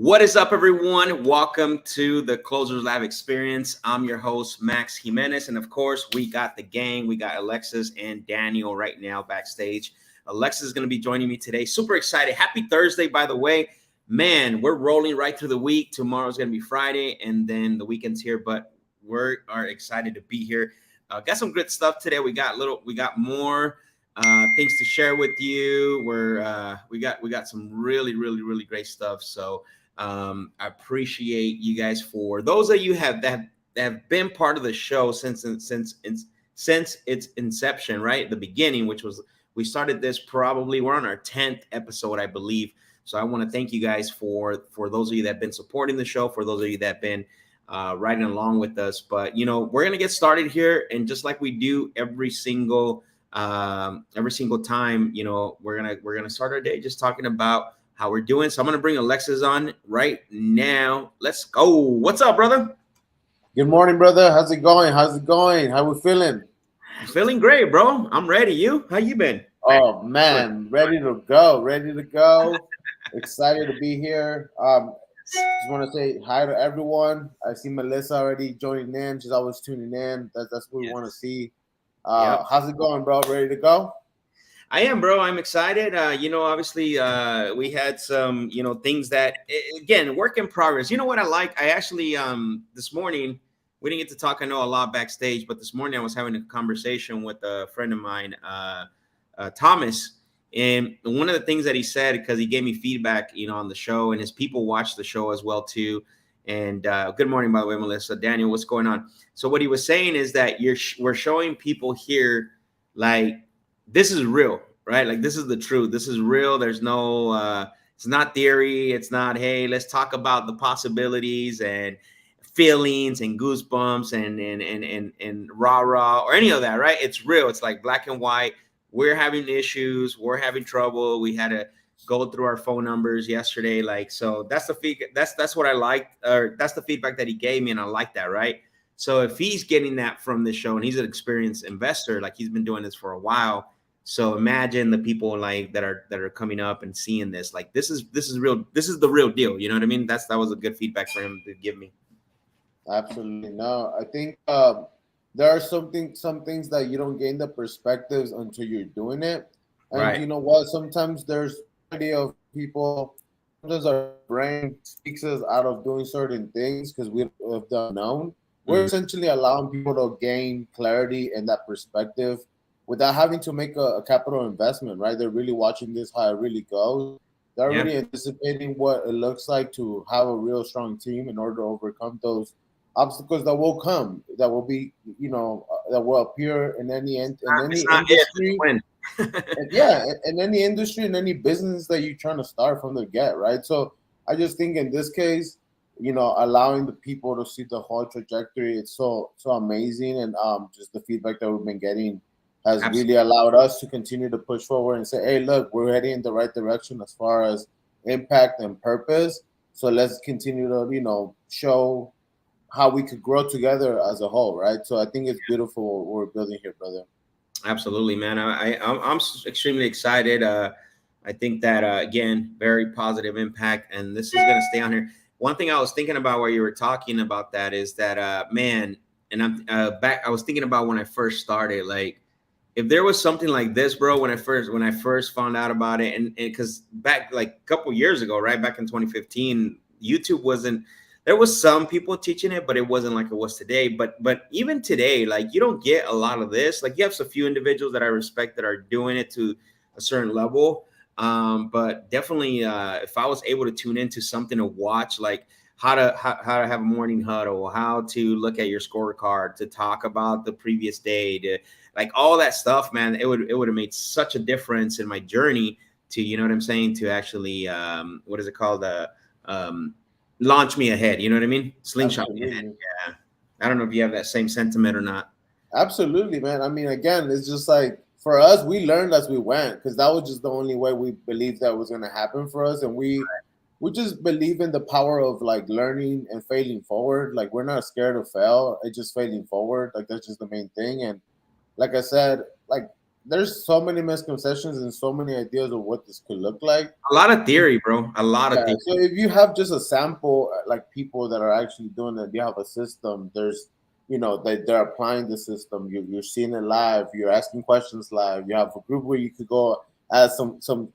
What is up, everyone? Welcome to the Closers Lab Experience. I'm your host, Max Jimenez. And of course, we got the gang. We got Alexis and Daniel right now backstage. Alexis is going to be joining me today. Super excited. Happy Thursday, by the way. Man, we're rolling right through the week. Tomorrow's going to be Friday, and then the weekend's here. But we are excited to be here. Got some good stuff today. We got more things to share with you. We got some really great stuff. So I appreciate you guys. For those of you that have been part of the show since its inception, right? The beginning, which was we started this we're on our 10th episode, I believe. So I want to thank you guys for those of you that have been supporting the show, for those of you that have been riding along with us. But we're gonna get started here, and just like we do every single time, we're gonna start our day just talking about how we're doing. So I'm gonna bring Alexis on right now. Let's go. What's up, brother? Good morning, brother. How's it going? How we feeling? Feeling great, bro. I'm ready. You? How you been? Oh man, ready to go. Excited to be here. Just want to say hi to everyone. I see Melissa already joining in. She's always tuning in. That's what we want to see. How's it going, bro? Ready to go? I am, bro. I'm excited. Obviously, we had some, things that, again, work in progress. You know what I like? I actually, this morning, we didn't get to talk, I know, a lot backstage, but this morning I was having a conversation with a friend of mine, Thomas. And one of the things that he said, because he gave me feedback, on the show, and his people watch the show as well, too. And good morning, by the way, Melissa. Daniel, what's going on? So what he was saying is that we're showing people here, like, this is real, right? Like, this is the truth. This is real. There's no, it's not theory. It's not, hey, let's talk about the possibilities and feelings and goosebumps and rah-rah or any of that, right? It's real. It's like black and white. We're having issues. We're having trouble. We had to go through our phone numbers yesterday. Like, so that's the feedback. That's what I liked, or that's the feedback that he gave me. And I like that, right? So if he's getting that from this show, and he's an experienced investor, like he's been doing this for a while. So imagine the people like that are coming up and seeing this. Like, this is real. This is the real deal. You know what I mean? That was a good feedback for him to give me. Absolutely. No, I think there are some things that you don't gain the perspectives until you're doing it. And Right. You know what? Sometimes there's idea of people. Sometimes our brain speaks us out of doing certain things because we have done known. We're essentially allowing people to gain clarity and that perspective without having to make a capital investment, right? They're really watching this, how it really goes. They're already anticipating what it looks like to have a real strong team in order to overcome those obstacles that will come, that will be, that will appear in any industry. In any industry, in any business that you're trying to start from the get, right? So I just think in this case, allowing the people to see the whole trajectory, it's so amazing, and just the feedback that we've been getting has really allowed us to continue to push forward and say, hey, look, we're heading in the right direction as far as impact and purpose. So let's continue to, show how we could grow together as a whole, right? So I think it's beautiful what we're building here, brother. Absolutely, man. I'm extremely excited. I think that again, very positive impact, and this is gonna stay on here. One thing I was thinking about while you were talking about that is that man, and I'm back. I was thinking about when I first started, like, if there was something like this, bro, when I first found out about it, and because back like a couple years ago, right, back in 2015, YouTube wasn't. There was some people teaching it, but it wasn't like it was today. But even today, like, you don't get a lot of this. Like, you have a few individuals that I respect that are doing it to a certain level. But definitely, if I was able to tune into something to watch, like how to have a morning huddle, how to look at your scorecard, to talk about the previous day, like all that stuff, man, it would have made such a difference in my journey to, you know what I'm saying, to actually what is it called, launch me ahead, you know what I mean? Slingshot me ahead. Yeah. I don't know if you have that same sentiment or not. Absolutely, man. I mean, again, it's just like for us, we learned as we went because that was just the only way we believed that was going to happen for us. And we just believe in the power of like learning and failing forward. Like, we're not scared to fail. It's just failing forward. Like, that's just the main thing. And like I said, like there's so many misconceptions and so many ideas of what this could look like. A lot of theory, bro. A lot of Yeah. theory. So if you have just a sample, like people that are actually doing it, you have a system. There's, they're applying the system. You're seeing it live. You're asking questions live. You have a group where you could go ask some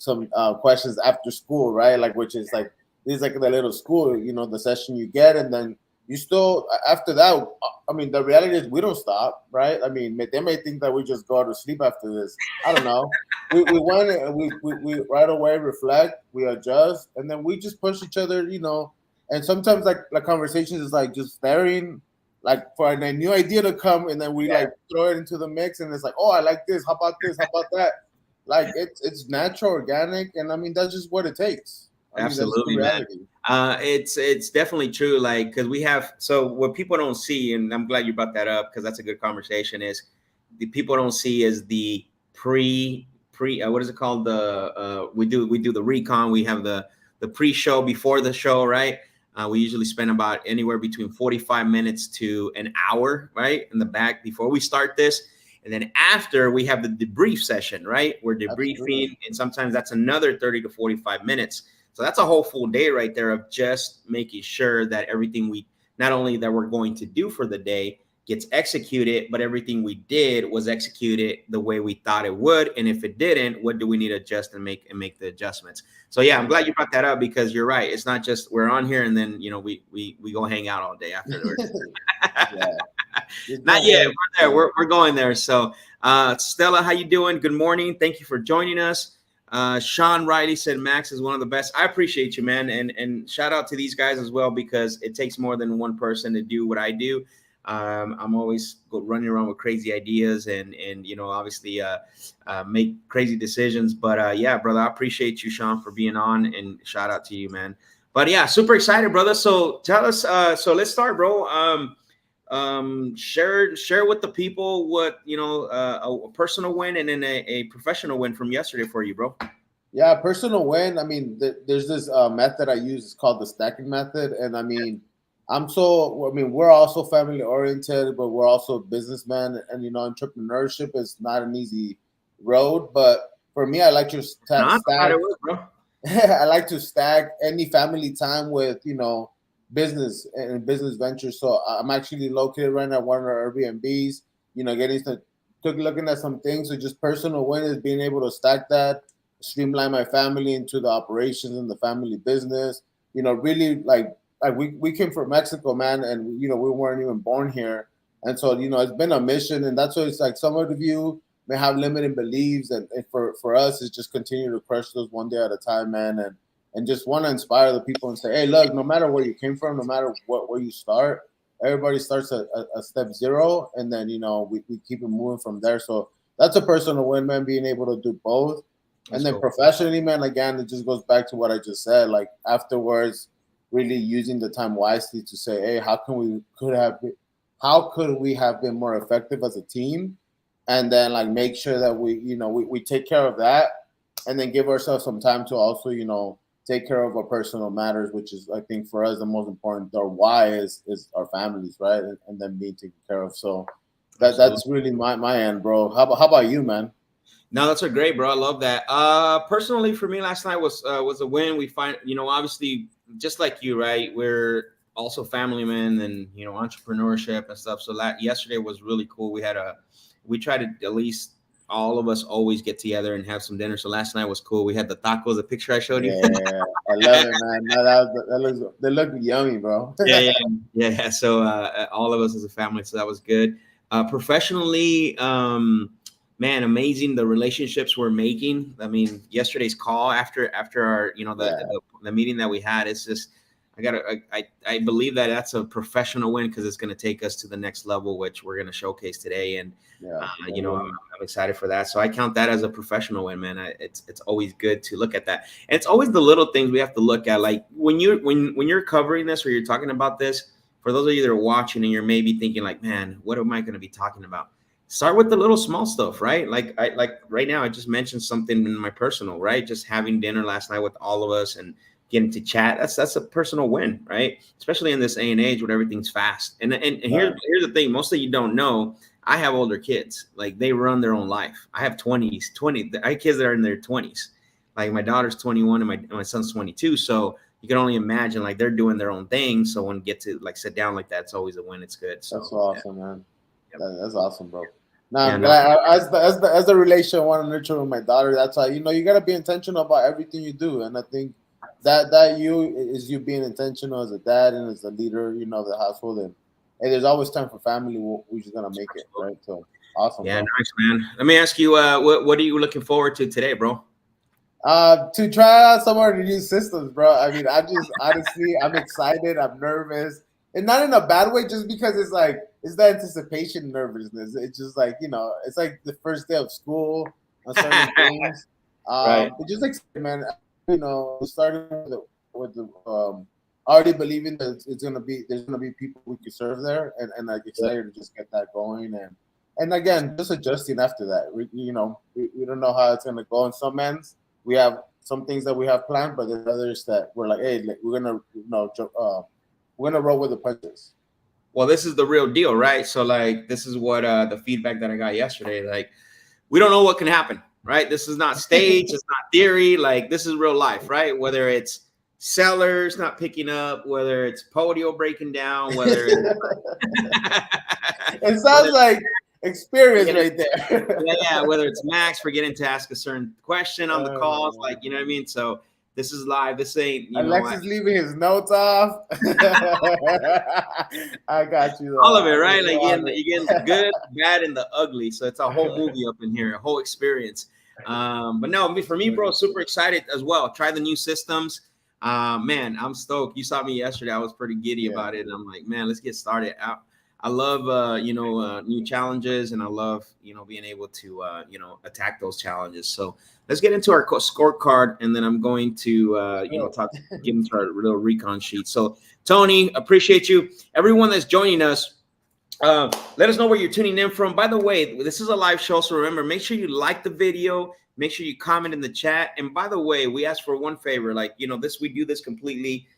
questions after school, right? Like which is like this is like the little school, the session you get, and then you still after that. I mean, the reality is we don't stop, right? I mean, they may think that we just go to sleep after this. I don't know. We went and we right away reflect, we adjust, and then we just push each other, And sometimes like conversations is like just staring, like for a new idea to come, and then we like throw it into the mix, and it's like, oh, I like this. How about this? How about that? Like it's natural, organic, and I mean that's just what it takes. Absolutely, man. It's definitely true. Like, because we have, so what people don't see, and I'm glad you brought that up because that's a good conversation. Is the people don't see is the what is it called? The we do the recon. We have the pre-show before the show, right? We usually spend about anywhere between 45 minutes to an hour, right, in the back before we start this. And then after we have the debrief session, right? We're debriefing, absolutely. And sometimes that's another 30 to 45 minutes. So that's a whole full day right there of just making sure that everything we, not only that we're going to do for the day gets executed, but everything we did was executed the way we thought it would. And if it didn't, what do we need to adjust and make the adjustments? So yeah, I'm glad you brought that up because you're right. It's not just we're on here and then, we go hang out all day afterwards. Not yet. We're there. We're going there. So Stella, how you doing? Good morning. Thank you for joining us. Sean Riley said Max is one of the best. I appreciate you, man. And shout out to these guys as well, because it takes more than one person to do what I do. I'm always running around with crazy ideas and obviously make crazy decisions. But yeah, brother, I appreciate you, Sean, for being on, and shout out to you, man. But yeah, super excited, brother. So tell us, so let's start, bro. Share with the people what a personal win and then a professional win from yesterday for you, bro. Yeah, personal win. I mean, there's this method I use. It's called the stacking method, and I mean, we're also family oriented, but we're also businessmen, and entrepreneurship is not an easy road. But for me, I like to stack. I like to stack any family time with business and business ventures. So I'm actually located right now at one of our Airbnbs. Looking at some things. So just personal win is being able to stack that, streamline my family into the operations and the family business. Really like we came from Mexico, man, and we weren't even born here. And so it's been a mission, and that's why it's like some of you may have limiting beliefs, and for us, it's just continue to crush those one day at a time, man, and just want to inspire the people and say, hey, look, no matter where you came from, no matter where you start, everybody starts at step zero, and then we keep it moving from there. So that's a personal win, man, being able to do both. And then professionally, man, again, it just goes back to what I just said. Like afterwards, really using the time wisely to say, hey, how could we have been more effective as a team? And then like make sure that we take care of that, and then give ourselves some time to also, take care of our personal matters, which is, I think, for us the most important. Our why is our families, right? And then being taken care of. So that's really my end, bro. How about you, man? No, that's a great, bro. I love that. Personally, for me, last night was a win. We find, obviously, just like you, right? We're also family men and entrepreneurship and stuff. So yesterday was really cool. We tried to at least all of us always get together and have some dinner. So last night was cool. We had the tacos, the picture I showed you. Yeah, I love it, man. No, they look yummy, bro. Yeah. So all of us as a family. So that was good. Professionally, man, amazing the relationships we're making. I mean, yesterday's call after our the meeting that we had, it's just I believe that's a professional win because it's going to take us to the next level, which we're going to showcase today. And I'm excited for that. So I count that as a professional win, man. It's always good to look at that. And it's always the little things we have to look at. Like when you're covering this or you're talking about this, for those of you that are watching and you're maybe thinking like, man, what am I going to be talking about? Start with the little small stuff, right? Like right now, I just mentioned something in my personal, right? Just having dinner last night with all of us and getting to chat. That's a personal win, right? Especially in this day and age when everything's fast. And here's the thing: most of you don't know I have older kids, like they run their own life. I have 20. I have kids that are in their 20s. Like my daughter's 21 and my son's 22. So you can only imagine like they're doing their own thing. So when you get to like sit down like that, it's always a win. It's good. So That's awesome, man. yeah, That's awesome, bro. Now yeah, I'm no, glad as the relation I want to nurture with my daughter. That's how you gotta be intentional about everything you do, and I think that you is you being intentional as a dad and as a leader, of the household, and hey, there's always time for family. We're just gonna make it right. So awesome, yeah, bro. nice man. Let me ask you, what are you looking forward to today, bro? To try out some of the new systems, bro. I mean, I'm just honestly, I'm excited. I'm nervous, and not in a bad way. Just because it's the anticipation nervousness. It's just like it's like the first day of school on certain things. Right. But just excited, man. Starting with the already believing that there's gonna be people we can serve there, and like Yeah. excited to just get that going and again just adjusting after that. We don't know how it's gonna go in some ends. We have some things that we have planned, but there's others that we're like, hey, we're gonna roll with the punches. Well, this is the real deal, right? So like this is what the feedback that I got yesterday. Like we don't know what can happen, right? This is not stage, it's not theory. Like this is real life, right? Whether it's sellers not picking up, whether it's Podio breaking down, whether it's It whether sounds like experience it's right there. yeah, whether it's Max forgetting to ask a certain question on the calls, like Uh, you know what I mean. So this is live. This ain't Alexis leaving his notes off. I got you all of though. it, I right? mean, Like you're on you're getting the it. good, bad, and the ugly. So it's a whole movie up in here, a whole experience. But no, for me, bro, super excited as well. Try the new systems. Man, I'm stoked. You saw me yesterday. I was pretty giddy Yeah. about it. And I'm like, man, let's get started. I love new challenges, and I love being able to attack those challenges. So let's get into our scorecard, and then I'm going to get into our little recon sheet. So Tony, appreciate you. Everyone that's joining us, let us know where you're tuning in from. By the way, this is a live show, so remember, make sure you like the video, make sure you comment in the chat. And by the way, we ask for one favor, like we do this completely,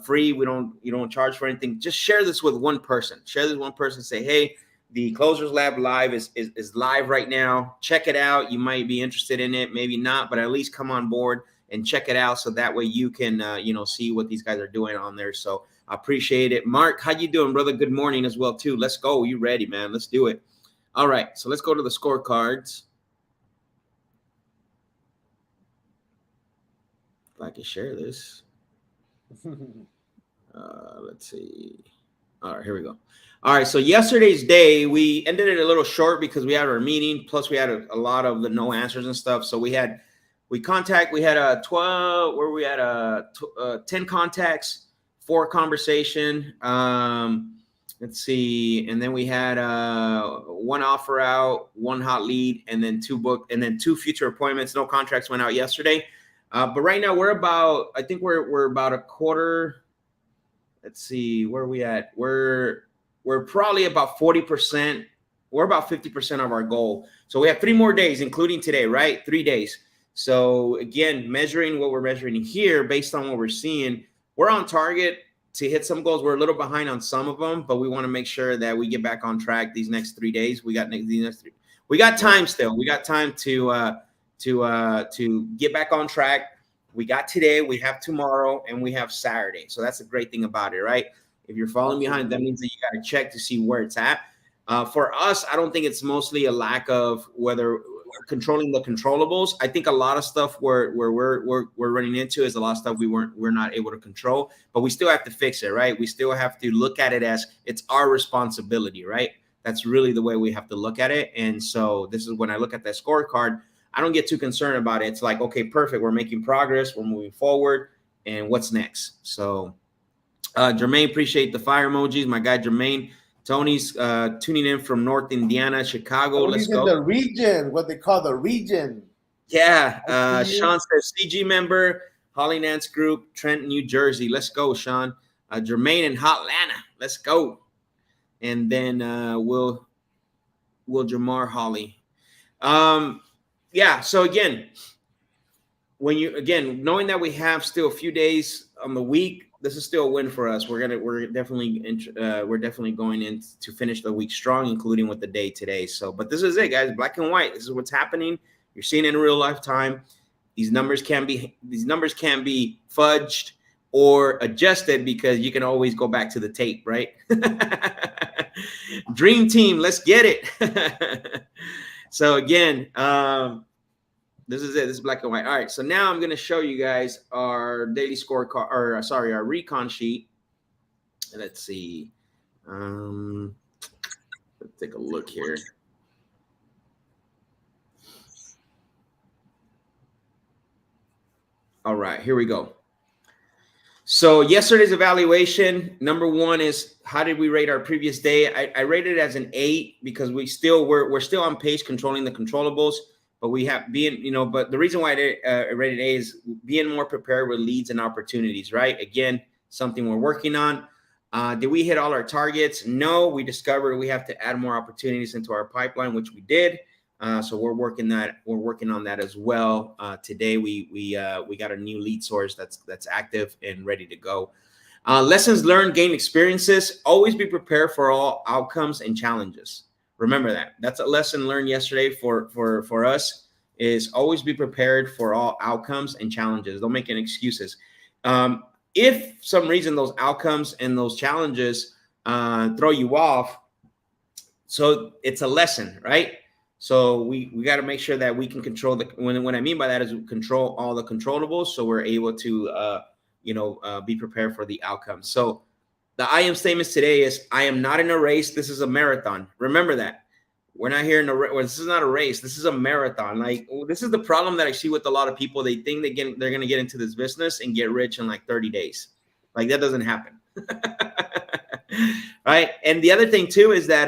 free. We don't charge for anything. Just share this with one person. Share this one person. Say, hey, the Closers Lab Live is live right now. Check it out. You might be interested in it, maybe not, but at least come on board and check it out, so that way you can see what these guys are doing on there. So I appreciate it. Mark, how you doing, brother? Good morning as well, too. Let's go. You ready, man? Let's do it. All right, so let's go to the scorecards. If I can share this. Let's see. All right, here we go. All right, so yesterday's day, we ended it a little short because we had our meeting, plus we had a lot of the no answers and stuff. So we had a 12, where we had 10 contacts, 4 conversation. Let's see, and then we had 1 offer out, 1 hot lead, and then 2 booked, and then 2 future appointments. No contracts went out yesterday, but right now I think we're about a quarter. Let's see, where are we at? We're probably about 40%. We're about 50% of our goal. So we have 3 more days, including today, right? 3 days. So again, measuring what we're measuring here based on what we're seeing, we're on target to hit some goals. We're a little behind on some of them, but we want to make sure that we get back on track these next 3 days. We got time still. We got time to get back on track. We got today, we have tomorrow, and we have Saturday. So that's the great thing about it, right? If you're falling behind, that means that you got to check to see where it's at. For us, I don't think it's mostly a lack of whether controlling the controllables. I think a lot of stuff where we're running into is a lot of stuff we're not able to control, but we still have to fix it, right? We still have to look at it as it's our responsibility, right? That's really the way we have to look at it. And so this is when I look at that scorecard, I don't get too concerned about it. It's like, okay, perfect. We're making progress. We're moving forward. And what's next? So Jermaine, appreciate the fire emojis. My guy, Jermaine. Tony's tuning in from North Indiana, Chicago. Let's Tony's in go. the region, what they call the region. Yeah. Sean says CG member, Holly Nance Group, Trent, New Jersey. Let's go, Sean. Jermaine in Hotlanta. Let's go. And then Will Jamar Holly. Yeah. So again, knowing that we have still a few days on the week, this is still a win for us. We're definitely going in to finish the week strong, including with the day today. So, but this is it, guys. Black and white. This is what's happening. You're seeing it in real life time. These numbers can be fudged or adjusted because you can always go back to the tape, right? Dream team, let's get it. So again, this is it. This is black and white. All right. So now I'm going to show you guys our daily scorecard, or sorry, our recon sheet. Let's see. Let's take a look here. All right, here we go. So yesterday's evaluation, number one is how did we rate our previous day? I rated it as an 8 because we're still on pace controlling the controllables, but we have but the reason why I rated A is being more prepared with leads and opportunities, right? Again, something we're working on. Did we hit all our targets? No, we discovered we have to add more opportunities into our pipeline, which we did. So we're working on that as well. Today we got a new lead source that's active and ready to go. Lessons learned, gain experiences. Always be prepared for all outcomes and challenges. Remember that. That's a lesson learned yesterday for us. Is always be prepared for all outcomes and challenges. Don't make any excuses. If some reason those outcomes and those challenges throw you off, so it's a lesson, right? So we got to make sure that we can control what I mean by that is control all the controllables, so we're able to be prepared for the outcome. So the I am statements today is I am not in a race. This is a marathon. Remember that. We're not here in a race. This is not a race. This is a marathon. Like, this is the problem that I see with a lot of people. They think they're going to get into this business and get rich in like 30 days. Like, that doesn't happen. Right. And the other thing too is that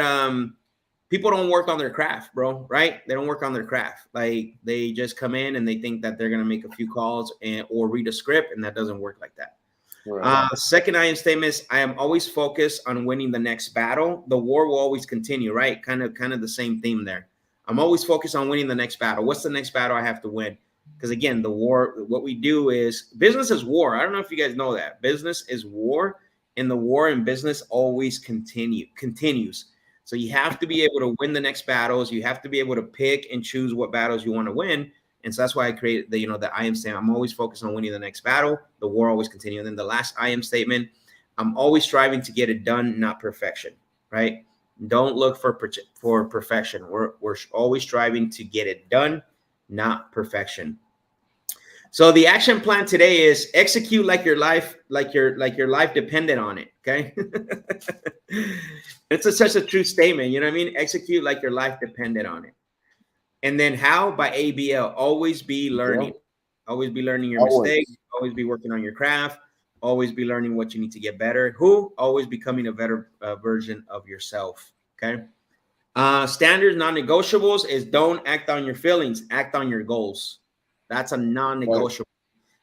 people don't work on their craft, bro. Right? They don't work on their craft. Like, they just come in and they think that they're going to make a few calls or read a script, and that doesn't work like that. Right. Second I am statement is I am always focused on winning the next battle. The war will always continue, right? Kind of the same theme there. I'm always focused on winning the next battle. What's the next battle I have to win? Because again, the war, what we do is business is war. I don't know if you guys know that. Business is war, and the war in business always continues. So you have to be able to win the next battles. You have to be able to pick and choose what battles you want to win. And so that's why I created the I am statement. I'm always focused on winning the next battle. The war always continues. And then the last I am statement, I'm always striving to get it done, not perfection, right? Don't look for perfection. We're always striving to get it done, not perfection. So the action plan today is execute like your life depended on it. Okay. It's such a true statement. You know what I mean? Execute like your life depended on it. And then how? By ABL. Always be learning. Always be learning your mistakes. Always be working on your craft. Always be learning what you need to get better. Who? Always becoming a better version of yourself. Okay. Standards, non-negotiables is don't act on your feelings. Act on your goals. That's a non-negotiable.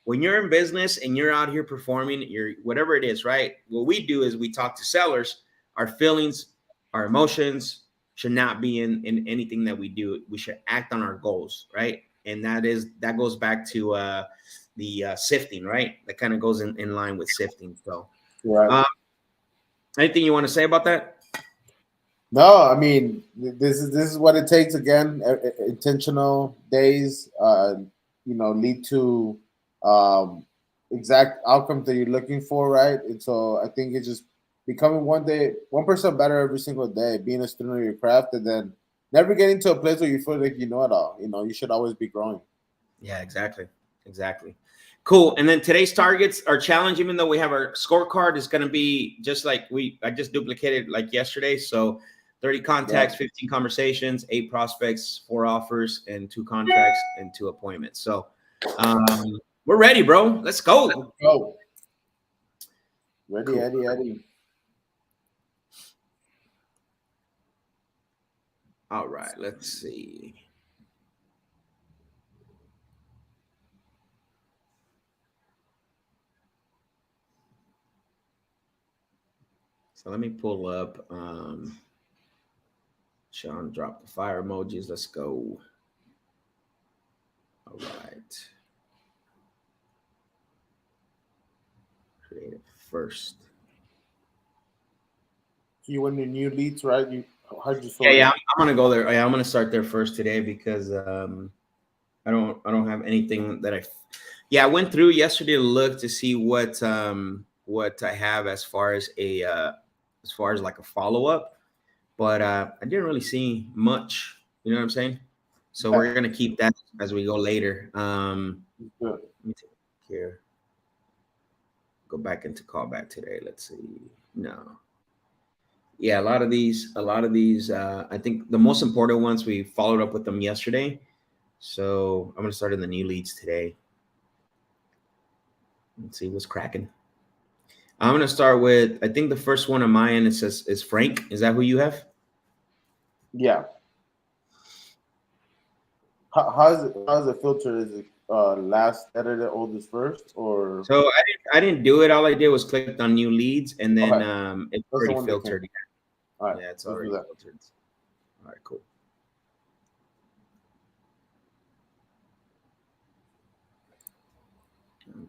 When you're in business and you're out here performing your whatever it is, right? What we do is we talk to sellers. Our feelings, our emotions should not be in anything that we do. We should act on our goals, right? And that goes back to the sifting, right? That kind of goes in line with sifting. So, right. Anything you want to say about that? No, I mean, this is what it takes. Again, intentional days, lead to exact outcomes that you're looking for, right? And so I think it's just becoming 1% better every single day, being a student of your craft, and then never getting to a place where you feel like you know it all. You should always be growing. Yeah, exactly. Cool. And then today's targets, our challenge, even though we have our scorecard, is going to be just like I just duplicated like yesterday. So 30 contacts, 15 conversations, 8 prospects, 4 offers, and 2 contracts and 2 appointments. So we're ready, bro. Let's go. Let's go. Ready, cool. Eddie. All right, let's see. So let me pull up. Sean dropped the fire emojis. Let's go. All right. Create a first. You went to new leads, right? How'd you Yeah, sort it? I'm gonna go there. Yeah, I'm gonna start there first today because I don't have anything that I. Yeah, I went through yesterday to look to see what I have as far as like a follow up, but I didn't really see much. You know what I'm saying? So Yeah. we're gonna keep that as we go later. Good. Let me take here. Go back into callback today. Let's see. No. Yeah, a lot of these. I think the most important ones we followed up with them yesterday. So I'm gonna start in the new leads today. Let's see what's cracking. I'm gonna start with. I think the first one on my end it says is Frank. Is that who you have? Yeah. How's it filtered? Is it last edited, oldest first, or So I didn't do it. All I did was clicked on new leads, and then okay? it's That's the already one that came. filtered. All right, Yeah, it's let's do already that. filtered. All right, cool.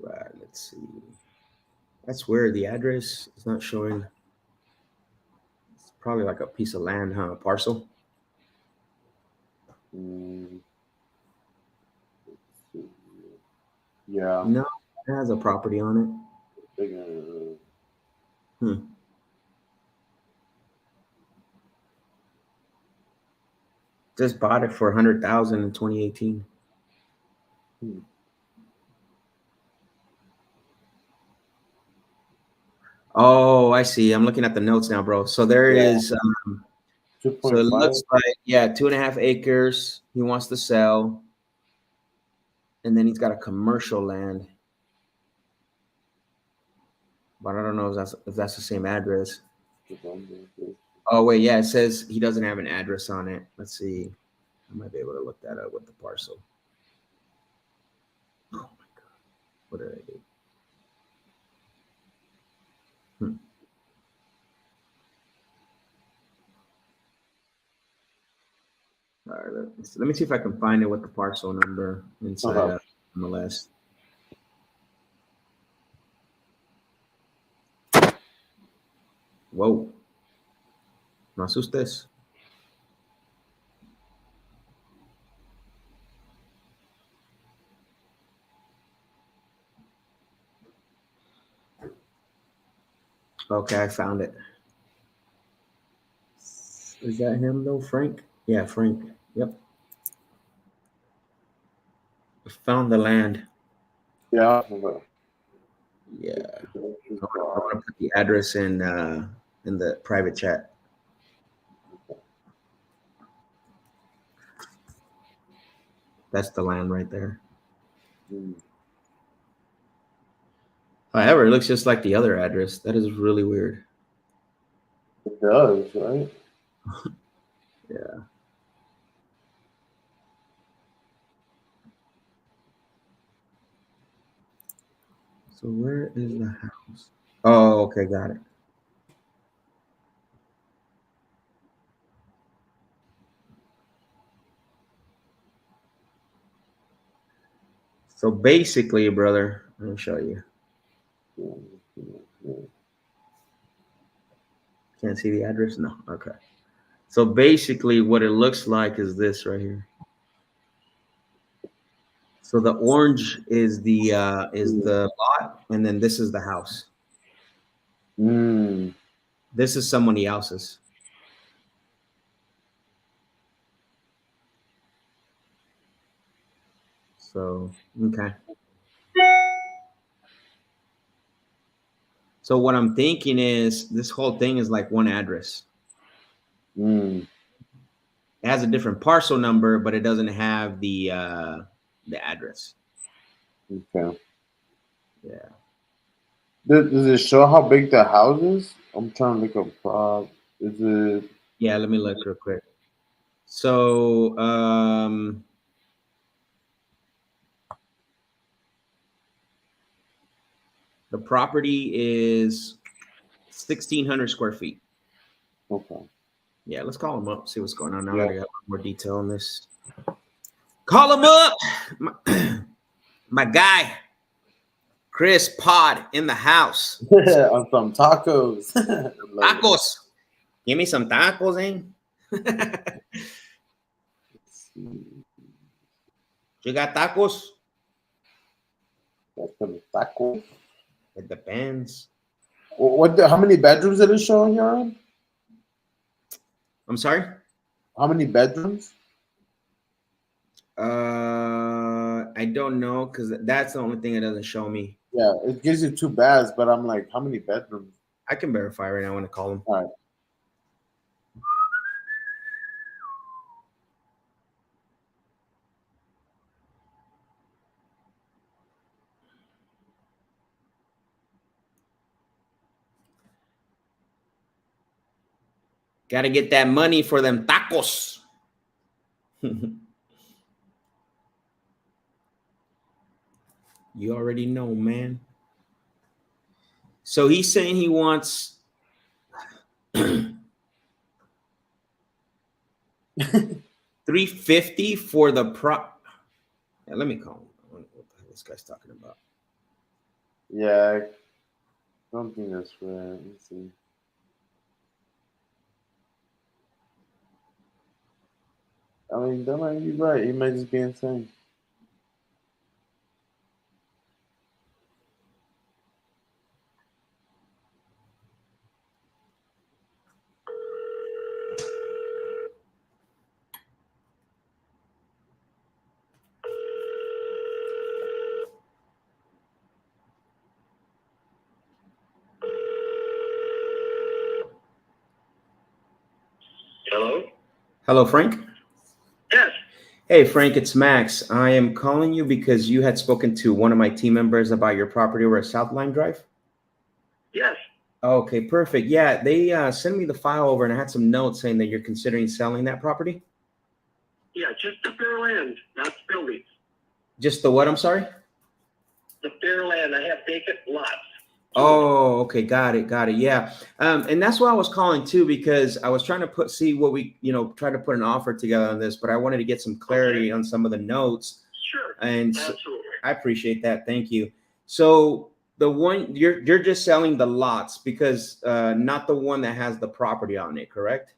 All right, let's see. That's where the address is not showing. It's probably like a piece of land, huh? A parcel. Mm, yeah. No, it has a property on Uh, it. Just bought it for 100,000 in 2018. hmm. Oh, I see. I'm looking at the notes now, bro. So there Yeah, is. two So point it five. looks like, yeah, 2.5 acres. He wants to sell, and then he's got a commercial land, but I don't know if that's the same address. Oh wait, yeah, it says he doesn't have an address on it. Let's see. I might be able to look that up with the parcel. Oh my god, what did I do? Hmm. All right, let me see if I can find it with the parcel number inside Uh-huh. of MLS. Whoa, no asustes. Okay, I found it. Is that him though, Frank? Yeah, Frank. Yep. I found the land. Yeah. Okay. Yeah. I want to put the address in the private chat. That's the land right there. Mm, However, it looks just like the other address. That is really weird. it does, right? Yeah. So where is the house? Oh, okay, got it. So basically, brother, let me show you. Yeah. Can't see the address? No. Okay. So basically, what it looks like is this right here. So the orange is the lot, and then this is the house. Mm, This is somebody else's. So okay. So what I'm thinking is this whole thing is like one address. mm, It has a different parcel number, but it doesn't have the address. okay. Yeah. Does it show how big the house is? I'm trying to look up. Is it? Yeah, let me look real quick. So the property is 1,600 square feet. Okay. Yeah, let's call him up, see what's going on now Yeah. that I got more detail on this. Call him up, my, my guy, Chris Pod in the house. On some tacos. Tacos. Give me some tacos, eh? You got tacos? Taco. It depends. How many bedrooms is it showing here on? I'm sorry? How many bedrooms? I don't know because that's the only thing it doesn't show me. Yeah, it gives you 2 baths, but I'm like, how many bedrooms? I can verify right now when I call him. All right. Got to get that money for them tacos. You already know, man. So he's saying he wants 350 for the prop. Yeah, let me call him. What the hell this guy's talking about? Yeah, I don't think that's right. Let's see. I mean, that might be right. He might just be insane. Hello? Hello, Frank. Yes. Hey, Frank, it's Max. I am calling you because you had spoken to one of my team members about your property over at South Line Drive. Yes. Okay, perfect. Yeah, they sent me the file over and I had some notes saying that you're considering selling that property. Yeah, just the fair land, not the buildings. Just the what? I'm sorry? The fair land. I have vacant lots. Oh, okay. Got it. Got it. Yeah. And that's why I was calling too, because I was trying to see what we, try to put an offer together on this, but I wanted to get some clarity on some of the notes. Sure. And Absolutely. I appreciate that. Thank you. So the one you're just selling the lots because not the one that has the property on it, correct?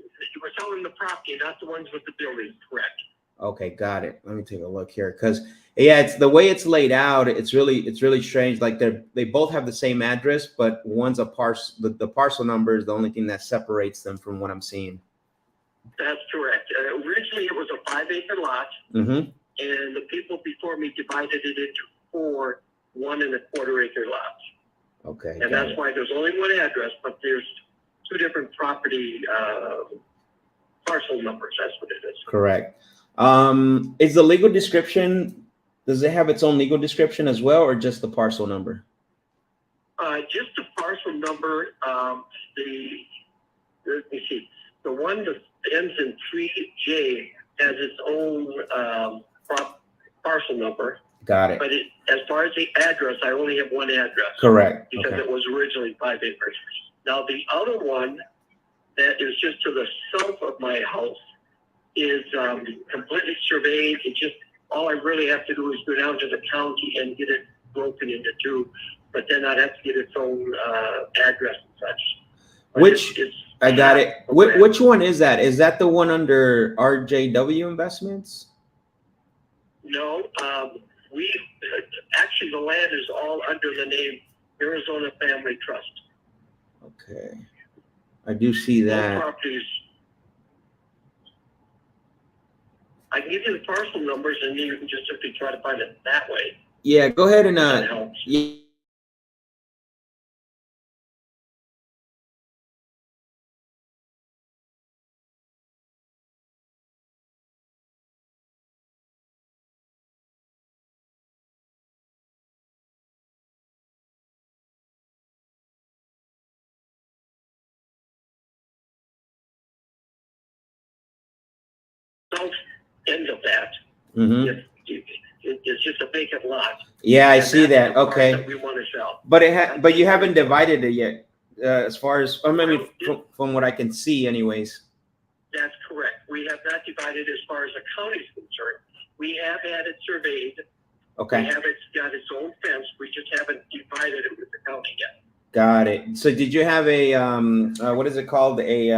You were selling the property, not the ones with the buildings, correct? Okay, got it. Let me take a look here, because it's the way it's laid out. It's really strange. Like they both have the same address, but one's a parcel. The parcel number is the only thing that separates them from what I'm seeing. That's correct. Originally, it was a 5-acre lot, Mm-hmm. and the people before me divided it into 4 1.25-acre lots. Okay, and that's why there's only one address, but there's 2 different property parcel numbers. That's what it is. Correct. Is the legal description? Does it have its own legal description as well, or just the parcel number? Just the parcel number. Let me see. The one that ends in 3J has its own parcel number. Got it. But as far as the address, I only have one address. Correct. Because it was originally 5 acres. Now the other one that is just to the south of my house is completely surveyed. It just all I really have to do is go down to the county and get it broken into 2. But then I'd have to get its own address and such. But I got it. Which one is that? Is that the one under RJW Investments? No, we actually the land is all under the name Arizona Family Trust. Okay, I do see that. Those properties. I can give you the parcel numbers, and you can just simply try to find it that way. Yeah, go ahead and That helps. South end of that. Mm-hmm. It's just a vacant lot. Yeah, I see that. Okay. That we want to sell. But you haven't divided it yet, as far as from what I can see, anyways. That's correct. We have not divided as far as the county is concerned. We have had it surveyed. Okay. It's got its own fence. We just haven't divided it with the county yet. Got it. So did you have a what is it called, a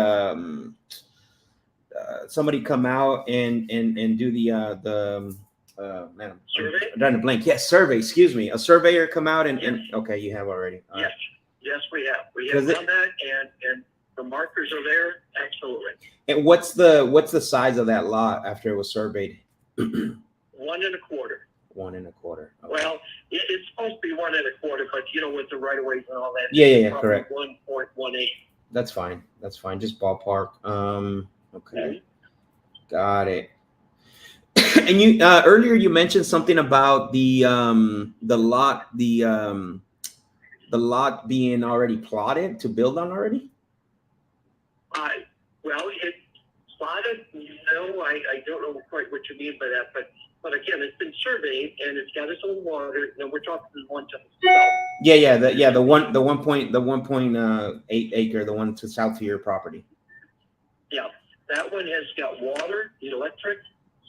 somebody come out and do the man, Survey? I'm trying to blank. Yes, survey. Excuse me. A surveyor come out and Yes. okay, you have already. All Yes, right. yes, we have. We have done that, and the markers are there. Absolutely. And what's the size of that lot after it was surveyed? 1 1/4. 1 1/4. Okay. Well, it's supposed to be 1 1/4, but with the right of ways and all that. Yeah, correct. 1.18. That's fine. That's fine. Just ballpark. Okay. Got it. And you earlier you mentioned something about the lot the lot being already plotted to build on already. Well, it's plotted. No, I don't know quite what you mean by that, but again, it's been surveyed and it's got its own water. And we're talking the one to the south. The 1.8 acre, the one to south of your property. Yeah, that one has got water, electric,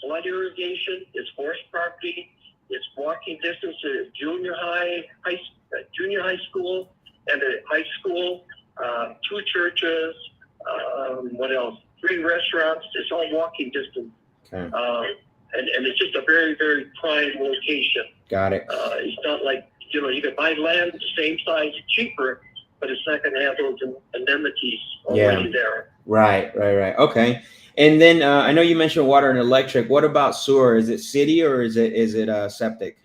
flood irrigation. It's horse property. It's walking distance to junior high school, and a high school, 2 churches. What else? 3 restaurants. It's all walking distance. Okay. And it's just a very, very prime location. Got it. It's not like, you can buy land the same size, cheaper, but it's not going to have those amenities already there. Right. Okay. And then I know you mentioned water and electric. What about sewer? Is it city or is it septic?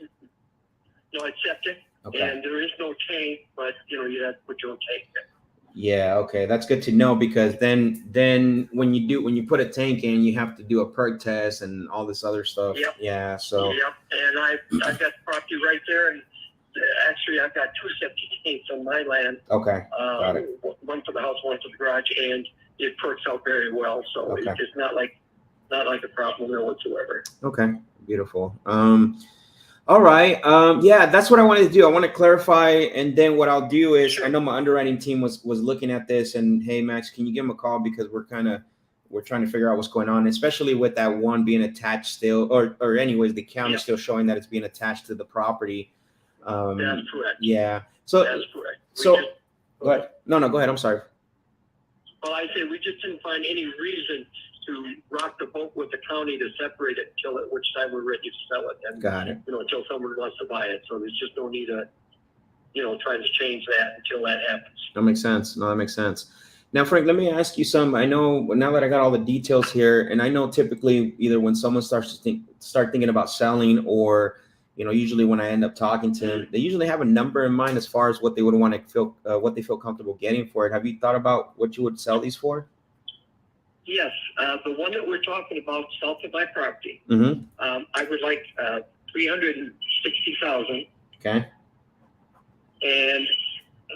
No, it's septic. Okay. And there is no tank, but you have to put your own tank in. Yeah, okay, that's good to know, because then when you put a tank in, you have to do a perk test and all this other stuff. Yep. Yeah. So. Yep. And I've got property right there, and actually I've got 2 septic tanks on my land. Okay. Got it. One for the house, one for the garage, and it perks out very well. So Okay. it's not like a problem there whatsoever. Okay. Beautiful. All right. Yeah, that's what I wanted to do. I want to clarify, and then what I'll do is, I know my underwriting team was looking at this, and hey, Max, can you give them a call, because we're trying to figure out what's going on, especially with that one being attached still, or anyways, the county still showing that it's being attached to the property. That's correct. Yeah. So that's correct. Go ahead. No, go ahead. I'm sorry. Well, I say we just didn't find any reason to rock the boat with the county to separate it until at which time we're ready to sell it. And, Got it. Until someone wants to buy it. So there's just no need to, trying to change that until that happens. That makes sense. No, that makes sense. Now, Frank, let me ask you some. I know now that I got all the details here, and I know typically either when someone starts to start thinking about selling, or usually when I end up talking to them, they usually have a number in mind as far as what they would want to feel, what they feel comfortable getting for it. Have you thought about what you would sell these for? Yes, the one that we're talking about, south of my property. Mm-hmm. I would like $360,000. Okay. And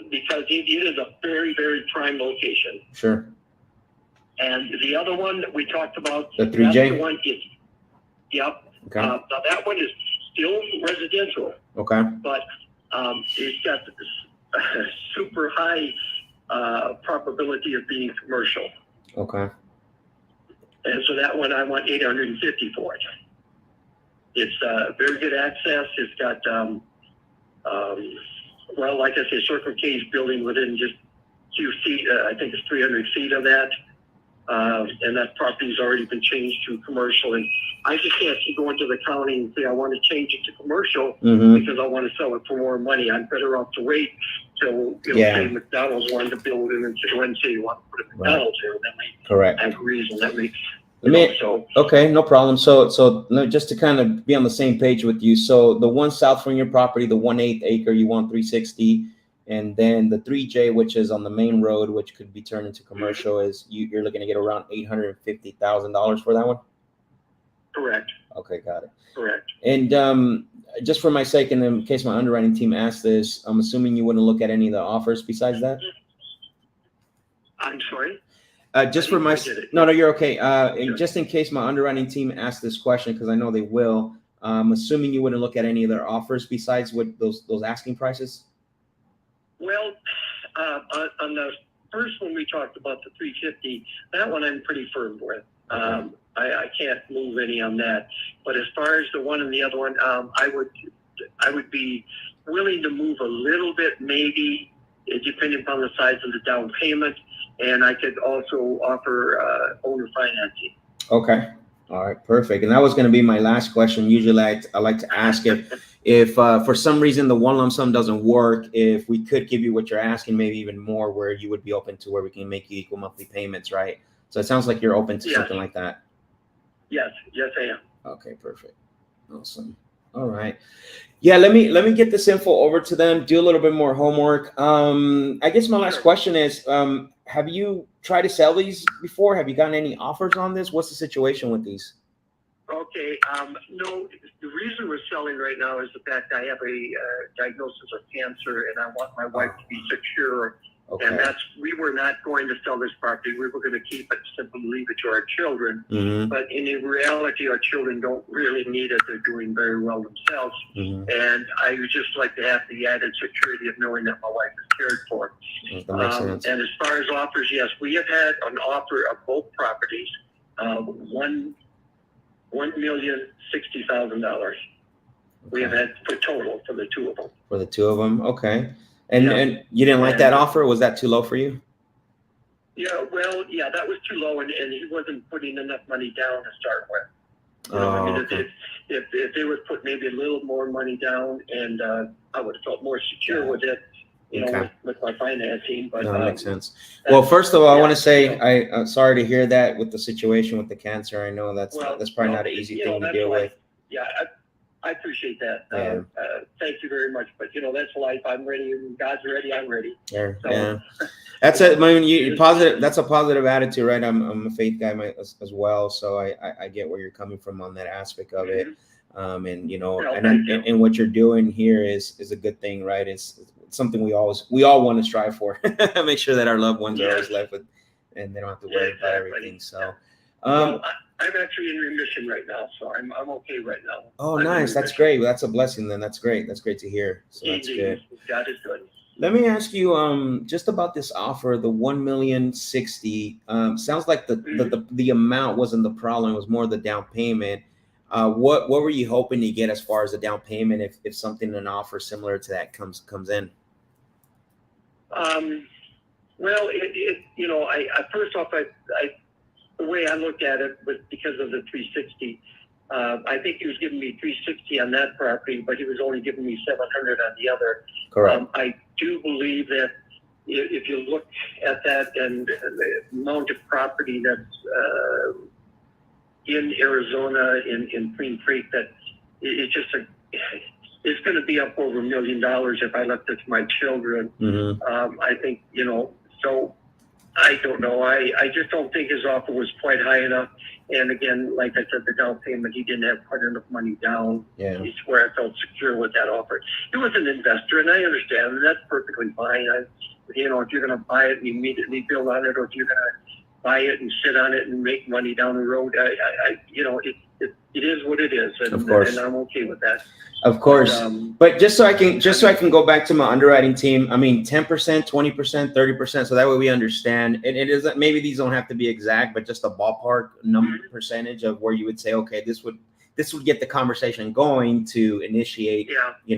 because it is a very, very prime location. Sure. And the other one that we talked about, the 3J. That's the one is, yep. Okay. Now that one is still residential. Okay. But it's got this super high probability of being commercial. Okay. And so that one I want $850 for it. It's very good access. It's got well, like I say, Circle K's building within just a few feet. I think it's 300 feet of that. And that property's already been changed to commercial. And I just can't keep going to the county and say I want to change it to commercial because I want to sell it for more money. I'm better off to wait till say McDonald's wanted to build it and say you want to put a McDonald's here. That may have a reason. That makes okay, no problem. So just to kind of be on the same page with you. So the one south from your property, the 1/8 acre, you want 360. And then the 3J, which is on the main road, which could be turned into commercial, is you're looking to get around $850,000 for that one? Correct. Okay, got it. Correct. And just for my sake, and in case my underwriting team asks this, I'm assuming you wouldn't look at any of the offers besides that? I'm sorry? Just for my no, you're okay. Sure. Just in case my underwriting team asks this question, because I know they will, I'm assuming you wouldn't look at any of their offers besides what those asking prices? Well, on the first one we talked about, the 350, that one I'm pretty firm with. I can't move any on that. But as far as the one and the other one, I would I would be willing to move a little bit, maybe, depending upon the size of the down payment, and I could also offer owner financing. Okay. All right. Perfect. And that was going to be my last question. Usually I like to ask if for some reason the one lump sum doesn't work, if we could give you what you're asking, maybe even more, where you would be open to where we can make you equal monthly payments, right? So it sounds like you're open to something like that. Yes, I am. Okay, perfect. Awesome. All right. Yeah, let me get this info over to them, do a little bit more homework. I guess my last question is, have you tried to sell these before? Have you gotten any offers on this? What's the situation with these? Okay. No, the reason we're selling right now is the fact I have a diagnosis of cancer, and I want my wife to be secure. Okay. And we were not going to sell this property. We were going to keep it, simply leave it to our children. Mm-hmm. But in reality, our children don't really need it. They're doing very well themselves. Mm-hmm. And I would just like to have the added security of knowing that my wife is cared for. That makes sense. And as far as offers, yes, we have had an offer of both properties, $1,060,000. We have had for total for the two of them. For the two of them, okay. And you didn't like that offer? Was that too low for you? Yeah, well, yeah, that was too low, and he wasn't putting enough money down to start with. You know, I mean, if they would put maybe a little more money down, and I would have felt more secure with it, you know, with my financing. But no, that makes sense. Well, first of all, I want to say I'm sorry to hear that with the situation with the cancer. I know that's probably not an easy thing to deal with. Yeah, I appreciate that. Thank you very much. But that's life. I'm ready. God's ready. I'm ready. Yeah. So. Yeah. That's it. I mean, you positive. That's a positive attitude, right? I'm a faith guy as well, so I get where you're coming from on that aspect of it. And and what you're doing here is a good thing, right? It's something we all want to strive for. Make sure that our loved ones are always left with, and they don't have to worry about everything. So. I'm actually in remission right now, so I'm okay right now. Oh, nice. That's great. That's a blessing then. That's great. That's great to hear. So that's good. God is good. Let me ask you just about this offer, the $1,060,000. Sounds like the amount wasn't the problem. It was more the down payment. What were you hoping to get as far as the down payment if something, an offer similar to that comes in? Well, I first off, the way I looked at it was because of the 360. I think he was giving me 360 on that property, but he was only giving me 700 on the other. Correct. I do believe that if you look at that and the amount of property that's in Arizona, in Queen Creek, that it's just it's going to be up over $1 million if I left it to my children. Mm-hmm. I think, so I don't know. I just don't think his offer was quite high enough. And again, like I said, the down payment, he didn't have quite enough money down. Yeah. It's where I felt secure with that offer. He was an investor, and I understand, and that's perfectly fine. If you're going to buy it and immediately build on it, or if you're going to buy it and sit on it and make money down the road, it is what it is, and, of course. And I'm okay with that. Of course, but just so I can go back to my underwriting team. I mean, 10%, 20%, 30%. So that way we understand. And it isn't, maybe these don't have to be exact, but just a ballpark number percentage of where you would say, okay, this would get the conversation going to initiate,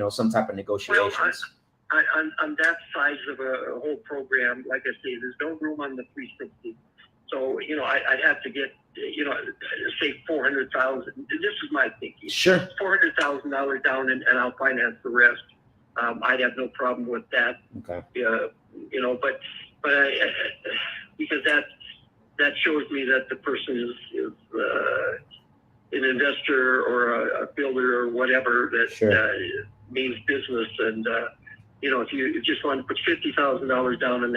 some type of negotiations. Well, on that size of a whole program, like I say, there's no room on the 360. So, I'd have to get, say $400,000. This is my thinking. Sure. $400,000 down, and I'll finance the rest. I'd have no problem with that. Okay. But because that shows me that the person is an investor or a builder or whatever that means business. And if you just want to put $50,000 down on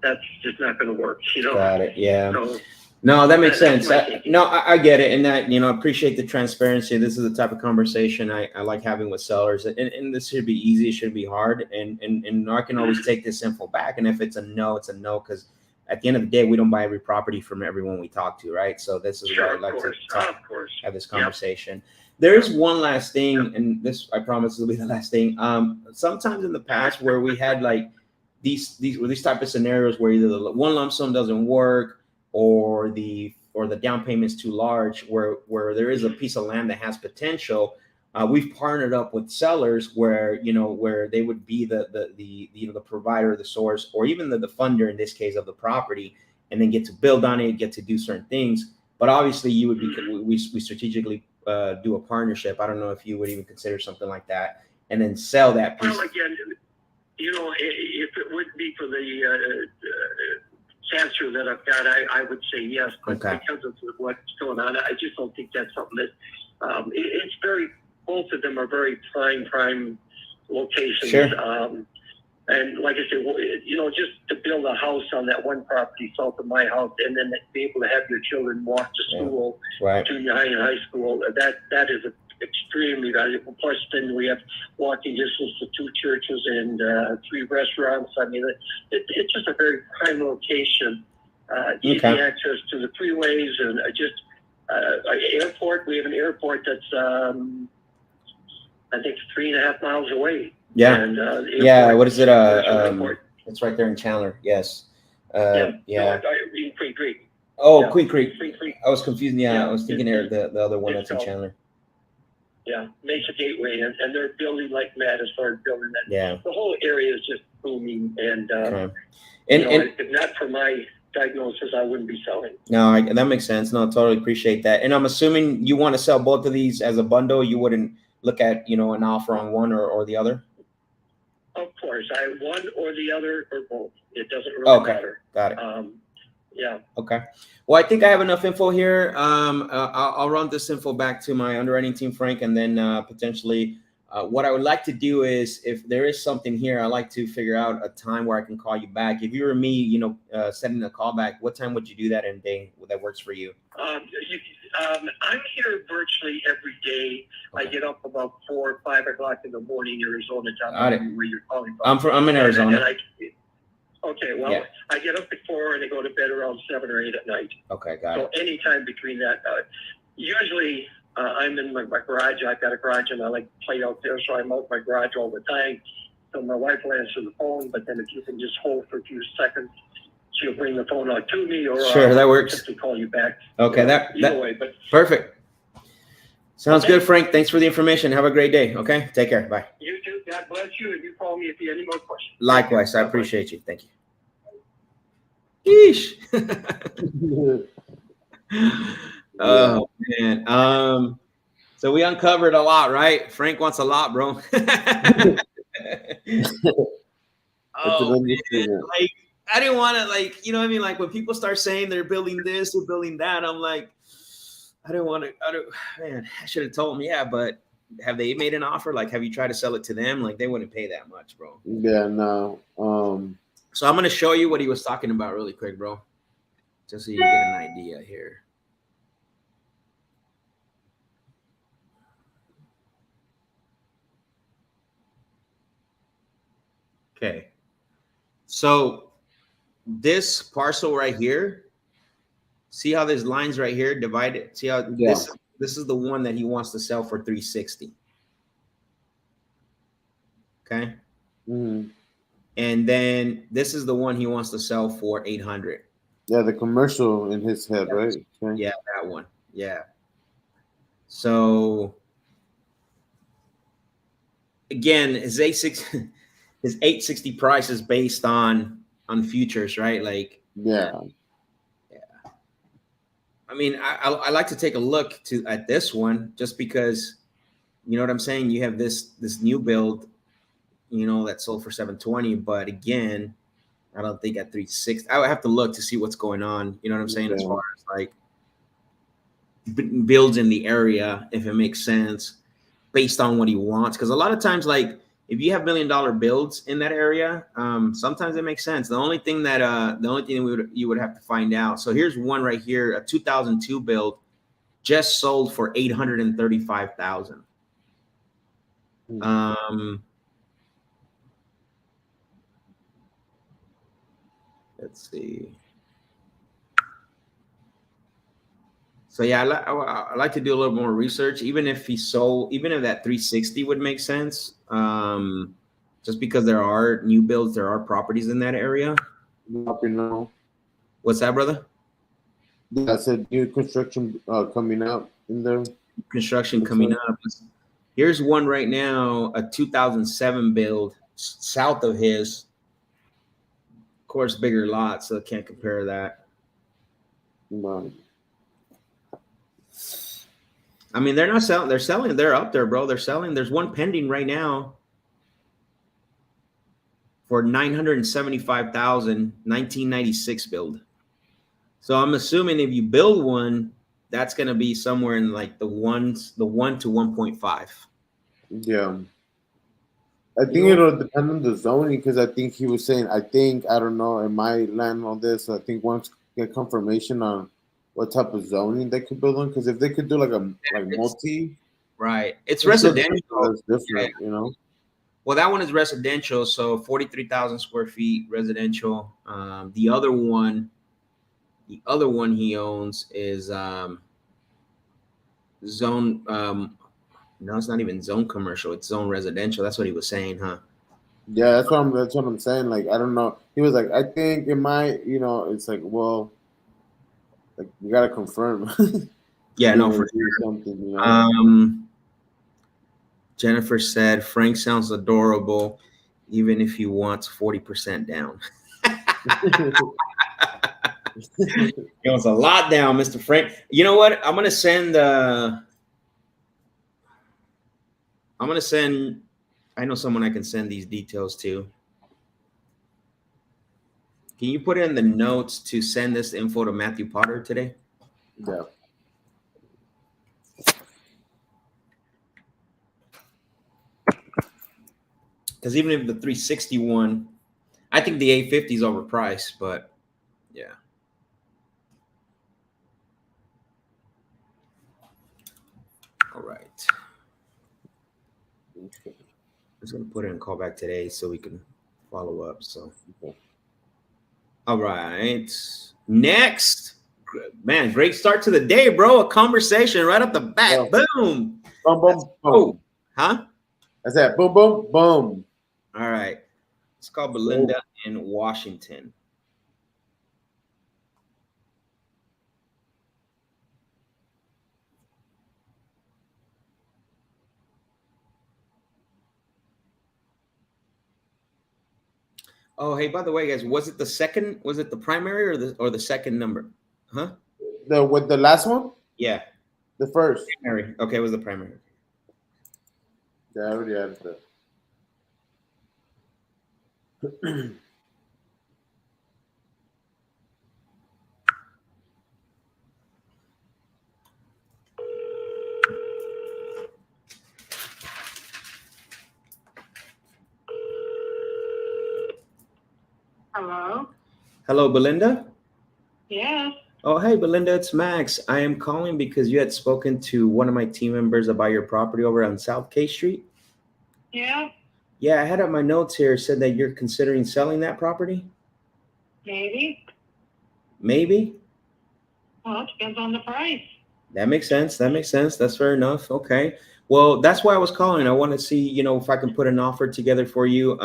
that's just not going to work. Got it. Yeah. So, no, that makes sense. I get it. And that, I appreciate the transparency. This is the type of conversation I like having with sellers. And this should be easy. It shouldn't be hard. And I can always take this info back. And if it's a no, it's a no. Because at the end of the day, we don't buy every property from everyone we talk to, right? So this is why I'd like to have this conversation. Yep. There is one last thing, and this, I promise, will be the last thing. Sometimes in the past where we had like these type of scenarios where either the one lump sum doesn't work, or the down payment's too large, where there is a piece of land that has potential, we've partnered up with sellers where where they would be the provider, the source, or even the funder in this case of the property, and then get to build on it, get to do certain things. But obviously, you would be we strategically do a partnership. I don't know if you would even consider something like that, and then sell that piece. Well, again, if it would be for the cancer that I've got, I would say yes, but because of what's going on, I just don't think that's something that it's very. Both of them are very prime locations. Sure. And like I said, just to build a house on that one property south of my house, and then be able to have your children walk to school, junior high and high school, that is extremely valuable. Plus, then we have walking distance to 2 churches and 3 restaurants. I mean, it's just a very prime location. Easy access to the freeways and just airport. We have an airport that's I think 3.5 miles away. Yeah. And, what is it? It's right there in Chandler. Yes. In Queen Creek. Oh, Queen Creek. I was confused. Yeah, I was thinking the other one that's in Chandler. Yeah, Mesa Gateway, and they're building like mad as far as building that. Yeah. The whole area is just booming, and if not for my diagnosis, I wouldn't be selling. No, that makes sense. No, totally appreciate that. And I'm assuming you want to sell both of these as a bundle. You wouldn't look at an offer on one or the other. Of course, one or the other or both. It doesn't really matter. Got it. Yeah. Okay. Well, I think I have enough info here. I'll run this info back to my underwriting team, Frank, and then potentially what I would like to do is, if there is something here, I like to figure out a time where I can call you back. If you were me, sending a call back, what time would you do that in a day that works for you? I'm here virtually every day. Okay. I get up about 4 or 5 o'clock in the morning, Arizona time. Where you're calling from? I'm in Arizona. I get up at 4 and I go to bed around 7 or 8 at night. Okay, got it. So anytime between that. Usually I'm in my garage. I've got a garage and I like to play out there, so I'm out my garage all the time. So my wife will answer the phone, but then if you can just hold for a few seconds, she'll bring the phone out to me, or sure, that works. Simply call you back. Okay, either way. But perfect. Sounds good, Frank. Thanks for the information. Have a great day. Okay, take care. Bye. You too. God bless you, and you call me if you have any more questions. Likewise, I appreciate you. Thank you. Yeesh. Oh man. So we uncovered a lot, right? Frank wants a lot, bro. Oh man. Like, I didn't want to, like, you know what I mean? Like when people start saying they're building this, they're building that, I'm like, man, I should have told them, yeah, but have they made an offer? Like, have you tried to sell it to them? Like, they wouldn't pay that much, bro. Yeah, no. So I'm going to show you what he was talking about really quick, bro. Just so you get an idea here. Okay. So this parcel right here, see how there's lines right here divided? See how this is the one that he wants to sell for 360. Okay. Mm-hmm. And then this is the one he wants to sell for 800. Yeah, the commercial in his head, right? Okay. Yeah, that one. Yeah. So again, his 860 price is based on futures, right? Like, yeah. I mean, I like to take a look at this one just because, you know what I'm saying? You have this new build, that sold for 720, but again, I don't think at 360. I would have to look to see what's going on. You know what I'm saying? As far as like builds in the area, if it makes sense, based on what he wants. Because a lot of times, like, if you have $1 million builds in that area, sometimes it makes sense. The only thing you would have to find out. So here's one right here, a 2002 build, just sold for $835,000. Let's see. So yeah, I like to do a little more research, even if that 360 would make sense. Just because there are new builds, there are properties in that area. What's that, brother? Yeah, I said new construction coming up in there. Construction coming up. Here's one right now, a 2007 build, south of his. Of course, bigger lot, so I can't compare that. No. I mean, they're not selling. They're selling. They're up there, bro. They're selling. There's one pending right now for 975,000, 1996 build. So I'm assuming if you build one, that's going to be somewhere in like the 1 to 1.5. Yeah. I think You know, it'll depend on the zoning because I think he was saying, I don't know, it might land on this. I think once get confirmation on what type of zoning they could build on, because if they could do like it's multi, right. It's it's still residential. that's Yeah. different, you know. Well, that one is residential, so 43,000 square feet residential. The other one he owns is zone. No, it's not even zone commercial. It's zone residential. That's what he was saying, huh? Yeah, that's what I'm saying. Like I don't know. He was like, I think it might, you know. It's like, well, like you gotta confirm. Yeah, no, Being for able to do something, you sure. know. Jennifer said Frank sounds adorable, even if he wants 40% down. He wants a lot down, Mr. Frank. You know what? I'm gonna send. I'm gonna send. I know someone I can send these details to. Can you put in the notes to send this info to Matthew Potter today? Yeah. Because even if the 361, I think the 850 is overpriced, but yeah. All right. Okay. I'm just gonna put in a call back today so we can follow up. So, Okay. all right. Next, man, great start to the day, bro. A conversation right off the bat. Well, Boom. boom, Let's boom, go. boom. Huh? That's that. Boom, boom, boom. All right. It's called So, Belinda in Washington. Oh, hey, by the way, guys, was it the second? Was it the primary or the second number? Huh? the with the last one, Yeah, the first. primary. Okay, it was the primary. Yeah, I already added that. Hello? Hello, Belinda. Yes. Oh, hey, Belinda, it's Max. I am calling because you had spoken to one of my team members about your property over on South K Street. Yeah, Yeah, I had up my notes here said that you're considering selling that property. maybe. Maybe. Well, it depends on the price. That makes sense. That makes sense. That's fair enough. Okay. Well, that's why I was calling. I want to see, if I can put an offer together for you.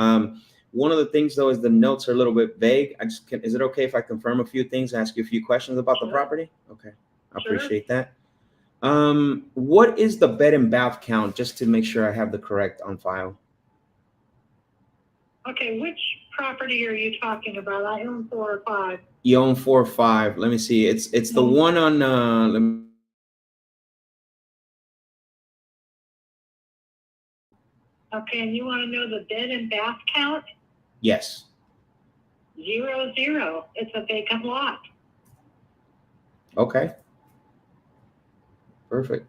One of the things though is the notes are a little bit vague. Is it okay if I confirm a few things, ask you a few questions about the Sure. property? Okay. I Sure. appreciate that. What is the bed and bath count just to make sure I have the correct on file? Okay, which property are you talking about? I own 4 or 5. You own 4 or 5. Let me see. It's the one on Okay, and you want to know the bed and bath count? yes. 0, 0. It's a vacant lot. Okay. Perfect.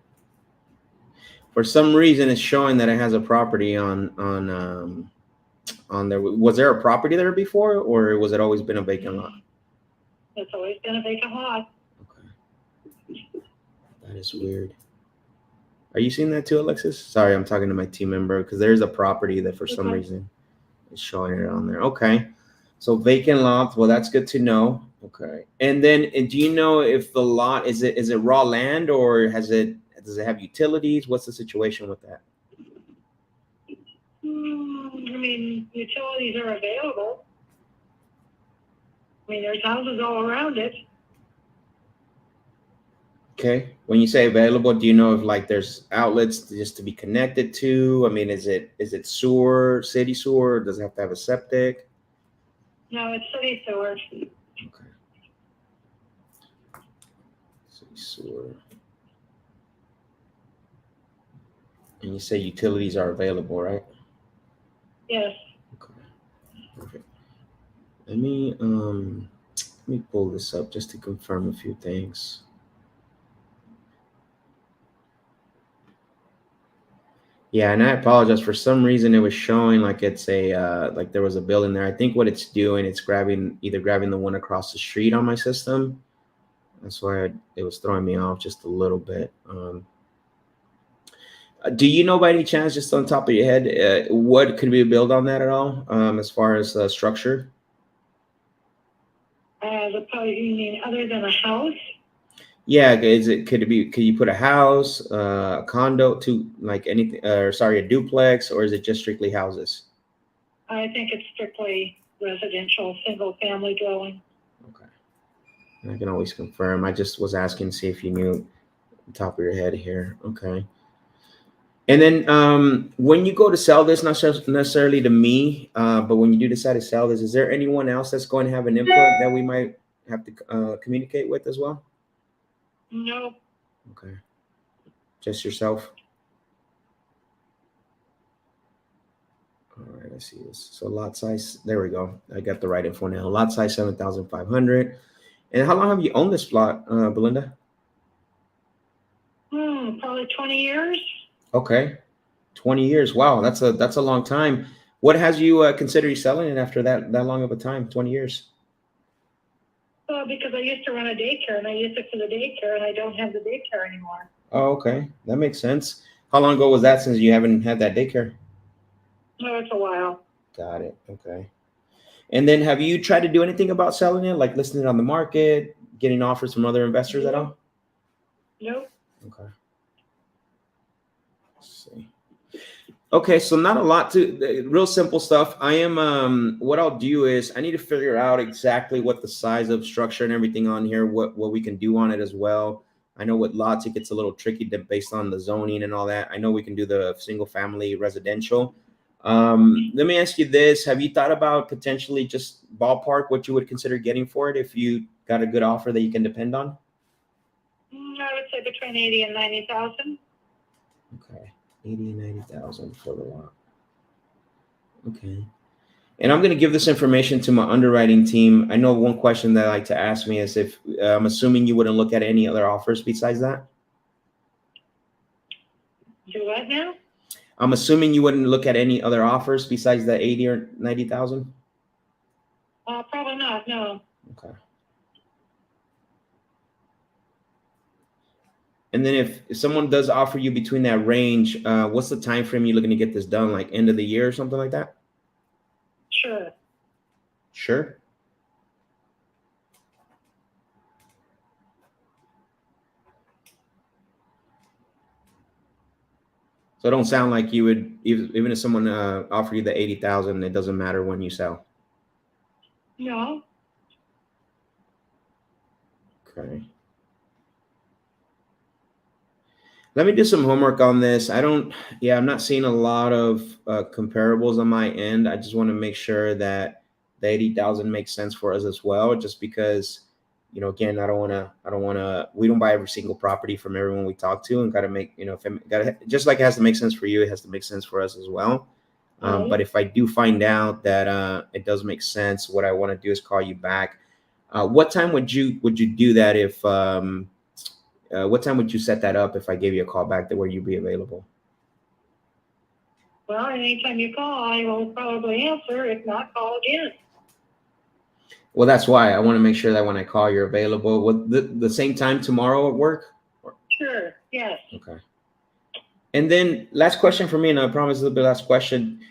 For some reason, it's showing that it has a property on there. Was there a property there before, or was it always been a vacant lot? It's always been a vacant lot. Okay. That is weird. Are you seeing that too, Alexis? Sorry, I'm talking to my team member because there's a property that for some reason is showing it on there. Okay. So vacant lot. Well, that's good to know. Okay. And then do you know if the lot is it raw land or does it have utilities? What's the situation with that? I mean, utilities are available. I mean, there's houses all around it. Okay. When you say available, do you know if like there's outlets just to be connected to? I mean, is it sewer, city sewer? Or does it have to have a septic? No, it's city sewer. Okay. City sewer. And you say utilities are available, right? Yes. Okay. Perfect. Let me pull this up just to confirm a few things. Yeah, and I apologize. For some reason, it was showing like it's a like there was a bill in there. I think what it's doing, it's grabbing the one across the street on my system. That's why it was throwing me off just a little bit. Do you know by any chance, just on top of your head, what could we build on that at all, as far as structure? You mean other than a house? Yeah, could you put a house, a condo, to like anything, or sorry, a duplex, or is it just strictly houses? I think it's strictly residential, single family dwelling. Okay, and I can always confirm. I just was asking to see if you knew the top of your head here. Okay. And then when you go to sell this, not necessarily to me, but when you do decide to sell this, is there anyone else that's going to have an input that we might have to communicate with as well? No. Okay. Just yourself? All right, I see this. So lot size, there we go. I got the right info now. Lot size 7,500. And how long have you owned this plot, Belinda? Probably 20 years. Okay. 20 years. Wow, that's a long time. What has you considering selling it after that long of a time, 20 years? Well, because I used to run a daycare and I used it for the daycare and I don't have the daycare anymore. Oh, okay. That makes sense. How long ago was that since you haven't had that daycare? No, it's a while. Got it. Okay. And then have you tried to do anything about selling it, like listing it on the market, getting offers from other investors at all? Nope. Okay. Let's see. Okay, so not a lot to real simple stuff. I am what I'll do is I need to figure out exactly what the size of structure and everything on here, what we can do on it as well. I know with lots it gets a little tricky based on the zoning and all that. I know we can do the single family residential. Let me ask you this. Have you thought about potentially just ballpark what you would consider getting for it if you got a good offer that you can depend on? I would say between 80 and 90,000. Okay. 80 and 90,000 for the lot. Okay. And I'm going to give this information to my underwriting team. I know one question that I like to ask me is if I'm assuming you wouldn't look at any other offers besides that. Do what now? I'm assuming you wouldn't look at any other offers besides the 80 or 90,000. Probably not. No. Okay. And then if someone does offer you between that range, what's the time frame you're looking to get this done? Like end of the year or something like that? Sure. Sure. So it don't sound like you would, even if someone offer you the 80,000, it doesn't matter when you sell. No. Okay. Let me do some homework on this. I'm not seeing a lot of comparables on my end. I just want to make sure that the 80,000 makes sense for us as well, just because, again, we don't buy every single property from everyone we talk to, and got to make, just like it has to make sense for you, it has to make sense for us as well. But if I do find out that it does make sense, what I want to do is call you back. What time would you do that if, what time would you set that up if I gave you a call back where you'd be available? Well, anytime you call, I will probably answer. If not, call again. Well, that's why I want to make sure that when I call, you're available. With the same time tomorrow at work? Sure. Yes. Okay. And then last question for me, and I promise this will be the last question.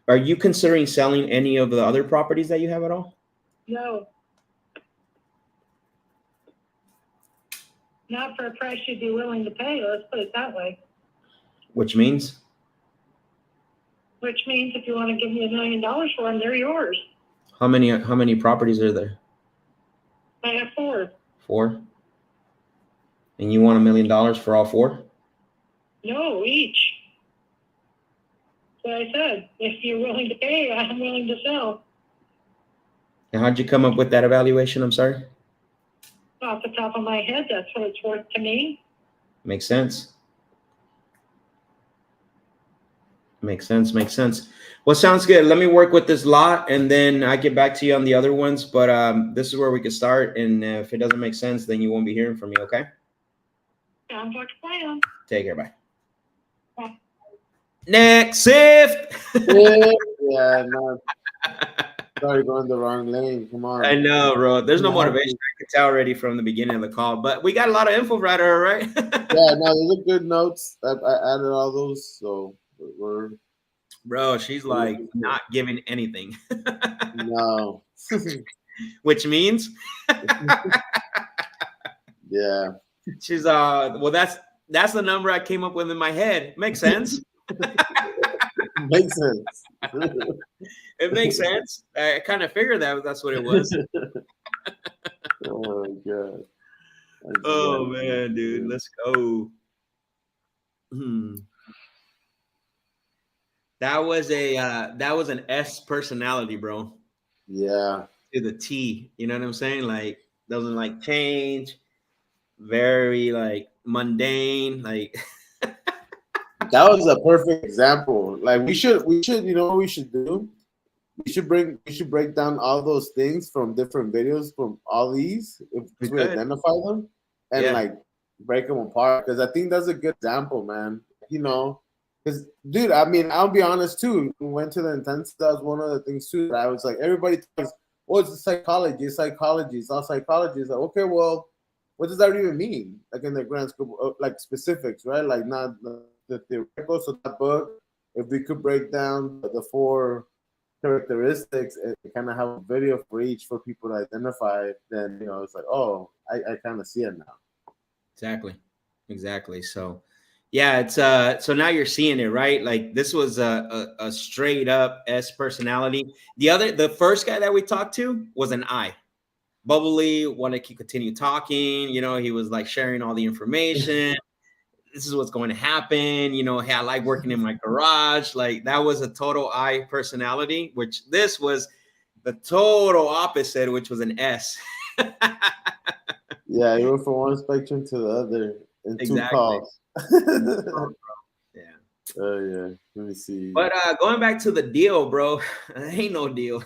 Are you considering selling any of the other properties that you have at all? No. Not for a price you'd be willing to pay. Let's put it that way. Which means? Which means if you want to give me $1 million for them, they're yours. How many properties are there? I have 4. 4? And you want $1 million for all four? No, each. So I said, if you're willing to pay, I'm willing to sell. And how'd you come up with that evaluation? I'm sorry. Off the top of my head, that's what it's worth to me. Makes sense. Makes sense. Makes sense. Well, sounds good. Let me work with this lot, and then I get back to you on the other ones. But this is where we can start. And if it doesn't make sense, then you won't be hearing from me. Okay. Sounds like a plan. Take care. Bye. Bye. Next shift. Yeah, no, sorry, going the wrong lane. Come on. I know, bro. There's no No. motivation. I could tell already from the beginning of the call, but we got a lot of info right here, right? Yeah, no, those are good notes. I added all those, so we're Bro, she's like not giving anything, no. which means Yeah, she's well, that's the number I came up with in my head. Makes sense. makes sense. It makes sense. I kind of figured that's what it was. Oh my god. Oh man, dude, let's go. That was an S personality, bro. Yeah. To the T. You know what I'm saying? Like doesn't like change. Very like mundane. Like That was a perfect example. Like we should, you know what we should do? We should break down all those things from different videos from all these if we identify them and like break them apart. Because I think that's a good example, man. You know, because dude, I mean, I'll be honest too. We went to the intensive. That was one of the things too. That I was like, everybody talks, oh, it's psychology, it's psychology, it's all psychology. It's like, okay, well, what does that even mean? Like in the grand scope, like specifics, right? Like not the theoretical. So that book, if we could break down the four characteristics and kind of have a video for each for people to identify, then you know it's like, oh, I kind of see it now. Exactly. So yeah, it's so now you're seeing it, right? Like this was a straight up S personality. The first guy that we talked to was an I. Bubbly, wanted to continue talking, you know, he was like sharing all the information. This is what's going to happen. You know, hey, I like working in my garage. Like that was a total I personality, which this was the total opposite, which was an S. Yeah, you went from one spectrum to the other in Exactly. 2 calls. Yeah. Oh yeah. Let me see. But going back to the deal, bro, ain't no deal.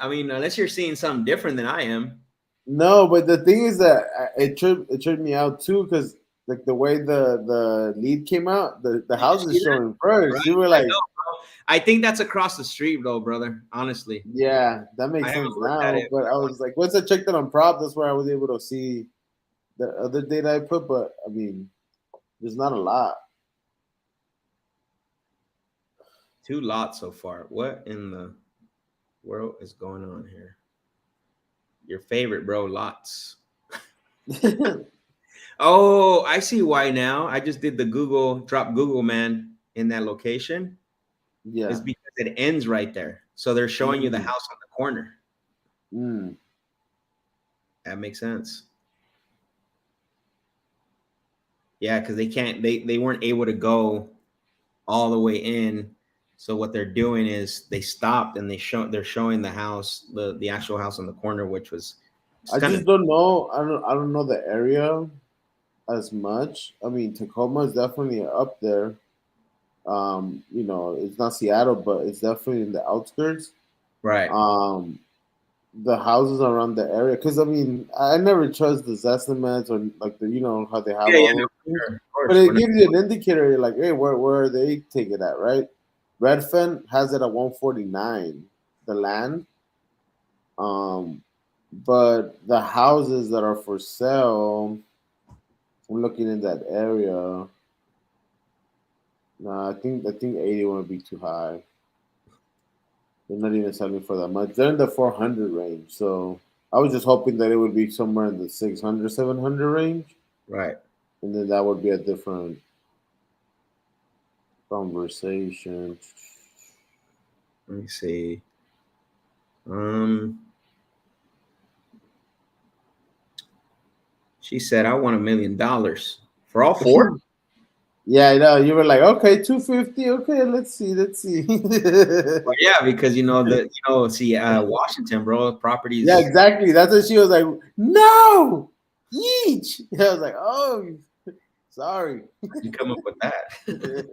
I mean, unless you're seeing something different than I am. No, but the thing is that it tripped me out too, because like the way the lead came out, the house is showing first. Right? You were like, I think that's across the street, though, brother. Honestly. yeah, that makes sense now. But I was like, once I checked it on prop, that's where I was able to see the other data I put. But I mean, there's not a lot. 2 lots so far. What in the world is going on here? Your favorite, bro, lots. Oh, I see why now. I just did the drop Google, man, in that location. Yeah. It's because it ends right there. So they're showing you the house on the corner. That makes sense. Yeah, because they weren't able to go all the way in. So what they're doing is they stopped and they're showing the house, the actual house on the corner, which was I just don't know. I don't know the area as much. I mean, Tacoma is definitely up there. You know, it's not Seattle, but it's definitely in the outskirts. Right. The houses around the area, because I mean, I never trust the estimates or like the, you know, how they have all those things. Sure. But it gives you an indicator, like, hey, where are they taking it at, right? Redfin has it at 149, the land. But the houses that are for sale, I'm looking in that area. No, I think 80 would be too high. They're not even selling for that much. They're in the 400 range. So I was just hoping that it would be somewhere in the 600, 700 range. Right. And then that would be a different conversation. Let me see. She said, "I want $1 million for all four." Yeah, I know. You were like, okay, 250. Okay, let's see. Well, yeah, because see, Washington, bro, Yeah, properties. exactly. That's what she was like. No, each. I was like, oh, sorry. You come up with that.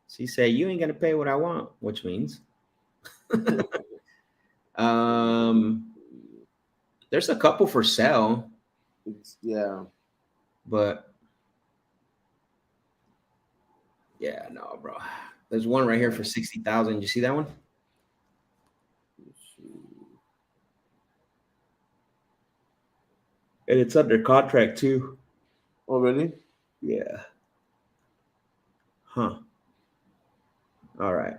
She said, "You ain't gonna pay what I want," which means, um, there's a couple for sale, Yeah. but yeah, no, bro. There's one right here for 60,000. You see that one? And it's under contract too. Oh, really? Yeah. Huh. All right.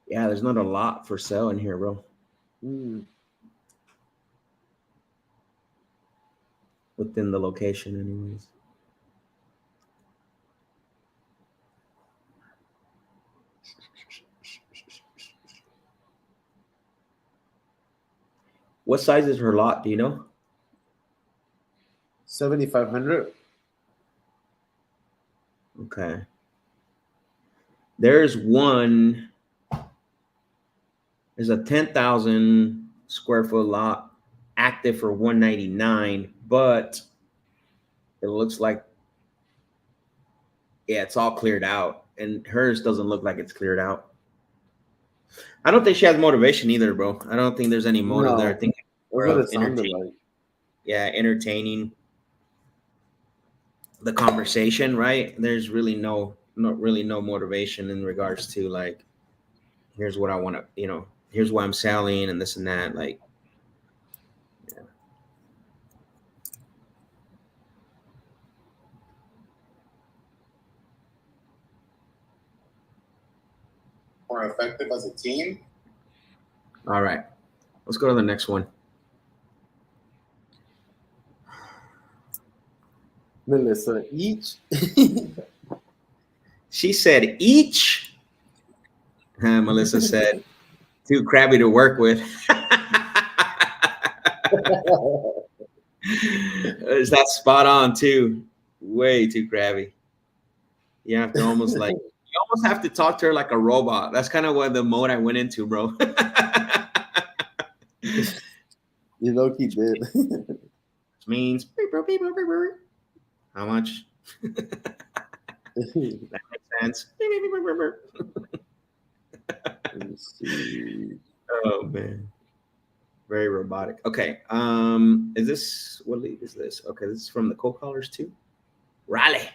Yeah, there's not a lot for sale in here, bro. Mm. Within the location, anyways. What size is her lot? Do you know? 7,500. Okay. There's one. There's a 10,000 square foot lot active for 199, but it looks like, yeah, it's all cleared out, and hers doesn't look like it's cleared out. I don't think she has motivation either, bro. I don't think there's any motive there. I No, think that's more what of it sounded like. entertaining the conversation, right? There's really not really no motivation in regards to like, here's what I want to, here's why I'm selling and this and that. Like, yeah. More effective as a team. All right, let's go to the next one. Melissa, each. She said each. Melissa said too crabby to work with. Is that spot on too? Way too crabby. You have to almost like you almost have to talk to her like a robot. That's kind of what the mode I went into, bro. You know he did. Which means how much? That makes sense. Let me see. Oh man. Very robotic. Okay. Is this what league is this? Okay, this is from the Cold Callers too. Raleigh.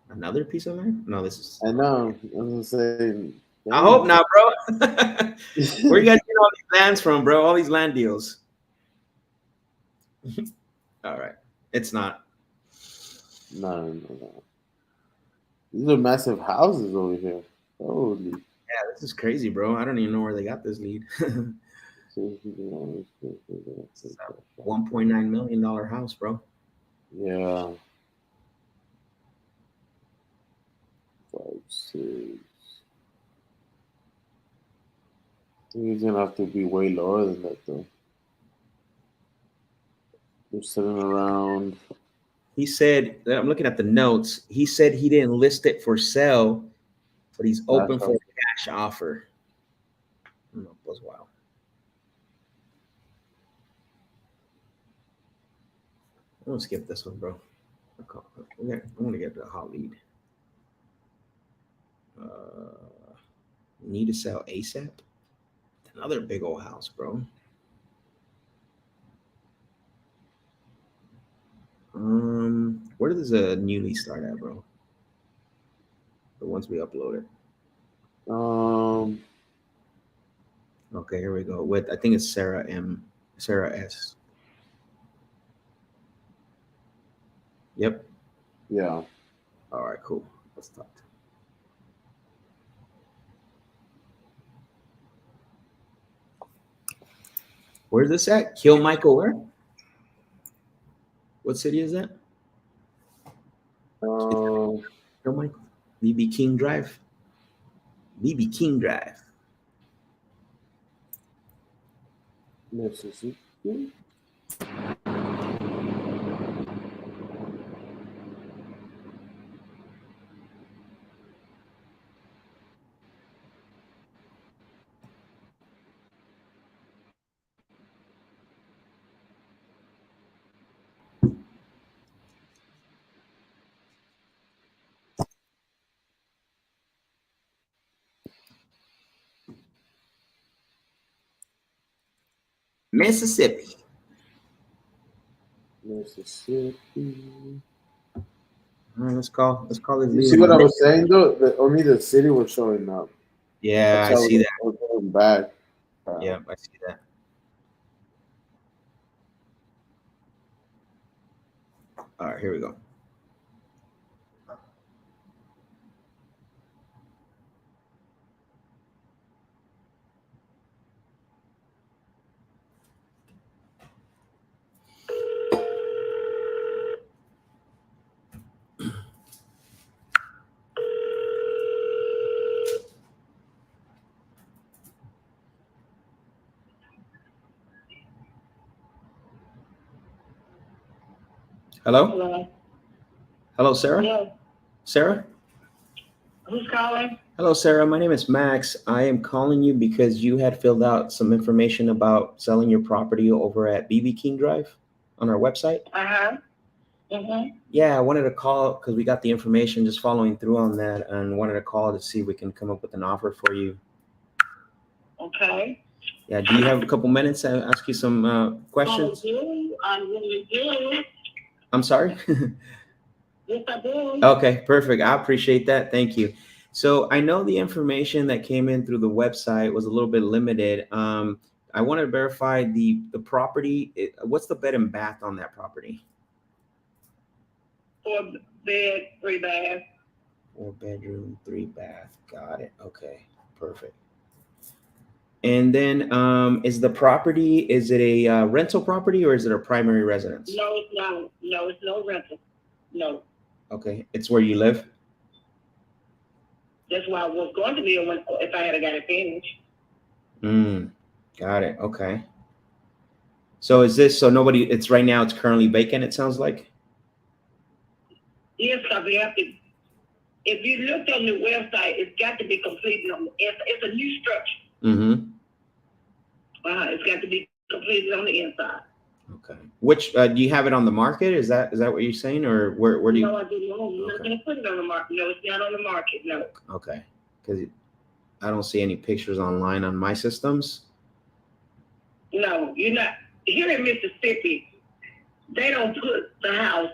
Another piece of land? No, this is. I know. I was gonna say. I hope not, bro. Where you guys get all these lands from, bro? All these land deals. All right, it's not. No. These are massive houses over here. Holy. Yeah, this is crazy, bro. I don't even know where they got this lead. $1.9 million house, bro. Yeah. 5, 6. I think it's gonna have to be way lower than that, though. They're sitting around. He said, I'm looking at the notes. He said he didn't list it for sale, but he's open for a cash offer. I don't know, it was wild. I'm gonna skip this one, bro. I'm gonna get the hot lead. Need to sell ASAP. Another big old house, bro. Where does a new lease start at, bro? The ones we uploaded. Okay, here we go. With I think it's Sarah S. Yep. Yeah. All right, cool. Let's talk. Where's this at? Kill Michael where? What city is that? Kill Michael. BB King Drive. BB King Drive. Mississippi. Mississippi. Mississippi. All right, let's call this You see lead. what I was saying though? That only the city was showing up. Yeah, That's I how see that. we're going back. Yeah, I see that. All right, here we go. Hello? Hello. Hello, Sarah? Hello. Sarah? Who's calling? Hello, Sarah. My name is Max. I am calling you because you had filled out some information about selling your property over at BB King Drive on our website. Uh-huh. Mm-hmm. Yeah, I wanted to call because we got the information, just following through on that, and wanted to call to see if we can come up with an offer for you. Okay. Yeah, do you have a couple minutes to ask you some questions? I really do. I'm sorry? Yes, I do. Okay, perfect. I appreciate that. Thank you. So I know the information that came in through the website was a little bit limited. I want to verify the property. What's the bed and bath on that property? 4 bed, 3 bath. 4 bedroom, 3 bath. Got it. Okay, perfect. And then is the property, is it a rental property or is it a primary residence? No, it's not. No, it's no rental. No. Okay, it's where you live? That's why I was going to be if I had got it finished. Got it. Okay. So is this, so nobody, it's right now, it's currently vacant, it sounds like? Yes, because we have to, if you looked on the website, it's got to be completed on, it's a new structure. Mm-hmm. It's got to be completed on the inside. Okay. Which, do you have it on the market? Is that what you're saying, or where do you? No, I didn't. I'm not going to put it on the market. No, it's not on the market. No. Okay. Because I don't see any pictures online on my systems. No, you're not. Here in Mississippi, they don't put the house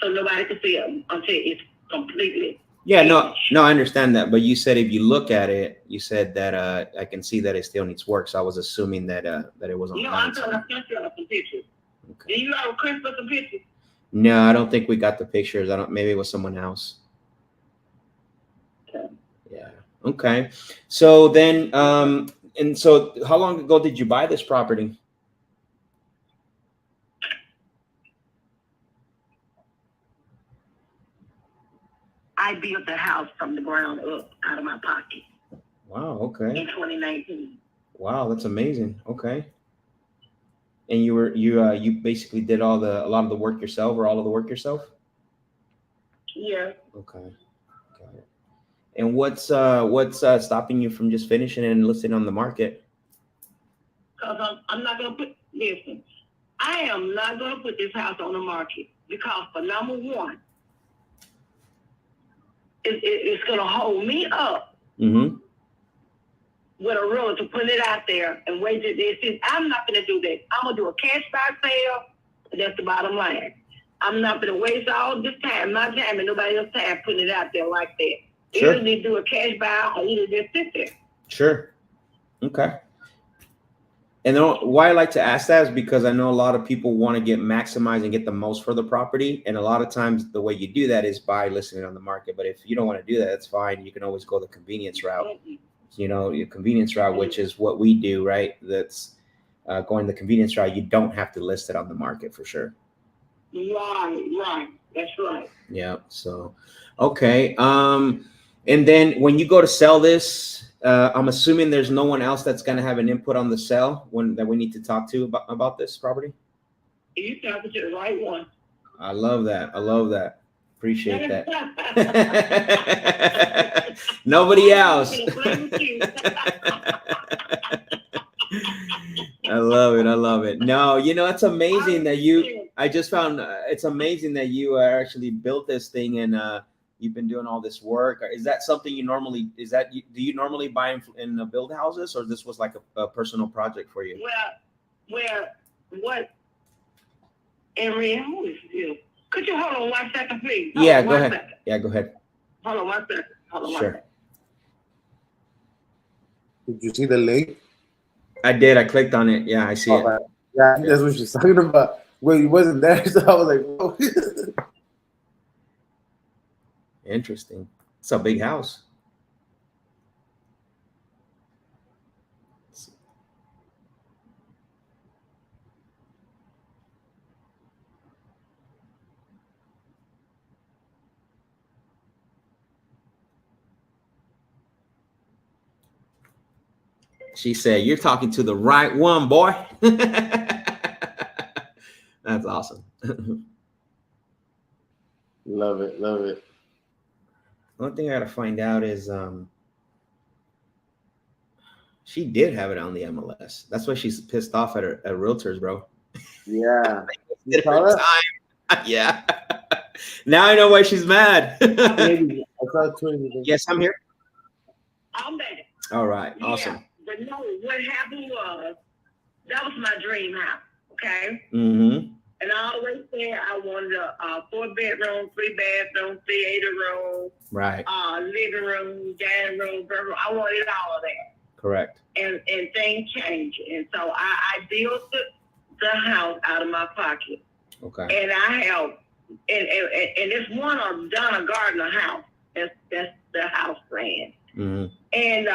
so nobody can see it until it's completely. Yeah, no, I understand that. But you said if you look at it, you said that I can see that it still needs work. So I was assuming that that it was online. No, I'm going to send you some pictures. Okay. Do you have a request for some pictures? No, I don't think we got the pictures. I don't. Maybe it was someone else. Okay. Yeah. Okay. So then, and so how long ago did you buy this property? I built the house from the ground up out of my pocket. Wow. Okay. In 2019. Wow, that's amazing. Okay. And you basically did a lot of the work yourself, or all of the work yourself? Yeah. Okay. Got it. And what's stopping you from just finishing and listing on the market? Because I'm not going to listen, I am not going to put this house on the market because for number one, it's going to hold me up Mm-hmm. with a realtor to put it out there and wait till this. I'm not going to do that. I'm going to do a cash buy sale. That's the bottom line. I'm not going to waste all this time, my time, and nobody else's time putting it out there like that. Sure. Either they do a cash buy or either just sit there. Sure. Okay. And then why I like to ask that is because I know a lot of people want to maximize and get the most for the property. And a lot of times the way you do that is by listing it on the market. But if you don't want to do that, that's fine. You can always go the convenience route. You know, your convenience route, which is what we do, right? That's going the convenience route. You don't have to list it on the market for sure. Right. That's right. Yeah. So, okay. And then when you go to sell this, I'm assuming there's no one else that's going to have an input on the sale that we need to talk to about this property. You talking to the right one. I love that. I love that. Appreciate that. Nobody else. I love it. I love it. No, it's amazing that I just found it's amazing that you actually built this thing and you've been doing all this work. Is that something do you normally buy in build houses, or this was like a personal project for you? Well, what in reality, could you hold on 1 second, please? Go ahead. Yeah, go ahead. Hold on 1 second. Hold on sure. 1 second. Did you see the link? I did. I clicked on it. Yeah, I see it. Right. Yeah, that's what she's talking about. Well, he wasn't there, so I was like, whoa. Interesting. It's a big house. She said, "You're talking to the right one, boy." That's awesome. Love it. Love it. One thing I gotta find out is she did have it on the MLS. That's why she's pissed off at realtors, bro. Yeah. You saw that? Yeah. Now I know why she's mad. Yes, I'm here. I'm back. All right. Awesome. Yeah, but no, what happened was that was my dream house. Okay. Mm-hmm. And I always said I wanted a 4-bedroom, 3-bathroom, theater room, right? Living room, dining room, bedroom. I wanted all of that. Correct. And things changed, and so I built the house out of my pocket. Okay. And I have, and it's one of Donna Gardner house. That's the house plan. Mm-hmm. And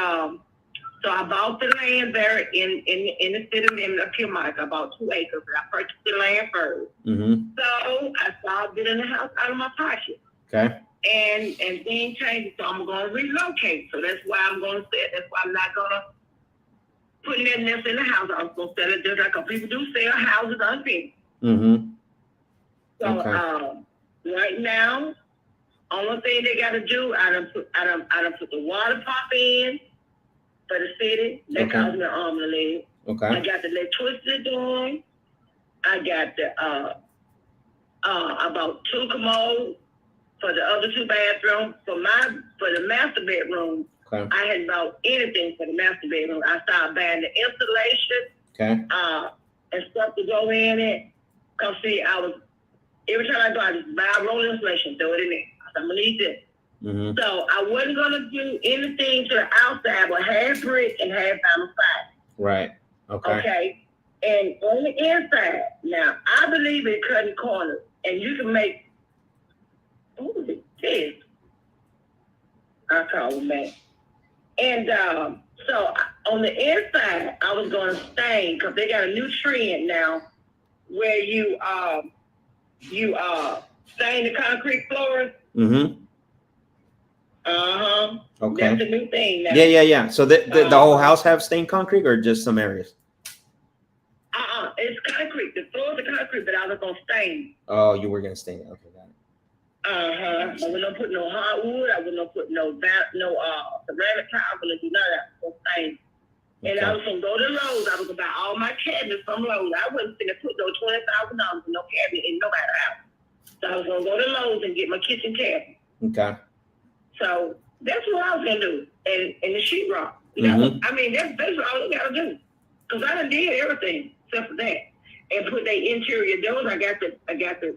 so I bought the land there in the city limit of Kilmarnock. I bought 2 acres. I purchased the land first. Mm-hmm. So I started building the house out of my pocket. Okay. And things changed, so I'm going to relocate. So that's why I'm going to say it. That's why I'm not going to put nothing else in the house. I was going to sell it just like people do sell houses unfinished. Mm-hmm. So right now, only thing they got to do, I done put the water pump in for the city. That cost me an arm and a leg. Okay. I got the electricity done. I got the about 2 commodes for the other 2 bathrooms. For the master bedroom, I hadn't bought anything for the master bedroom. I started buying the insulation, and stuff to go in it. Cause see, every time I go, I just buy a roll of insulation, throw it in there. I'm gonna need this. Mm-hmm. So I wasn't gonna do anything to the outside, but half brick and half vinyl siding. Right. Okay. Okay. And on the inside, now I believe in cutting corners, and you can make. What was it? This. I call them that. And so on the inside, I was going to stain because they got a new trend now where you stain the concrete floors. Mm-hmm. Okay. That's a new thing now. Yeah. So the whole house have stained concrete or just some areas? It's concrete. The floors are concrete, but I was going to stain. Oh, you were going to stain it. Okay, got it. I wasn't going to put no hardwood. I wasn't going to put no ceramic tile. I wasn't going to do none of that. I was going to stain. And I was going to go to Lowe's. I was going to buy all my cabinets from Lowe's. I wasn't going to put no $20,000 in no cabinet in nobody's house. So I was going to go to Lowe's and get my kitchen cabinet. Okay. So that's what I was going to do. And the sheetrock. Mm-hmm. That's basically all you got to do. Because I done did everything except for that. And put the interior doors. I got the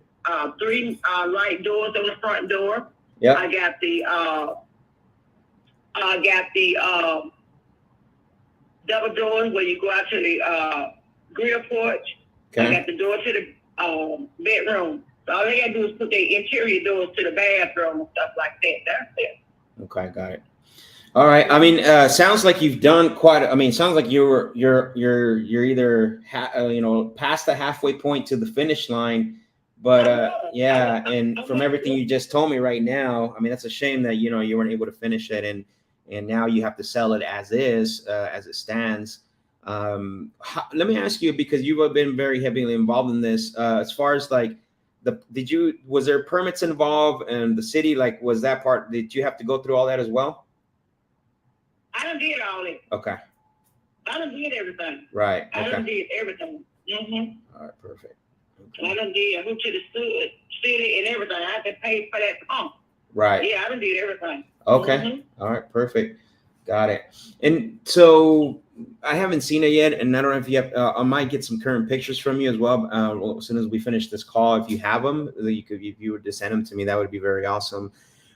3 light doors on the front door. Yeah. I got the double doors where you go out to the grill porch. Okay. I got the door to the bedroom. So all they gotta do is put their interior doors to the bathroom and stuff like that. That's it. Okay, got it. All right. Sounds like you've done sounds like you're either past the halfway point to the finish line, But yeah, and from everything you just told me right now, I mean, that's a shame that you weren't able to finish it, and now you have to sell it as is, as it stands. Let me ask you, because you've been very heavily involved in this, as far as like was there permits involved, and the city, like, was that part? Did you have to go through all that as well? I done did all it. Okay. I done did everything. Right. I Okay. done did everything. Mm-hmm. All right. Perfect. Okay. I done did. I went to the city and everything. I had to pay for that pump. Right. Yeah, I done did everything. Okay. Mm-hmm. All right. Perfect. Got it. And so I haven't seen it yet, and I don't know if you have. I might get some current pictures from you as well. As soon as we finish this call, if you have them, if you would just send them to me, that would be very awesome.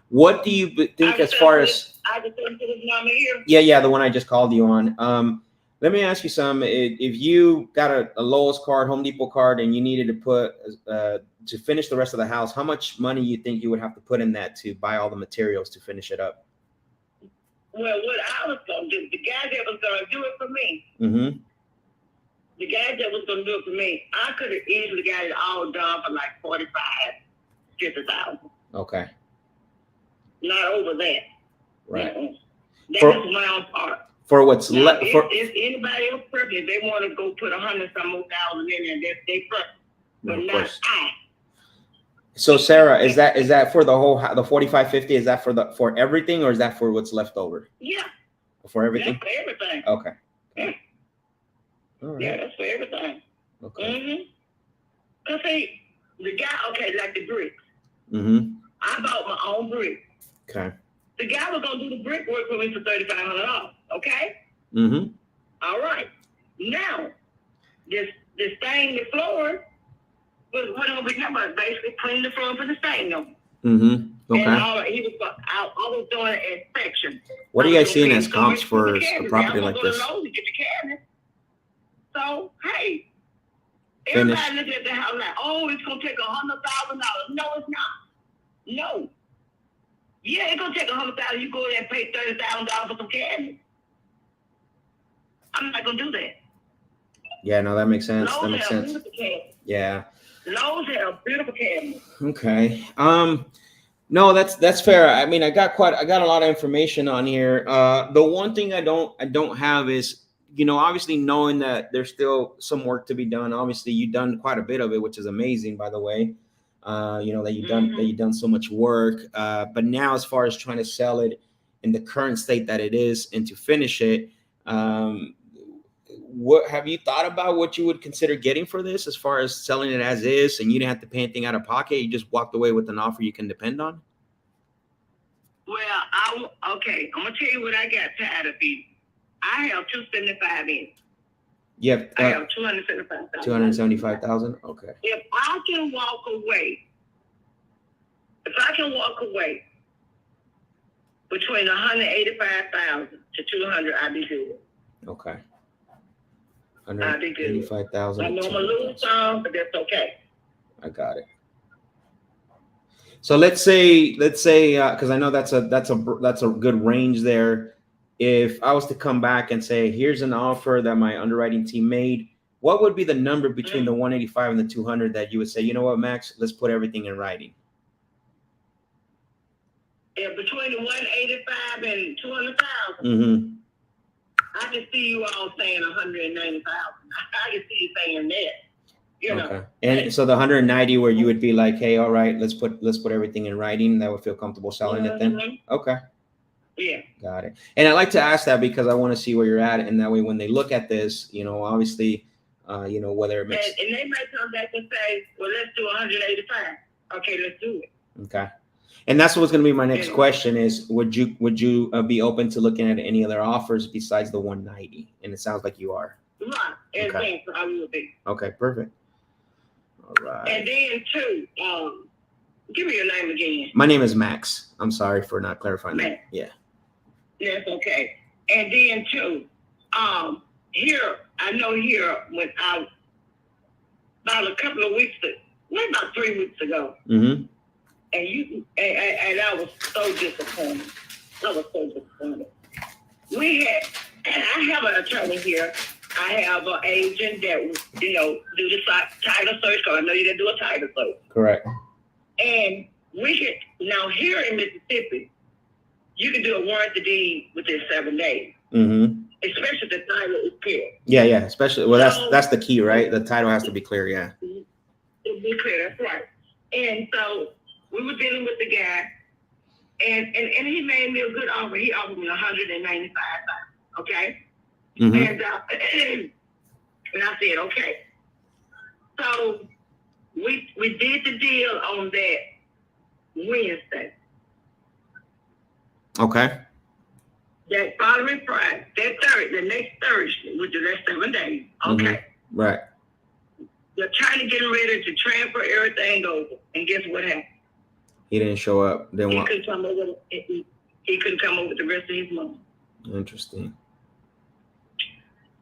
What do you think as far as? I just sent to this number here. Yeah, the one I just called you on. Let me ask you some. If you got a Lowe's card, Home Depot card, and you needed to put to finish the rest of the house, how much money you think you would have to put in that to buy all the materials to finish it up? Well, what I was going to do, the guy that was going to do it for me, Mm-hmm. the guy that was going to do it for me, I could have easily got it all done for like 45, 50,000. Okay. Not over that. Right. That For- was my own part. For what's Now, left, if anybody else preference, they want to go put 100-some more thousand in there, that's their preference. But of not course. I. So Sarah, is that for the whole the 4550? Is that for everything, or is that for what's left over? Yeah. For everything. That's for everything. Okay. Yeah. All right. Yeah, that's for everything. Okay. Mm-hmm. Cause see, the guy, okay, like the bricks. Mm-hmm. I bought my own brick. Okay. The guy was gonna do the brickwork for me for $3,500. Okay. Mm-hmm. All right. Now, this thing, the floor, was what I'm gonna basically clean the floor for the stain on. Mm-hmm. Okay. And I was doing an inspection. What are you guys seeing as So comps it's for the a cabinet. property I'm like gonna this? go to Lowe's to get the cabinet. So hey, Finish. everybody look at the house like, oh, it's gonna take $100,000. No, it's not. No. Yeah, it's gonna take $100,000. You go there and pay $30,000 for some cabinets. I'm not gonna do that. Yeah, no, that makes sense. Lowe's That makes had a sense. beautiful cabinet. Yeah. Lowe's had a beautiful cabinet. Okay. No, that's fair. I mean, I got a lot of information on here. The one thing I don't have is, obviously knowing that there's still some work to be done. Obviously, you've done quite a bit of it, which is amazing, by the way. That you've done so much work. But now, as far as trying to sell it in the current state that it is and to finish it, what have you thought about what you would consider getting for this, as far as selling it as is, and you didn't have to pay anything out of pocket? You just walked away with an offer you can depend on? Well, okay, I'm gonna tell you what I got tired of you. I have 275 in. You have I have 275,000. 275,000. Okay. If I can walk away between 185,000 to 200, I'd be good. Okay. I'd be good. 185,000. I know I'm a little some, but that's okay. I got it. So let's say, because I know that's a good range there. If I was to come back and say, here's an offer that my underwriting team made, what would be the number between the 185 and the 200 that you would say, you know what, Max, let's put everything in writing? Yeah, between the 185 and 200,000. Mm-hmm. I can see you all saying 190,000. I can see you saying that. Okay. And so the 190, where you would be like, hey, all right, let's put everything in writing, that would feel comfortable selling it then? Okay. Yeah. Got it. And I like to ask that because I want to see where you're at, and that way when they look at this, obviously, whether it makes. And they might come back and say, well, let's do 185. Okay, let's do it. Okay. And that's what's going to be my next question is, would you be open to looking at any other offers besides the 190? And it sounds like you are. Right. Okay. I will be. Okay, perfect. All right. And then too, give me your name again. My name is Max. I'm sorry for not clarifying that. Yeah. That's okay. And then too, when about a couple of weeks ago, maybe about 3 weeks ago. Mm-hmm. And I was so disappointed. I was so disappointed. And I have an attorney here. I have an agent that, do the title search, because I know you didn't do a title search. Correct. And we can, now here in Mississippi, you can do a warranty deed within 7 days. Mm-hmm. Especially if the title is clear. Yeah. Especially, well, that's the key, right? The title has to be clear. Yeah. To be clear, that's right. And so we were dealing with the guy, and he made me a good offer. He offered me $195,000. Okay. Mm-hmm. And I said, okay. So we did the deal on that Wednesday. Okay. That following Friday, the next Thursday, which is that 7 days. Okay. Mm-hmm. Right. The attorney getting ready to transfer everything over, and guess what happened? He didn't show up. Then He what? couldn't come over. He couldn't come over with the rest of his money. Interesting.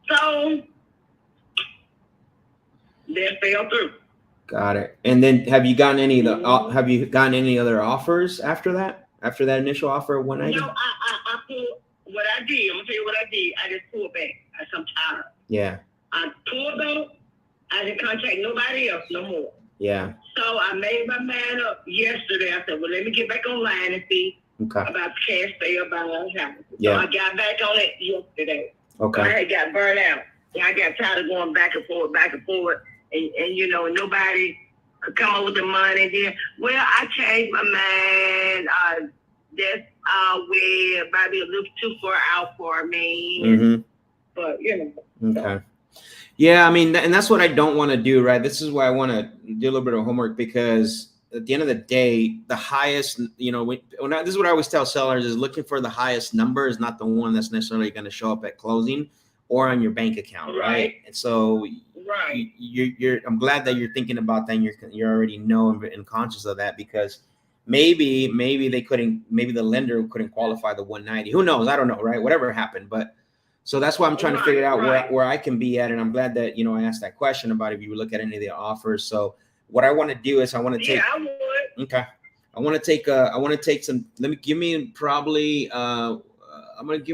So that fell through. Got it. And then have you gotten any other offers after that? After that initial offer of 190? No, I pulled what I did. I'm gonna tell you what I did. I just pulled back. I'm tired. Yeah. I pulled back. I didn't contact nobody else no more. Yeah. So I made my mind up yesterday. I said, well, let me get back online and see about the cash sale by Hamilton. Yeah. So I got back on it yesterday. Okay. So I had got burned out. I got tired of going back and forth, and nobody could come up with the money. Then, well, I changed my mind. That's way maybe a little too far out for me. Mm-hmm. But Okay. Yeah, I mean, and that's what I don't want to do, right? This is why I want to do a little bit of homework, because at the end of the day, the highest, this is what I always tell sellers, is looking for the highest number is not the one that's necessarily going to show up at closing or on your bank account, right? And so, right. I'm glad that you're thinking about that. And you're already and conscious of that, because maybe the lender couldn't qualify the 190. Who knows? I don't know, right? Whatever happened, but. So that's why I'm trying to figure out where I can be at. And I'm glad that, I asked that question about if you look at any of the offers. So what I want to do is I want to take. Yeah, I would. Okay. I want to take some, give me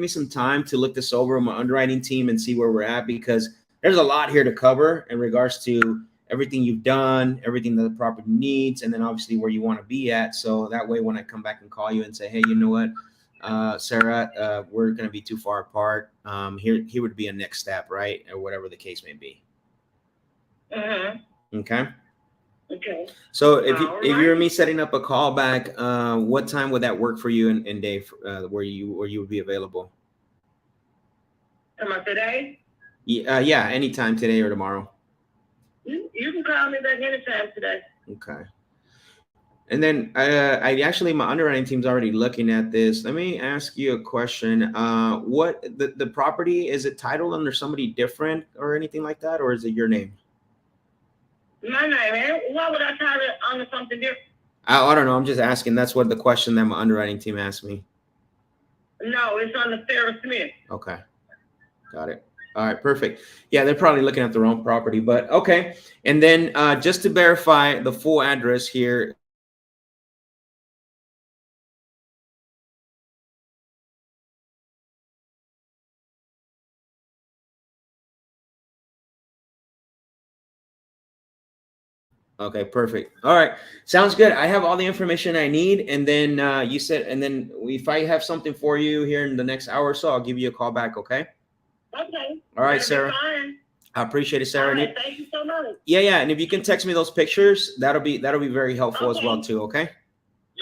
some time to look this over with my underwriting team and see where we're at, because there's a lot here to cover in regards to everything you've done, everything that the property needs, and then obviously where you want to be at. So that way, when I come back and call you and say, hey, you know what? Sarah, we're going to be too far apart. Here would be a next step, right? Or whatever the case may be. Okay. Okay. So if you're me setting up a call back, what time would that work for you and Dave, where you would be available? Am I today? Yeah, anytime today or tomorrow. You can call me back anytime today. Okay. And then my underwriting team's already looking at this. Let me ask you a question. What the property, is it titled under somebody different or anything like that, or is it your name? My name, man. Why would I title it under something different? I don't know. I'm just asking. That's what the question that my underwriting team asked me. No, it's under Sarah Smith. Okay. Got it. All right, perfect. Yeah, they're probably looking at their own property, but okay. And then just to verify the full address here. Okay, perfect. All right, sounds good. I have all the information I need, and then you said, and then if I have something for you here in the next hour or so, I'll give you a call back. Okay. Okay. All right, Sarah. I appreciate it, Sarah. Right, thank you so much. Yeah, and if you can text me those pictures, that'll be very helpful as well too. Okay.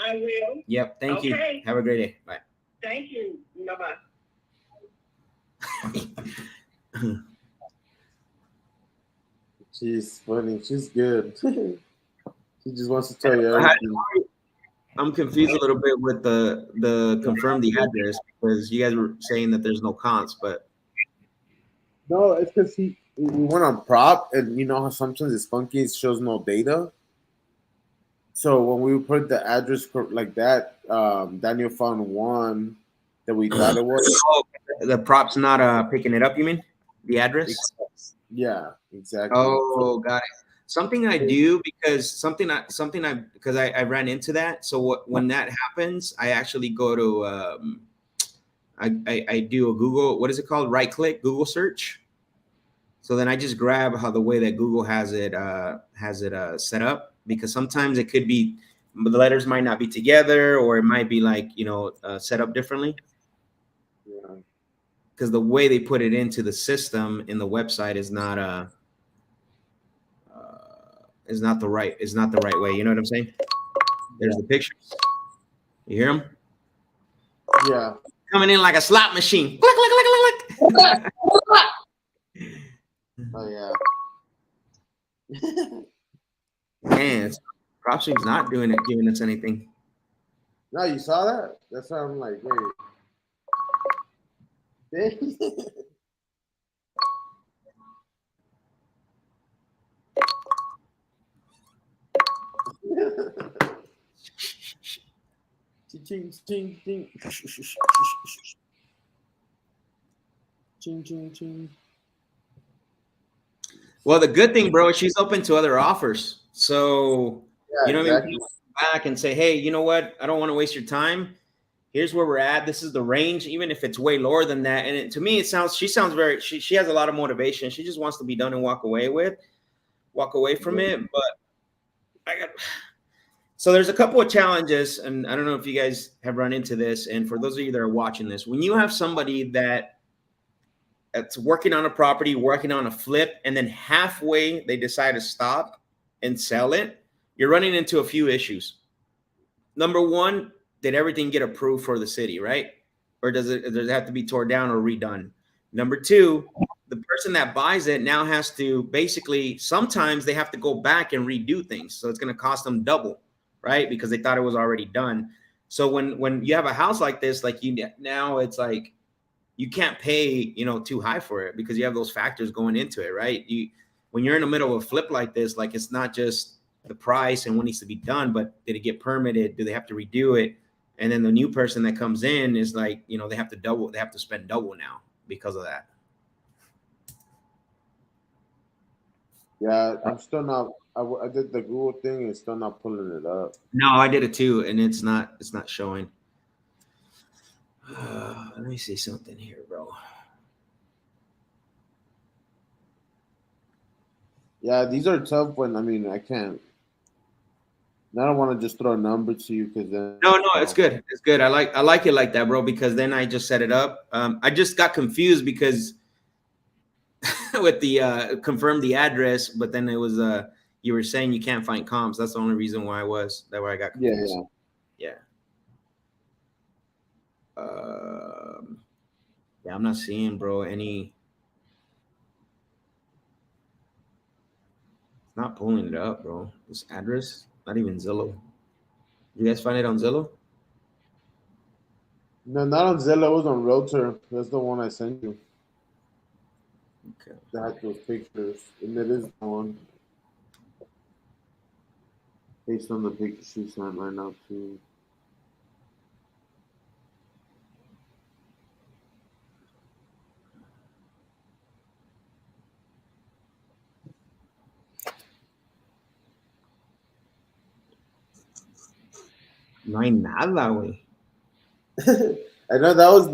I will. Yep. Thank you. Have a great day. Bye. Thank you. Bye-bye. She's funny. She's good. She just wants to tell you everything. I'm confused a little bit with the confirm the address, because you guys were saying that there's no cons, but no, it's because we went on prop, and you know how sometimes it's funky, it shows no data. So when we put the address like that, Daniel found one that we thought it was. Oh, the prop's not picking it up, you mean? The address? Yeah, exactly. Oh, got it. Something I do, because I ran into that. So when that happens, I actually go to I do a Google, what is it called? Right click, Google search. So then I just grab how the way that Google has it set up, because sometimes it could be the letters might not be together, or it might be like set up differently. Yeah. Because the way they put it into the system in the website is not the right way. You know what I'm saying? There's the pictures. You hear them? Yeah. Coming in like a slot machine. Click, click, click, click, click. Oh yeah. Man, PropStream's not giving us anything. No, you saw that? That's why I'm like, wait. Ching, ching, ching. Ching, ching, ching. Well, the good thing, bro, is she's open to other offers. So, Yeah, what I exactly. mean? Back and say, hey, you know what? I don't want to waste your time. Here's where we're at. This is the range, even if it's way lower than that. And to me, she sounds very, she has a lot of motivation. She just wants to be done and walk away from it. But so there's a couple of challenges, and I don't know if you guys have run into this. And for those of you that are watching this, when you have somebody that's working on a property, working on a flip, and then halfway they decide to stop and sell it, you're running into a few issues. Number one, did everything get approved for the city, right? Or does it have to be torn down or redone? Number two, the person that buys it now has to basically, sometimes they have to go back and redo things. So it's going to cost them double, right? Because they thought it was already done. So when you have a house like this, like now it's like, you can't pay, too high for it, because you have those factors going into it, right? When you're in the middle of a flip like this, like, it's not just the price and what needs to be done, but did it get permitted? Do they have to redo it? And then the new person that comes in is like, they have to spend double now because of that. Yeah, I'm still not. I did the Google thing and still not pulling it up. No, I did it too, and it's not showing. Let me see something here, bro. Yeah, these are tough when I can't. I don't want to just throw a number to you because then. No, it's good. It's good. I like it like that, bro, because then I just set it up. I just got confused because with the confirm the address, but then it was you were saying you can't find comps. That's the only reason why I got confused. Yeah. Yeah, I'm not seeing, bro, any. It's not pulling it up, bro. This address, not even Zillow. You guys find it on Zillow? No, not on Zillow. It was on Realtor. That's the one I sent you. Okay. That had those pictures, and it is the one based on the pictures you sent right now too. No hay nada, güey. I know that was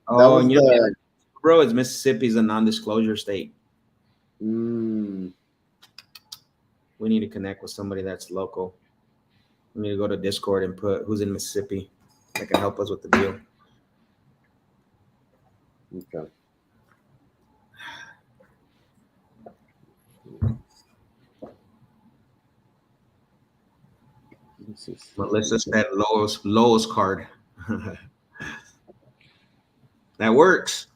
Oh, was the. Bro, it's Mississippi's a non-disclosure state. Mm. We need to connect with somebody that's local. We need to go to Discord and put who's in Mississippi that can help us with the deal. Okay. Melissa said Lowe's card. That works.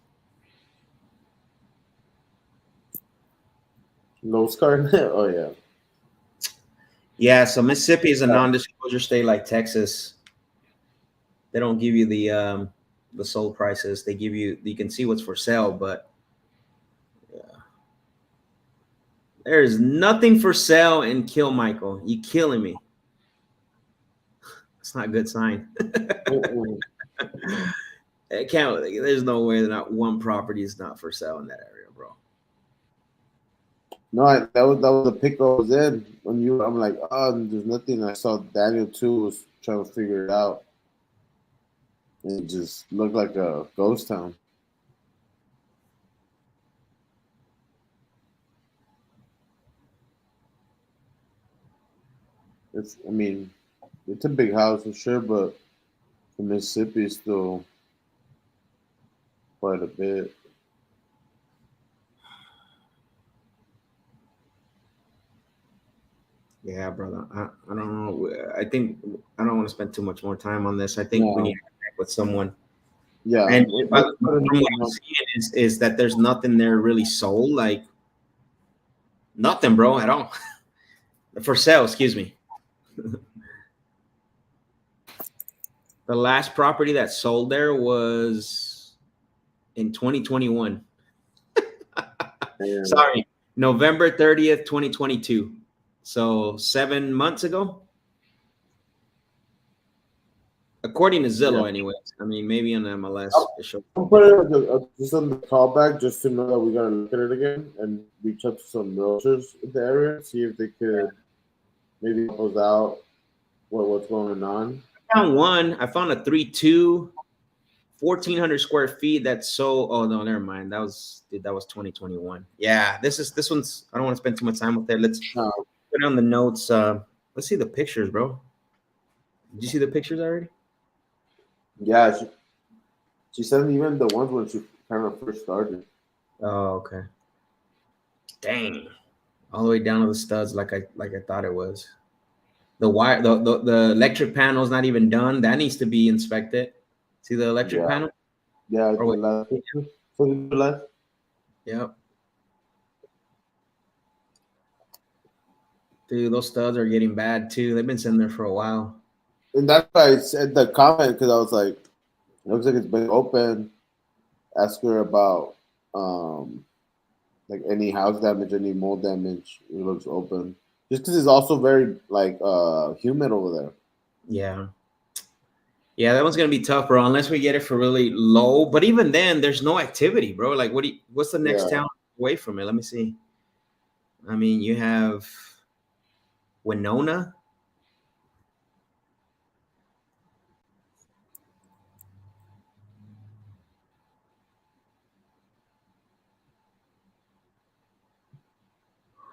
Lowe's card? Oh yeah. Yeah, so Mississippi is a non-disclosure state like Texas. They don't give you the sold prices. They give you can see what's for sale, but yeah. There's nothing for sale in Kill Michael. You killing me. It's not a good sign. It can't. There's no way that not one property is not for sale in that area, bro. No, that was the pick I was in when you. I'm like, oh, there's nothing. I saw Daniel too was trying to figure it out. It just looked like a ghost town. I mean, it's a big house for sure, but the Mississippi is still quite a bit. Yeah, brother. I don't know. I think I don't want to spend too much more time on this. I think we need No, to connect with someone. yeah, And let's put from what I'm it. seeing is that there's nothing there really sold, like nothing, bro, at all for sale. Excuse me. The last property that sold there was in 2021. And Sorry, November 30th, 2022. So 7 months ago, according to yeah, Zillow, anyways. I mean, maybe on MLS. It showed. I'm putting just on the callback just to know that we gotta look at it again and reach out to some realtors in the area, see if they could maybe help us out what's going on. I found one. I found a 3.2, 1,400 square feet. That's so. Oh no, never mind. That was 2021. Yeah, this one's. I don't want to spend too much time with it. Let's Uh, put on the notes. Let's see the pictures, bro. Did you see the pictures already? yeah, she sent even the ones when she kind of first started. Oh, okay. Dang, all the way down to the studs, like I thought it was. The wire, the electric panel's not even done. That needs to be inspected. See the electric Yeah, panel? yeah, Or the wait, last picture. So the last, yep. Dude, those studs are getting bad too. They've been sitting there for a while. and that's why I said the comment because I was like, it looks like it's been open. Ask her about like any house damage, any mold damage. It looks open. Just because it's also very like humid over there. Yeah. Yeah, that one's gonna be tough, bro, unless we get it for really low. But even then, there's no activity, bro. Like what's the next Yeah. town away from it? Let me see. I mean, you have Winona.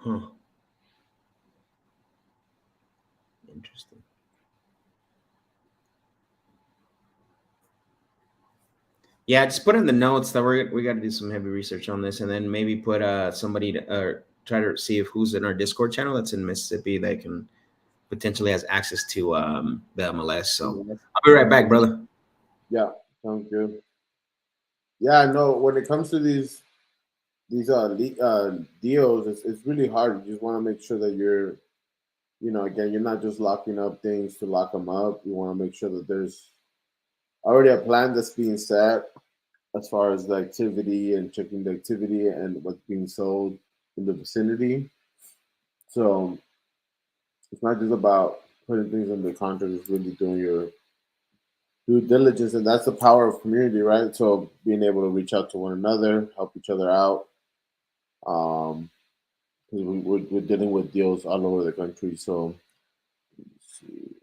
Huh. Interesting. Yeah, just put in the notes that we got to do some heavy research on this, and then maybe put somebody to try to see if who's in our Discord channel that's in Mississippi that can potentially has access to the MLS. So I'll be right back, brother. Yeah, sounds good. Yeah, I know when it comes to these deals, it's really hard. You just want to make sure that again, you're not just locking up things to lock them up. You want to make sure that there's already a plan that's being set as far as the activity and checking the activity and what's being sold in the vicinity. So it's not just about putting things under contract, it's really doing your due diligence. And that's the power of community, right? So being able to reach out to one another, help each other out. Because we're dealing with deals all over the country. So let's see.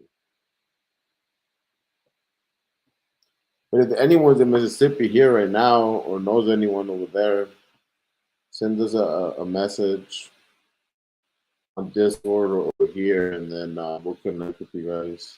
But if anyone's in Mississippi here right now or knows anyone over there, send us a message on Discord or here, and then we'll connect with you guys.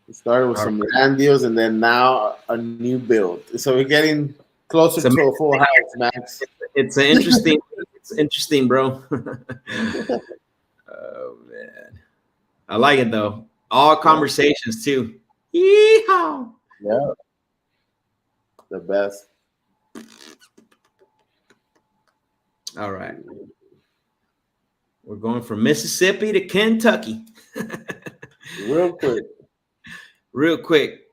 We started with All some right. land deals, and then now a new build. So we're getting closer So to a full house, Max. it's an interesting, it's interesting, bro. Oh man, I like it though. All Yeah, conversations too. Yeehaw! yeah, the best. All right, we're going from Mississippi to Kentucky. Real quick. Real quick.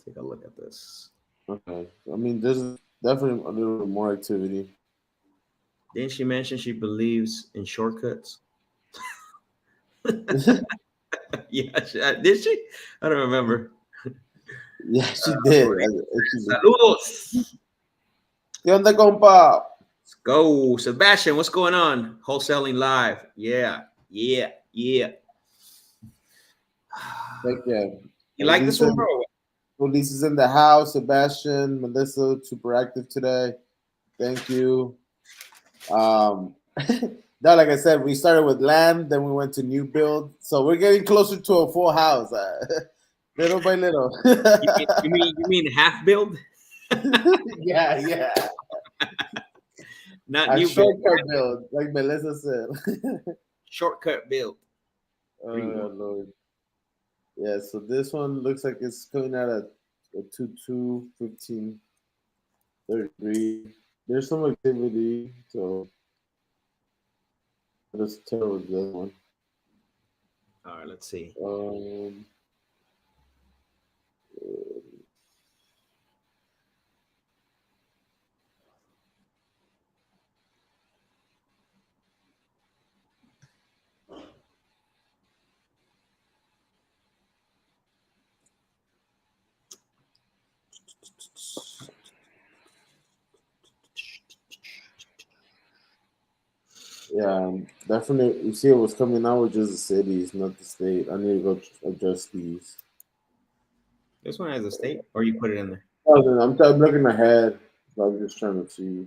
Take a look at this. Okay. I mean, there's definitely a little bit more activity. Didn't she mention she believes in shortcuts? Yeah, did she? I don't remember. Yeah, she did. Saludos. ¿Qué onda, compa? Let's go. Sebastian, what's going on? Wholesaling live. Yeah. Thank you. You like this one, bro? Police is in the house. Sebastian, Melissa, super active today. Thank you. Now, like I said, we started with land, then we went to new build. So we're getting closer to a full house, little by little. you mean half build? Yeah. Not A new shortcut build, like Melissa said. Shortcut build. Oh, Lord. Yeah, so this one looks like it's coming out at a 2-2, 15, 33. There's some activity, so let's tell with that one. All right, let's see. Yeah, definitely. You see, it was coming out with just the cities, not the state. I need to go adjust these. This one has a state, or you put it in there? Oh, no, I'm looking ahead. So I'm just trying to see.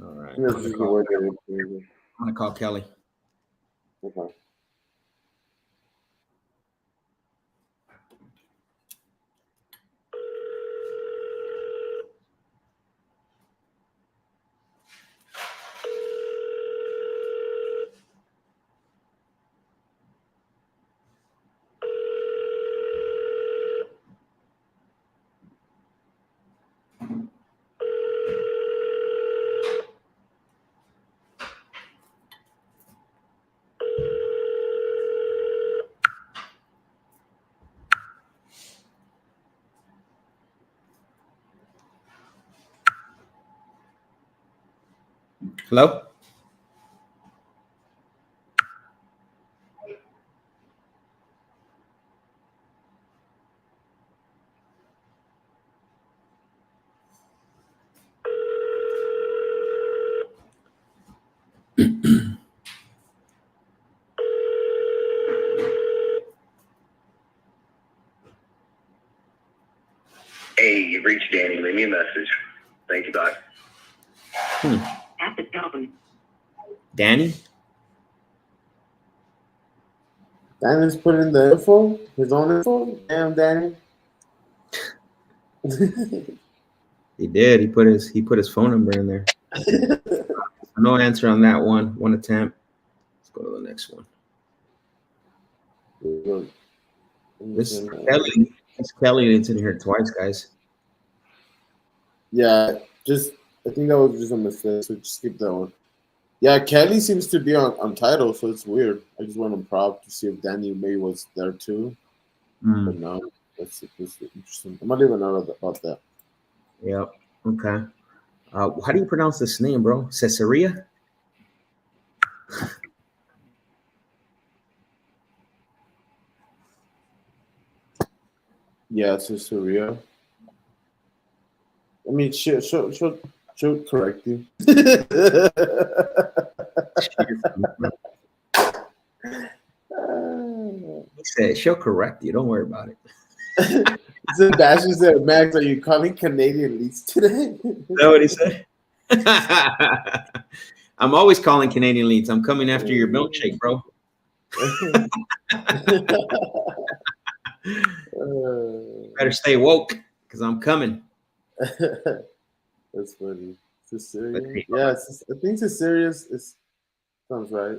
All right. I'm gonna call Kelly. Okay. Hello? Hey, you've reached Danny. Leave me a message. Thank you, bye. At the tone. Danny? Danny's put in the info, his own info. Damn, Danny. He did. He put his phone number in there. No answer on that one. One attempt. Let's go to the next one. This Kelly is in here twice, guys. Yeah, I think that was just a mistake, so just skip that one. Yeah, Kelly seems to be on title, so it's weird. I just went on prop to see if Danny May was there too. But no, that's interesting. I'm gonna leave a note about that. Yep. Okay. How do you pronounce this name, bro? Caesarea? Yeah, it's Caesarea. I mean, she'll correct you. He said she'll correct you. Don't worry about it. Sebastian said, Max, are you calling Canadian leads today? Is that what he said? I'm always calling Canadian leads. I'm coming after your milkshake, bro. Better stay woke because I'm coming. That's funny. Caesarea? Yeah, I think Caesarea sounds right.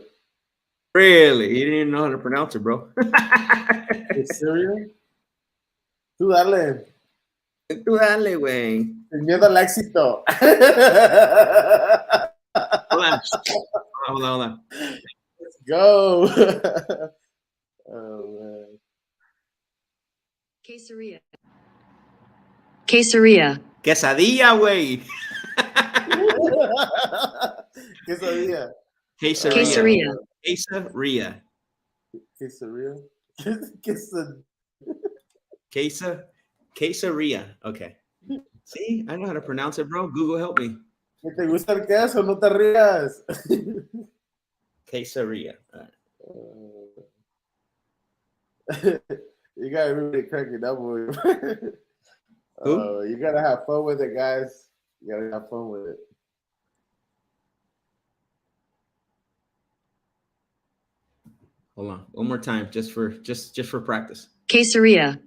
Really? You didn't even know how to pronounce it, bro. Caesarea? Tú dale. Tú dale, güey. Sin miedo al éxito. Hold on. Let's go. Oh, man. Quesadilla. Quesadilla, güey. Quesadilla. Quesaria. Quesaria. Quesaria. Quesaria. Quesaria. Okay. See, I know how to pronounce it, bro. Google, help me. ¿Te gusta el queso? No te rías. Quesaria. All right. You got everybody cracking up with it. You gotta have fun with it, guys. You gotta have fun with it. Hold on, one more time, just for practice. Quesaria.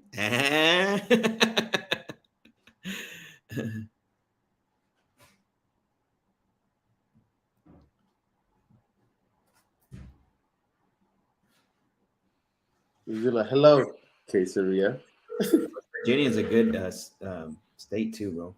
You're like, hello, Quesaria. Virginia is a good state too, bro.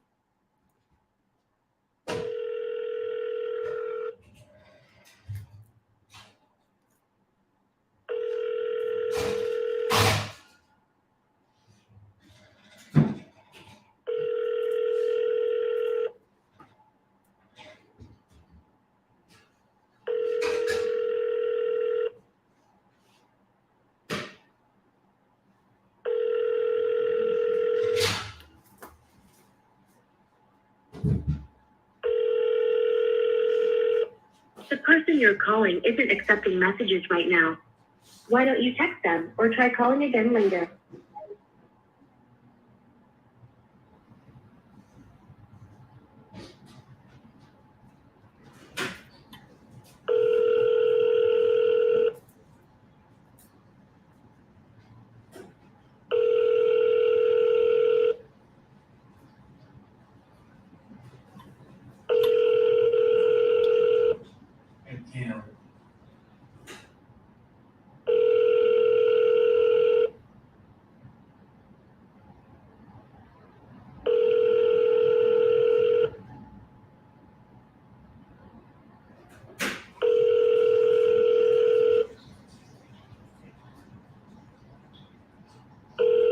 The person you're calling isn't accepting messages right now. Why don't you text them or try calling again later?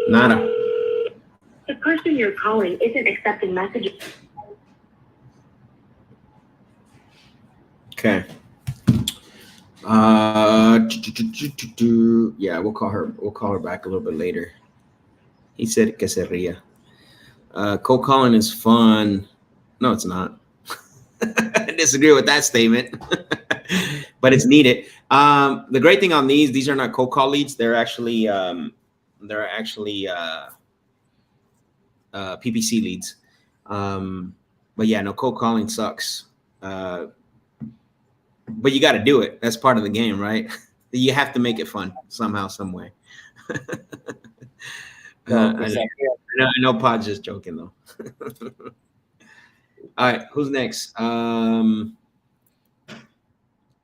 Nada. The person you're calling isn't accepting messages. Okay. Yeah, we'll call her. We'll call her back a little bit later. He said quesaria. Cold calling is fun. No, it's not. I disagree with that statement, but it's needed. The great thing on these are not cold call leads. They're actually PPC leads. But yeah, no, cold calling sucks. But you got to do it. That's part of the game, right? You have to make it fun somehow, some way. I know Pod's just joking though. All right, who's next?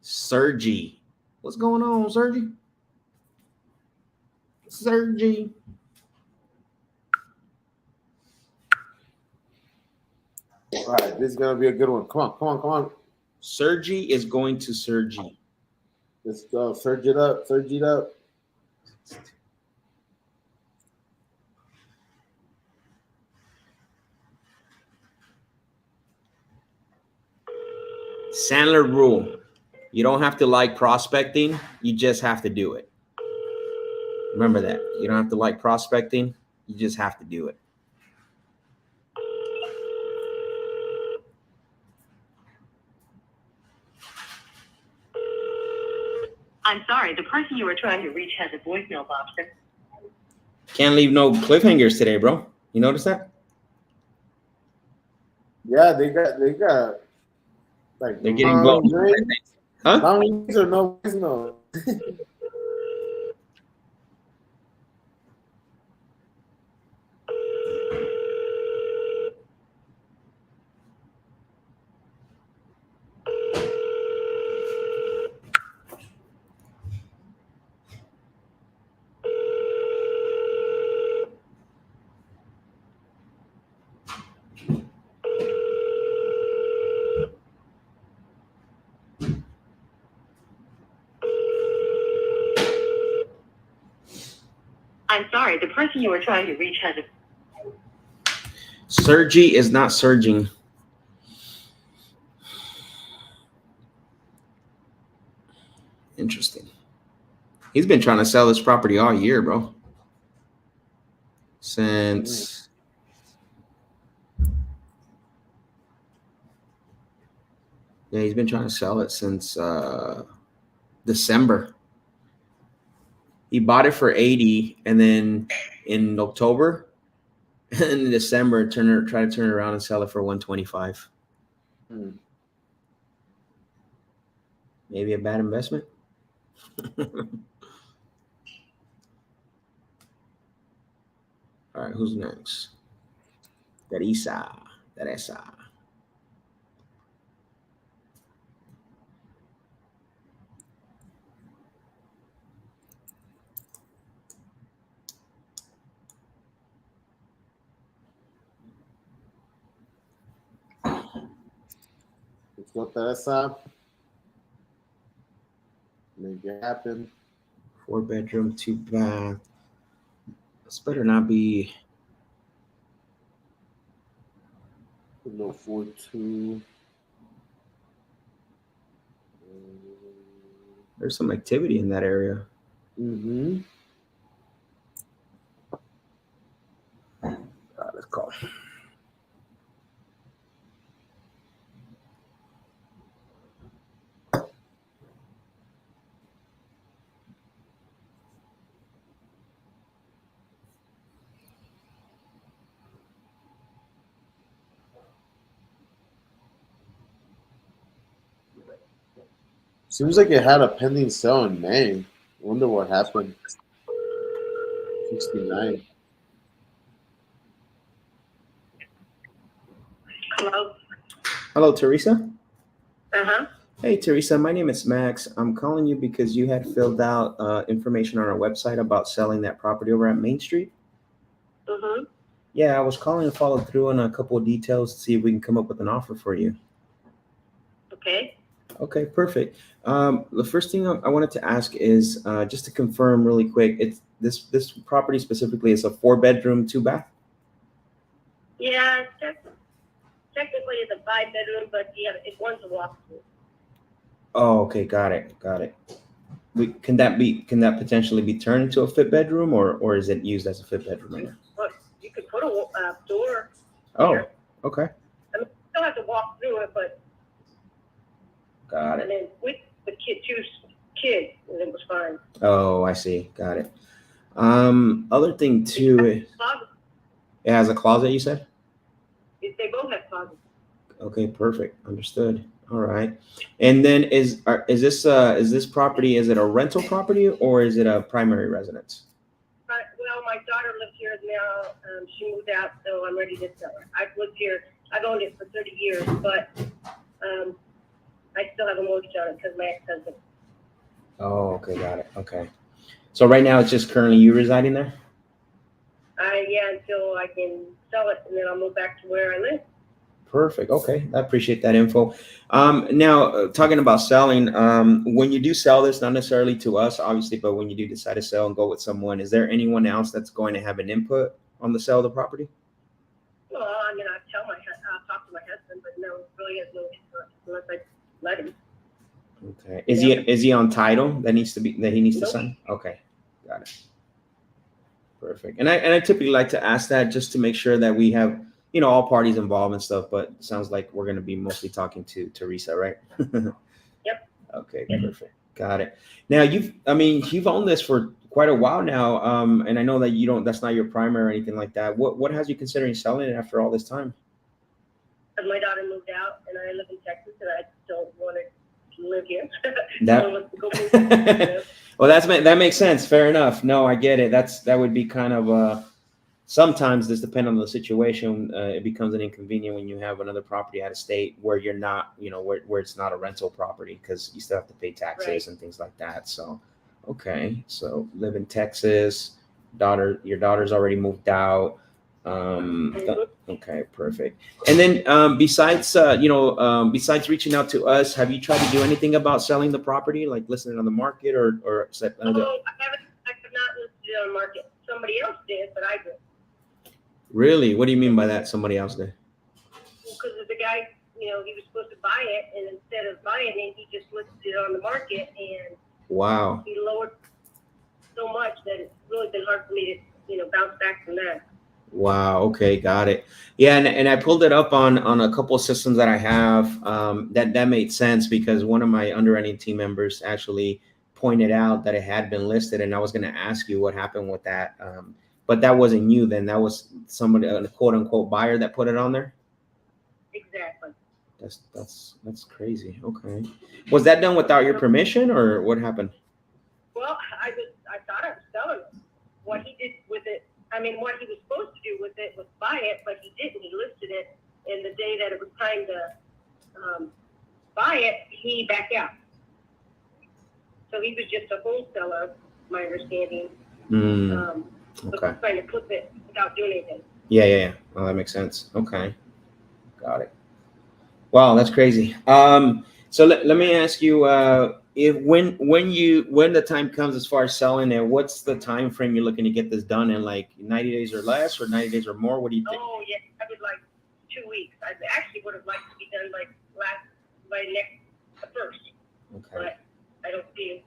Sergi. What's going on, Sergi? Sergi. All right, this is gonna be a good one. Come on. Sergi is going to Sergi. Let's go. Surge it up. Sandler rule. You don't have to like prospecting. You just have to do it. Remember that. You don't have to like prospecting. You just have to do it. I'm sorry, the person you were trying to reach has a voicemail option. Can't leave no cliffhangers today, bro. You notice that? Yeah, they got like they're getting blown. Huh? Long rings or no voicemail. I'm sorry, the person you were trying to reach has a... Sergi is not surging. Interesting. He's been trying to sell this property all year, bro. Since he's been trying to sell it since December. He bought it for 80, and then in October and in December, try to turn it around and sell it for 125. Maybe a bad investment. All right, who's next? Teresa. Let's go, Teresa. Make it happen. 4-bedroom, 2-bath. This better not be. No 4-2. There's some activity in that area. Mm-hmm. Let's call. Seems like it had a pending sale in May. Wonder what happened. 69. Hello. Hello, Teresa. Uh-huh. Hey, Teresa. My name is Max. I'm calling you because you had filled out information on our website about selling that property over at Main Street. Mm-hmm. Yeah, I was calling to follow through on a couple of details to see if we can come up with an offer for you. Okay. Okay, perfect. The first thing I wanted to ask is just to confirm really quick. It's this property specifically is a 4-bedroom, 2-bath. Yeah, technically it's a 5-bedroom, but yeah, it wants a walkthrough. Oh, okay, got it. Can that potentially be turned into a 5th bedroom, or is it used as a 5th bedroom right now? But you could put a door. Oh, there. okay, I mean, you still have to walk through it, but got and it. then with the two kids, and it was fine. Oh, I see, got it. Other thing too, it Closet. has a closet. You said. They both have closets. Okay, perfect. Understood. All right. And then is this property, is it a rental property or is it a primary residence? Well, my daughter lives here now. She moved out, so I'm ready to sell her. I've lived here. I've owned it for 30 years, but I still have a mortgage on it because my ex-husband. Oh, okay, got it. Okay. So right now it's just currently you residing there? Yeah, until I can sell it, and then I'll move back to where I live. Perfect. Okay, I appreciate that info. Now, talking about selling, when you do sell this, not necessarily to us, obviously, but when you do decide to sell and go with someone, is there anyone else that's going to have an input on the sale of the property? Well, I mean, I'll talk to my husband, but no, really has no input unless I let him. Okay. Is he on title that he needs to sign? Okay, got it. Perfect. And I typically like to ask that just to make sure that we have, all parties involved and stuff, but it sounds like we're going to be mostly talking to Teresa, right? Yep. Okay, perfect. Got it. Now you've owned this for quite a while now. And I know that that's not your primary or anything like that. What has you considering selling it after all this time? Because my daughter moved out and I live in Texas and I don't want to live here. Well, that makes sense. Fair enough. No, I get it. That would be kind of sometimes this depends on the situation. It becomes an inconvenient when you have another property out of state where you're not, where it's not a rental property because you still have to pay taxes Right. and things like that. So, okay. So live in Texas, your daughter's already moved out. Okay, perfect. And then besides reaching out to us, have you tried to do anything about selling the property, like listing it on the market or I have not listed it on the market. Somebody else did, but I didn't. Really? What do you mean by that? Somebody else did? Because the guy, he was supposed to buy it, and instead of buying it, he just listed it on the market, and Wow. He lowered so much that it's really been hard for me to, bounce back from that. Wow. Okay, got it. Yeah, and I pulled it up on a couple of systems that I have. That made sense because one of my underwriting team members actually pointed out that it had been listed, and I was going to ask you what happened with that. But that wasn't you then. That was somebody, a quote unquote buyer that put it on there. Exactly. That's crazy. Okay. Was that done without your permission, or what happened? Well, I thought I was selling it. What he did with it, what he was supposed to do with it was buy it, but he didn't. He listed it, and the day that it was time to buy it, he backed out. So he was just a wholesaler, my understanding. Okay. Trying to flip it without doing anything. Yeah. Well, that makes sense. Okay. Got it. Wow, that's crazy. So let me ask you, if when the time comes as far as selling it, what's the time frame you're looking to get this done in? Like 90 days or less, or 90 days or more? What do you think? Oh yeah, I would like 2 weeks. I actually would have liked to be done by the first. Okay. But I don't see.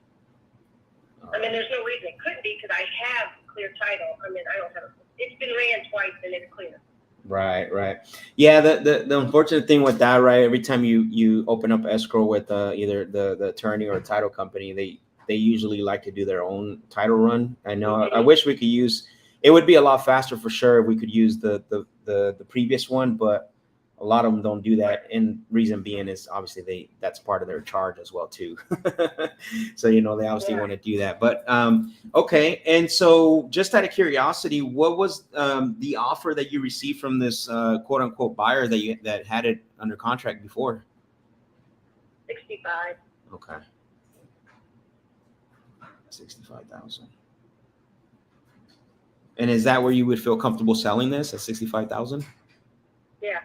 There's no reason it couldn't be because I have clear title. I don't have. It's been ran twice and it's clear. Right. Yeah, the unfortunate thing with that, right? Every time you open up escrow with either the attorney or a title company, they usually like to do their own title run. I know. I wish we could use. It would be a lot faster for sure if we could use the previous one, but a lot of them don't do that. And reason being is obviously that's part of their charge as well too. So they obviously want to do that. But okay. And so just out of curiosity, what was the offer that you received from this quote unquote buyer that had it under contract before? 65. Okay. 65,000. And is that where you would feel comfortable selling this at 65,000? Yeah.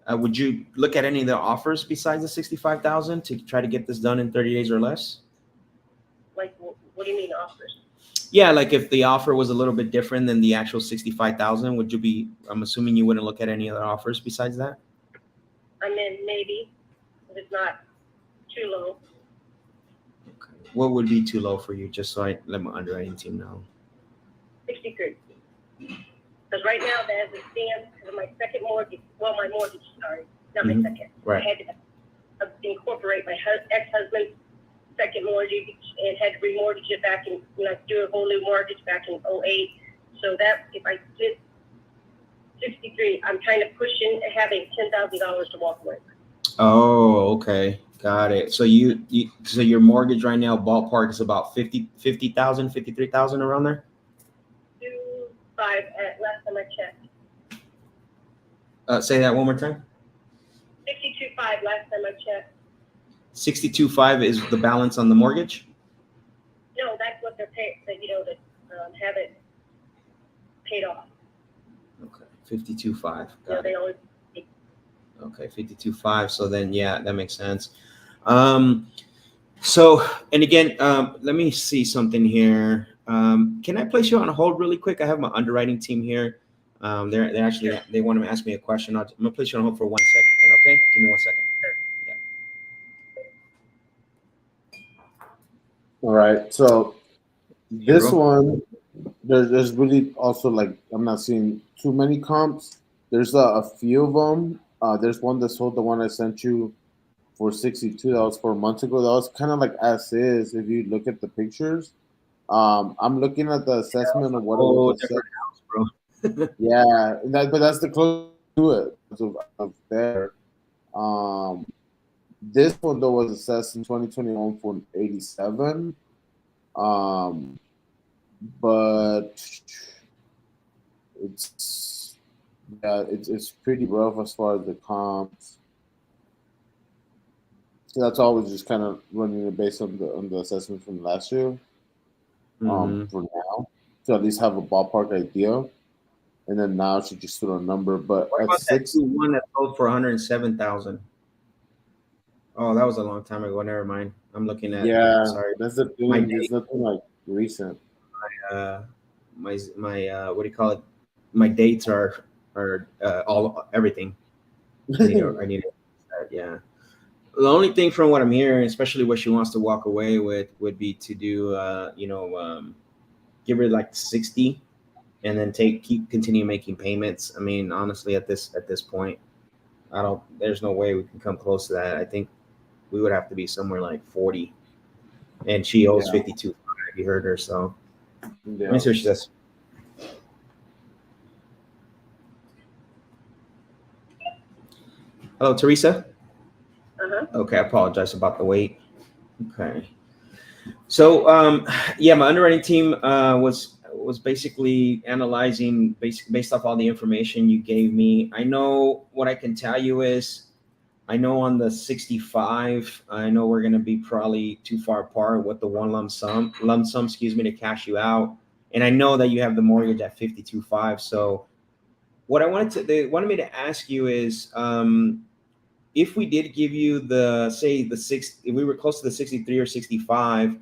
Would you look at any of the offers besides the 65,000 to try to get this done in 30 days or less? Like, what do you mean offers? Yeah, like if the offer was a little bit different than the actual 65,000, would you be? I'm assuming you wouldn't look at any other offers besides that. Maybe, if it's not too low. Okay. What would be too low for you? Just so I let my underwriting team know. 63. Because right now, as it stands, because of my second mortgage, my mortgage, sorry, not my second. Right. I had to incorporate my ex-husband's second mortgage and had to remortgage it back in, do a whole new mortgage back in 2008. So that, if I did 63, I'm kind of pushing having $10,000 to walk away. Oh, okay. Got it. So so your mortgage right now ballpark is about 50,000, 53,000 around there? 5 at last time I checked. Say that one more time. 62.5 last time I checked. 62.5 is the balance on the mortgage? No, that's what they're paying, to have it paid off. Okay, 52.5. They always. Okay, 52.5. So then, yeah, that makes sense. So, and again, let me see something here. Can I place you on hold really quick? I have my underwriting team here. They're actually, they want to ask me a question. I'm gonna place you on hold for 1 second. Okay, give me 1 second. Yeah. All right. So this one, there's really also I'm not seeing too many comps. There's a few of them. There's one that sold, the one I sent you for 62. That was 4 months ago. That was kind of like as is. If you look at the pictures, I'm looking at the assessment of what it was. Different house, bro. Yeah, but that's the close to it of there. This one though was assessed in 2021 for 87. But it's pretty rough as far as the comps. So that's always just kind of running it based on the assessment from last year. For now, to at least have a ballpark idea, and then now she just threw a number. But What at about that 6, one that sold for 107,000? Oh, that was a long time ago. Never mind. I'm looking at. yeah, Sorry, that's the thing. There's nothing like recent. my what do you call it? My dates are all everything. I need to yeah. the only thing from what I'm hearing, especially what she wants to walk away with, would be to do, give her like 60, and then continue making payments. I mean, honestly, at this point, I don't. There's no way we can come close to that. I think we would have to be somewhere like 40, and she owes Yeah. 52. You heard her, so let Yeah. me see what she says. Hello, Teresa. Okay, I apologize about the wait. Okay. So, yeah, my underwriting team was basically analyzing based off all the information you gave me. I know what I can tell you is, I know on the 65, I know we're going to be probably too far apart with the one lump sum, excuse me, to cash you out. And I know that you have the mortgage at 52.5. So, what they wanted me to ask you is, if we did give you if we were close to the 63 or 65,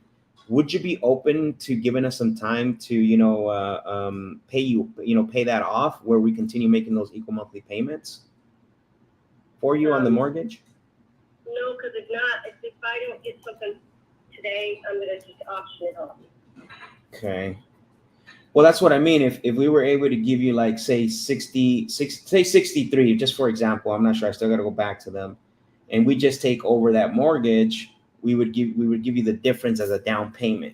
would you be open to giving us some time to, pay that off, where we continue making those equal monthly payments for you on the mortgage? No, because if I don't get something today, I'm gonna just auction it off. Okay. Well, that's what I mean. If we were able to give you like say 63, just for example, I'm not sure. I still got to go back to them, and we just take over that mortgage, we would give you the difference as a down payment,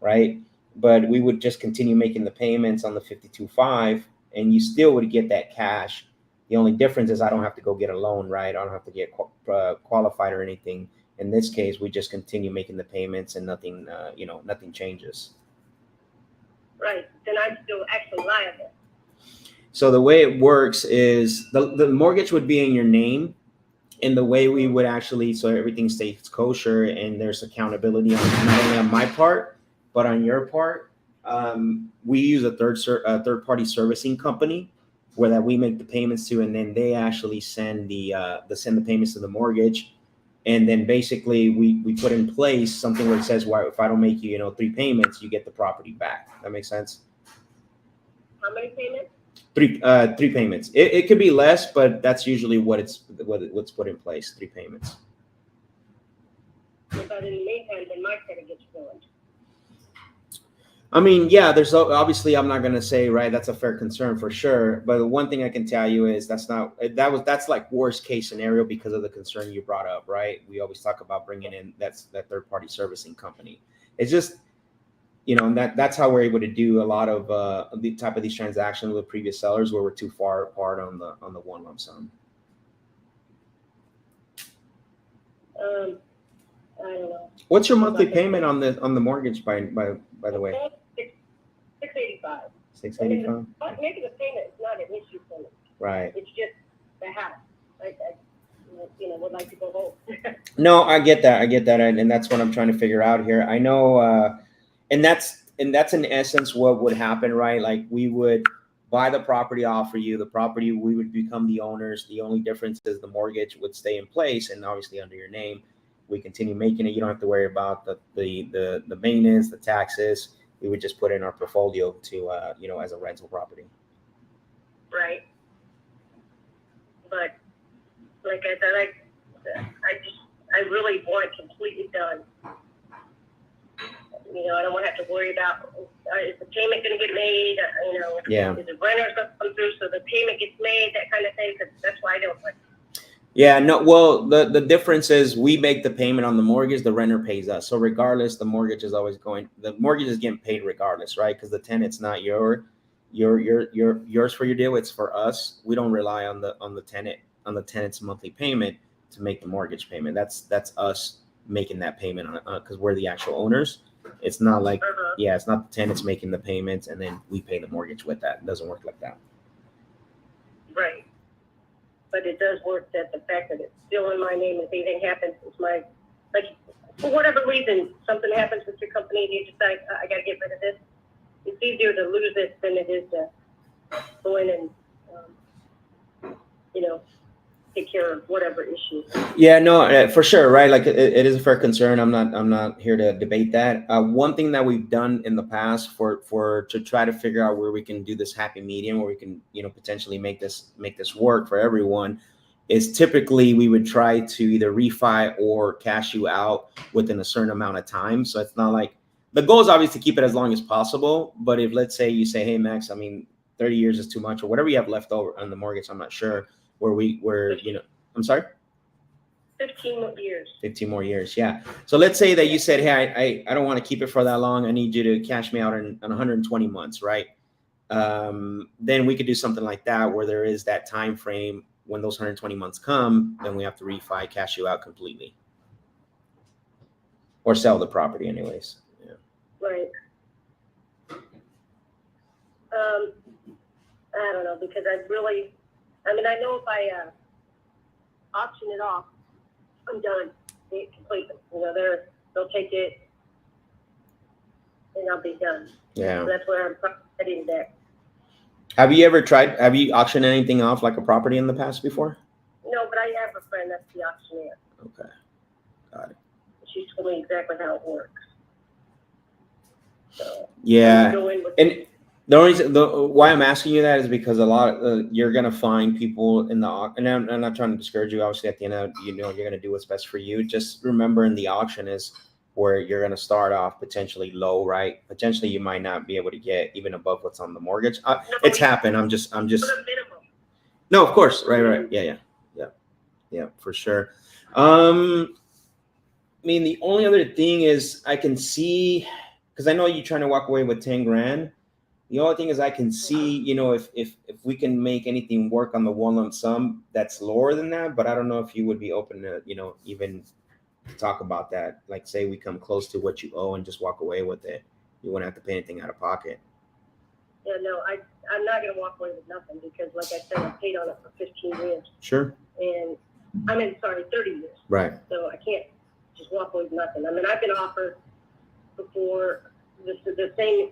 right? But we would just continue making the payments on the 52.5, and you still would get that cash. The only difference is I don't have to go get a loan, right? I don't have to get qualified or anything. In this case, we just continue making the payments, and nothing changes. Right, then I'm still actually liable. So the way it works is the mortgage would be in your name, and the way we would actually, so everything stays kosher and there's accountability not only on my part but on your part. We use a third party servicing company where that we make the payments to, and then they actually send the payments to the mortgage. And then basically we put in place something where it says, "Why, if I don't make you 3 payments, you get the property back." That makes sense? How many payments? 3 payments. It could be less, but that's usually what's put in place. 3 payments. But in the meantime, then my credit gets ruined. I mean, yeah, there's obviously, I'm not going to say, right, that's a fair concern for sure. But the one thing I can tell you is that's like worst case scenario because of the concern you brought up, right? We always talk about bringing in that third party servicing company. It's just, and that's how we're able to do a lot of the type of these transactions with previous sellers where we're too far apart on the one lump sum. I don't know. What's your monthly payment on the mortgage by the way? $685. $685. Making the payment is not an issue for me. Right. It's just the house. I would like to go home. No, I get that, and that's what I'm trying to figure out here. I know, and that's in essence what would happen, right? Like we would buy the property, offer you the property, we would become the owners. The only difference is the mortgage would stay in place and obviously under your name. We continue making it. You don't have to worry about the maintenance, the taxes. We would just put in our portfolio to as a rental property. Right. But like I said, I really want it completely done. I don't want to have to worry about is the payment going to get made? Yeah. Is the renter going to come through so the payment gets made? That kind of thing. That's why I don't like. Yeah, no, well, the difference is we make the payment on the mortgage, the renter pays us. So regardless, the mortgage is getting paid regardless, right? Because the tenant's not yours for your deal. It's for us. We don't rely on the tenant's monthly payment to make the mortgage payment. That's us making that payment on because we're the actual owners. It's not like, it's not the tenant's making the payments and then we pay the mortgage with that. It doesn't work like that. Right. But it does work that the fact that it's still in my name, if anything happens, for whatever reason, something happens with your company and you decide, I got to get rid of this. It's easier to lose it than it is to go in and, take care of whatever issue. Yeah, no, for sure, right? Like it is a fair concern. I'm not here to debate that. One thing that we've done in the past to try to figure out where we can do this happy medium, where we can potentially make this work for everyone, is typically we would try to either refi or cash you out within a certain amount of time. So it's not like the goal is obviously to keep it as long as possible. But if let's say you say, hey Max, I mean 30 years is too much, or whatever you have left over on the mortgage, I'm not sure where I'm sorry. 15 more years. 15 more years, yeah. So let's say that you said, hey, I don't want to keep it for that long. I need you to cash me out in 120 months, right? Then we could do something like that where there is that time frame. When those 120 months come, then we have to refi, cash you out completely, or sell the property anyways. Yeah. Right. I don't know, because I know if I auction it off, I'm done. It completely. They'll take it, and I'll be done. Yeah. So that's where I'm heading there. Have you auctioned anything off like a property in the past before? No, but I have a friend that's the auctioneer. Okay. Got it. She told me exactly how it works. So yeah. And the only reason why I'm asking you that is because a lot you're gonna find people in the auction, and I'm not trying to discourage you. Obviously, at the end of you're gonna do what's best for you. Just remember, in the auction is where you're gonna start off potentially low, right? Potentially, you might not be able to get even above what's on the mortgage. It's happened. I'm just. No, of course, right. Yeah, for sure. I mean, the only other thing is I can see, because I know you're trying to walk away with 10 grand. The only thing is I can see, if we can make anything work on the one lump sum that's lower than that, but I don't know if you would be open to, even talk about that. Like say we come close to what you owe and just walk away with it. You wouldn't have to pay anything out of pocket. Yeah, no, I'm not going to walk away with nothing because, like I said, I paid on it for 15 years. Sure. And 30 years. Right. So I can't just walk away with nothing. I mean, I've been offered before the same,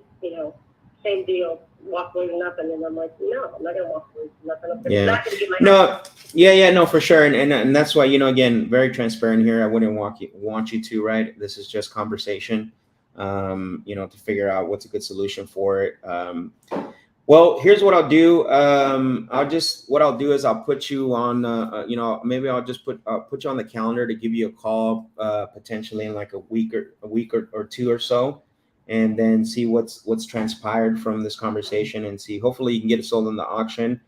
same deal, walk away with nothing. And I'm like, no, I'm not going to walk away with nothing. I'm not going to get my no, for sure. And that's why, again, very transparent here. I wouldn't want you to, right? This is just conversation, to figure out what's a good solution for it. Well, here's what I'll do. What I'll do is I'll put you on, maybe I'll just put you on the calendar to give you a call, potentially in like a week or two or so, and then see what's transpired from this conversation, and see, hopefully you can get it sold in the auction.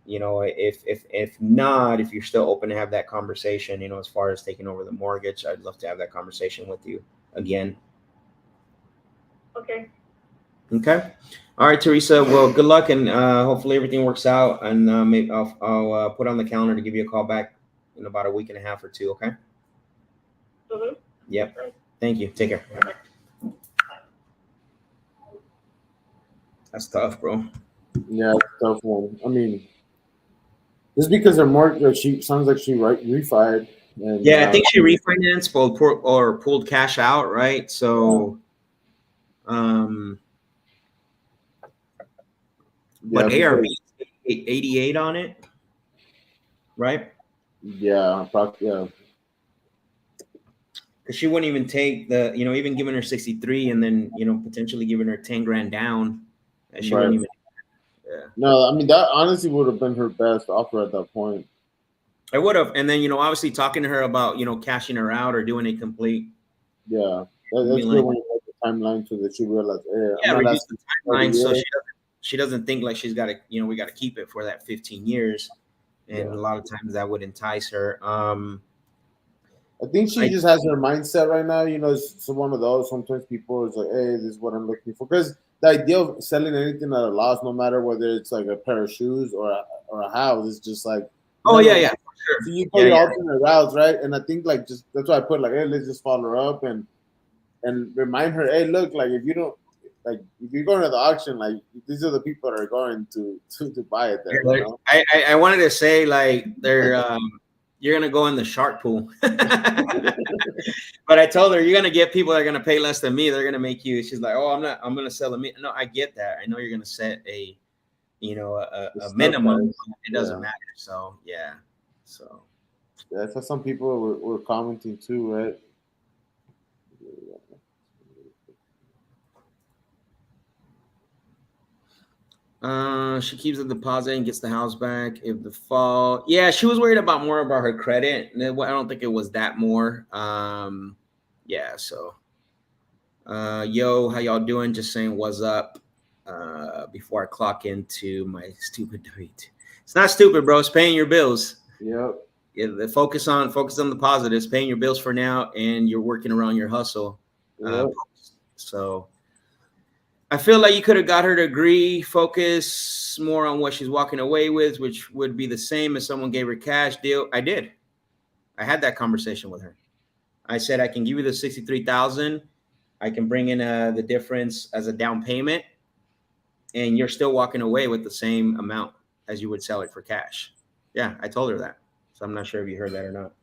If not, if you're still open to have that conversation, as far as taking over the mortgage, I'd love to have that conversation with you again. Okay. Okay. All right, Teresa. Well, good luck, and hopefully everything works out. And maybe I'll put on the calendar to give you a call back in about a week and a half or two. Okay. Mm-hmm. Yep. Thank you. Take care. That's tough, bro. Yeah, it's a tough one. I mean, just because her mortgage, she sounds like she refied. And, I think she refinanced or pulled cash out, right? So, but ARV 88 on it, right? Yeah, yeah. Because she wouldn't even take the, even giving her 63 and then, potentially giving her 10 grand down. She wouldn't even. Yeah. No, I mean, that honestly would have been her best offer at that point. I would have. And then, obviously talking to her about, cashing her out or doing a complete. Yeah. That's good when you have the timeline so that she realized, reduce the timeline so she doesn't think like she's got to, we got to keep it for that 15 years. And a lot of times that would entice her. I think she just has her mindset right now. It's one of those. Sometimes people is like, hey, this is what I'm looking for. Because the idea of selling anything at a loss, no matter whether it's like a pair of shoes or a house, is just like. For sure. So you go your alternate routes, right? And I think like just that's why I put like, hey, let's just follow her up and remind her, hey, look, like if you're going to the auction, like these are the people that are going to buy it there. I wanted to say like they're you're gonna go in the shark pool. But I told her you're gonna get people that are gonna pay less than me. They're gonna make you. She's like, oh, I'm gonna sell a. No, I get that. I know you're gonna set a minimum. It doesn't matter. So yeah. So that's what some people were commenting too, right? She keeps the deposit and gets the house back if the fall. Yeah, she was worried about more about her credit. I don't think it was that more. Yeah. So, yo, how y'all doing? Just saying, what's up? Before I clock into my stupid debate. It's not stupid, bro. It's paying your bills. Yep. Yeah, focus on the positives. Paying your bills for now, and you're working around your hustle. Yep. So I feel like you could have got her to agree, focus more on what she's walking away with, which would be the same as someone gave her cash deal. I did. I had that conversation with her. I said I can give you the 63,000. I can bring in the difference as a down payment, and you're still walking away with the same amount as you would sell it for cash. Yeah, I told her that. So I'm not sure if you heard that or not.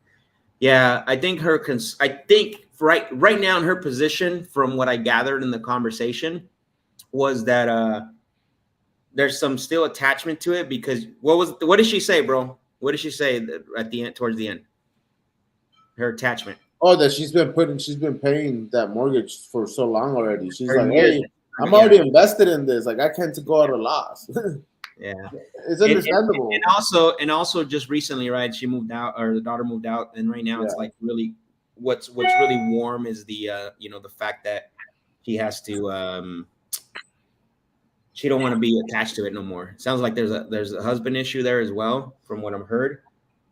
Yeah, I think I think right now in her position, from what I gathered in the conversation, was that there's some still attachment to it because what did she say, bro? What did she say at the end, towards the end? Her attachment. Oh, that she's been paying that mortgage for so long already. She's For like, years. hey, I'm already invested in this. Like, I can't go at a loss. Yeah, It's understandable. and also just recently, right? She moved out, or the daughter moved out, and right now it's like really what's really warm is the the fact that she has to she don't want to be attached to it no more. Sounds like there's a husband issue there as well, from what I've heard.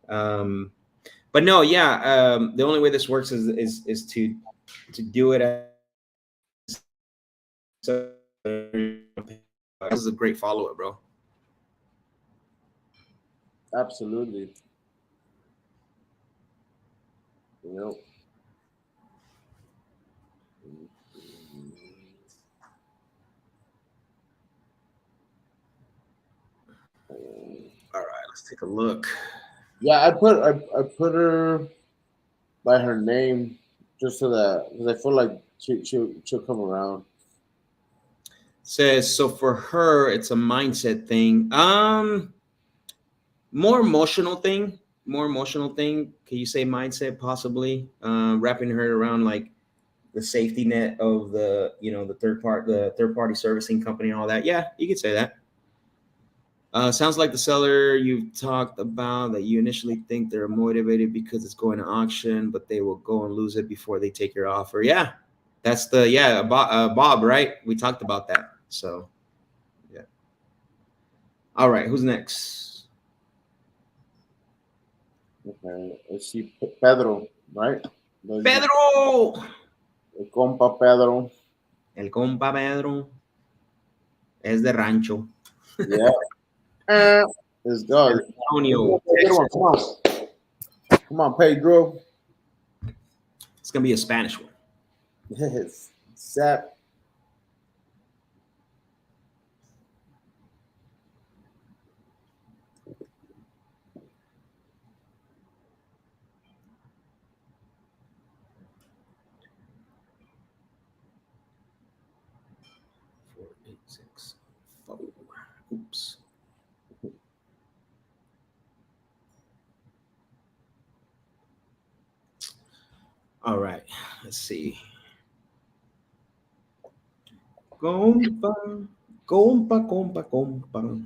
But no, yeah, the only way this works is to do it as this is a great follow-up, bro. Absolutely. Yep. All right, let's take a look. Yeah, I put her by her name just so that because I feel like she'll come around. Says so for her, it's a mindset thing. More emotional thing. More emotional thing. Can you say mindset possibly? Wrapping her around like the safety net of the third party servicing company and all that. Yeah, you could say that. Sounds like the seller you've talked about that you initially think they're motivated because it's going to auction, but they will go and lose it before they take your offer. Yeah, that's Bob, right? We talked about that. So, yeah. All right, who's next? Okay, let's see, Pedro, right? Pedro! El compa Pedro. El compa Pedro es de rancho. Yeah. Let's go. Antonio. Come on. Come on, Pedro. It's going to be a Spanish one. Yes. Sap. Oops. All right, let's see. Compa, compa.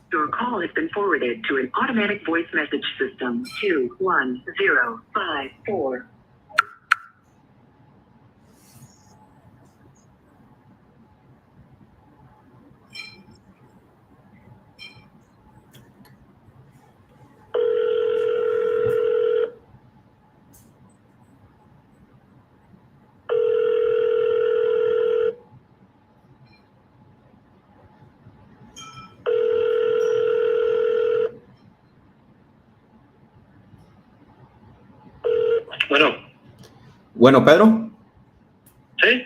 Your call has been forwarded to an automatic voice message system. 21054. Bueno, Bueno, Pedro. ¿sí?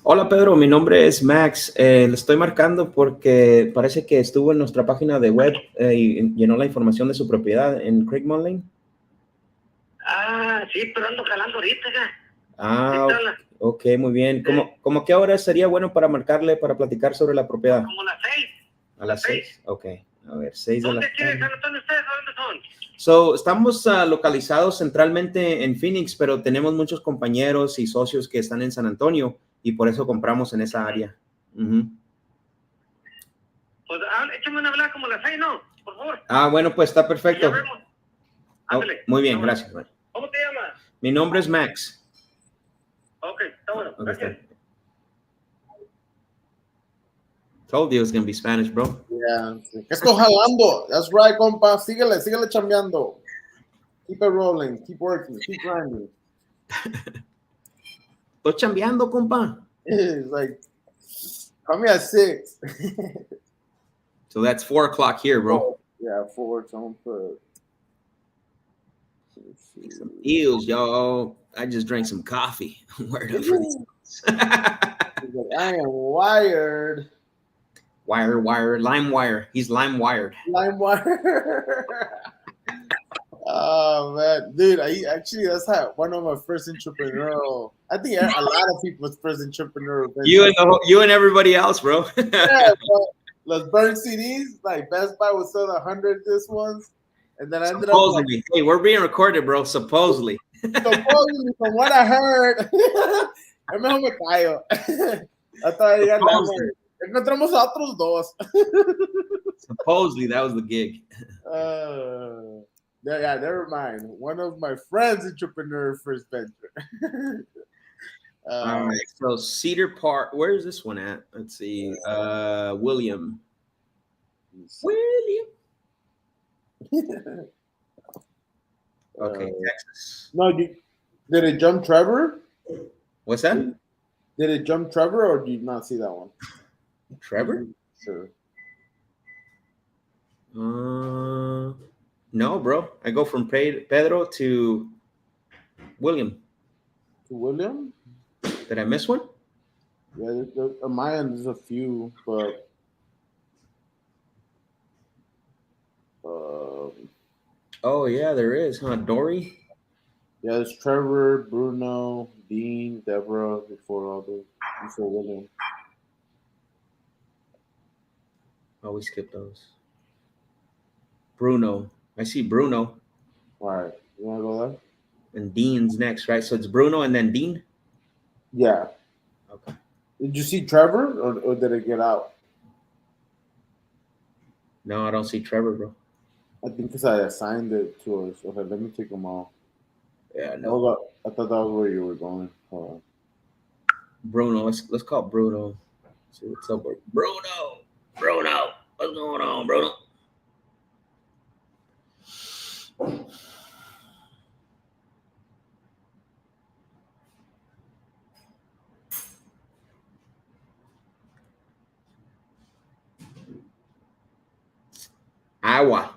Hola Pedro, mi nombre es Max. Le estoy marcando porque parece que estuvo en nuestra página de web y llenó la información de su propiedad en Creekmont Lane. Ah, sí, pero ando jalando ahorita, ya. Ah, ok, muy bien. ¿Cómo qué hora sería bueno para marcarle para platicar sobre la propiedad? Como las 6. A las 6. Ok, a ver, 6 de la ¿Dónde quieren tarde. San Antonio ustedes? ¿Dónde son? So, estamos localizados centralmente en Phoenix, pero tenemos muchos compañeros y socios que están en San Antonio y por eso compramos en esa área. Ujú. Pues échame una hablada como las 6, ¿no? Por favor. Ah, bueno, pues está Ya perfecto. vemos. Oh, Ándale. muy bien, Está bueno. gracias. Bye. ¿Cómo te llamas? Mi nombre es Max. Ok, está bueno. Ok, Gracias. está. Told you it was going to be Spanish, bro. Yeah. ¿Qué estoy jalando? That's right, compa. Síguele chambeando. Keep it rolling. Keep working. Keep grinding. Estoy chambeando, compa. It's like, come here at 6. So that's 4 o'clock here, bro. Yeah, 4. Someone put. Some eels, y'all. I just drank some coffee. Word up for these. I am wired. Lime wire. He's lime wired. Lime wire. Oh man, dude! That's how one of my first entrepreneurial. I think a lot of people's first entrepreneurial. You and everybody else, bro. Yeah, los burn CDs. Like Best Buy would sell 100 this ones, and then I ended up. Supposedly, hey, we're being recorded, bro. Supposedly. Supposedly, from what I heard, es mejor me callo. Hasta ahí andamos. Encontramos a otros dos. Supposedly, that was the gig. Yeah, never mind. One of my friends' entrepreneur first venture. All right. So Cedar Park. Where is this one at? Let's see. William. Okay, Texas. No, did it jump Trevor? What's that? Did it jump Trevor, or did you not see that one? Trevor? Sure. No, bro. I go from Pedro to William. To William? Did I miss one? Yeah, on my end there's a few, but oh yeah, there is, huh? Dory? Yeah, there's Trevor, Bruno, Dean, Deborah before William. Oh, we skipped those. Bruno. I see Bruno. All right. You want to go there? And Dean's next, right? So it's Bruno and then Dean? Yeah. Okay. Did you see Trevor, or did it get out? No, I don't see Trevor, bro. I think because I assigned it to us. Okay, let me take them all. Yeah, no. I thought that was where you were going. Bruno. Let's call Bruno. See what's up with Bruno. Bruno. What's going on, Bruno? Iowa.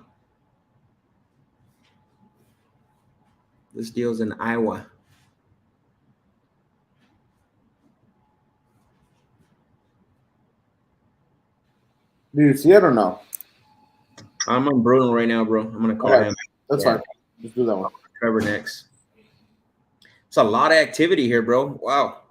This deal's in Iowa. Do you see it or no? I'm on Bruno right now, bro. I'm gonna call him. That's fine. Let's do that one. Trevor next. It's a lot of activity here, bro. Wow.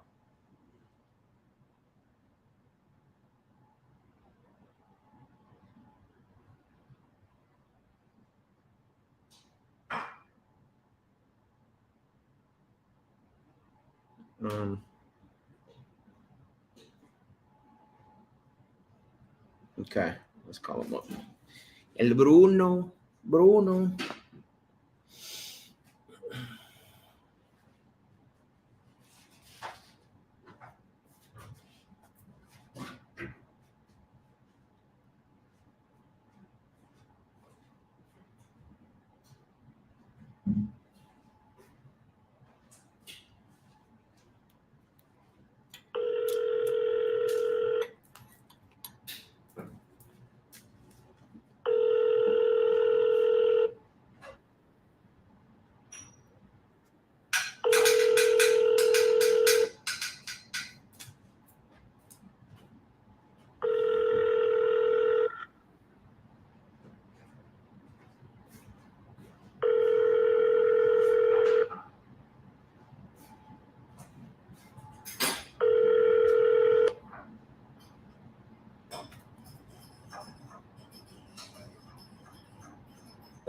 Okay, let's call him up. El Bruno.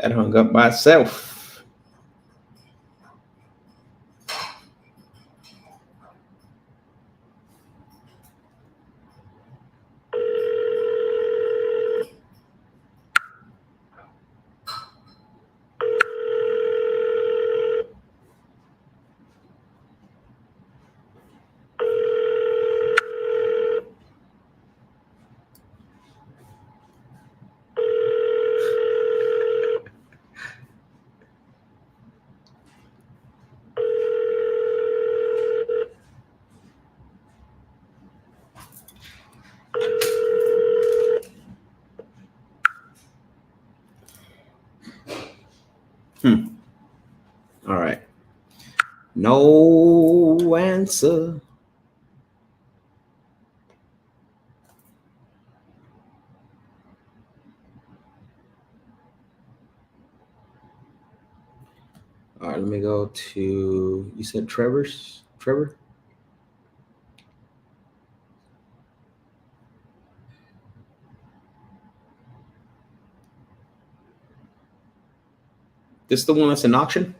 That hung up by itself. All right. No answer. All right, let me go to, you said Trevor's? Trevor? This the one that's in auction?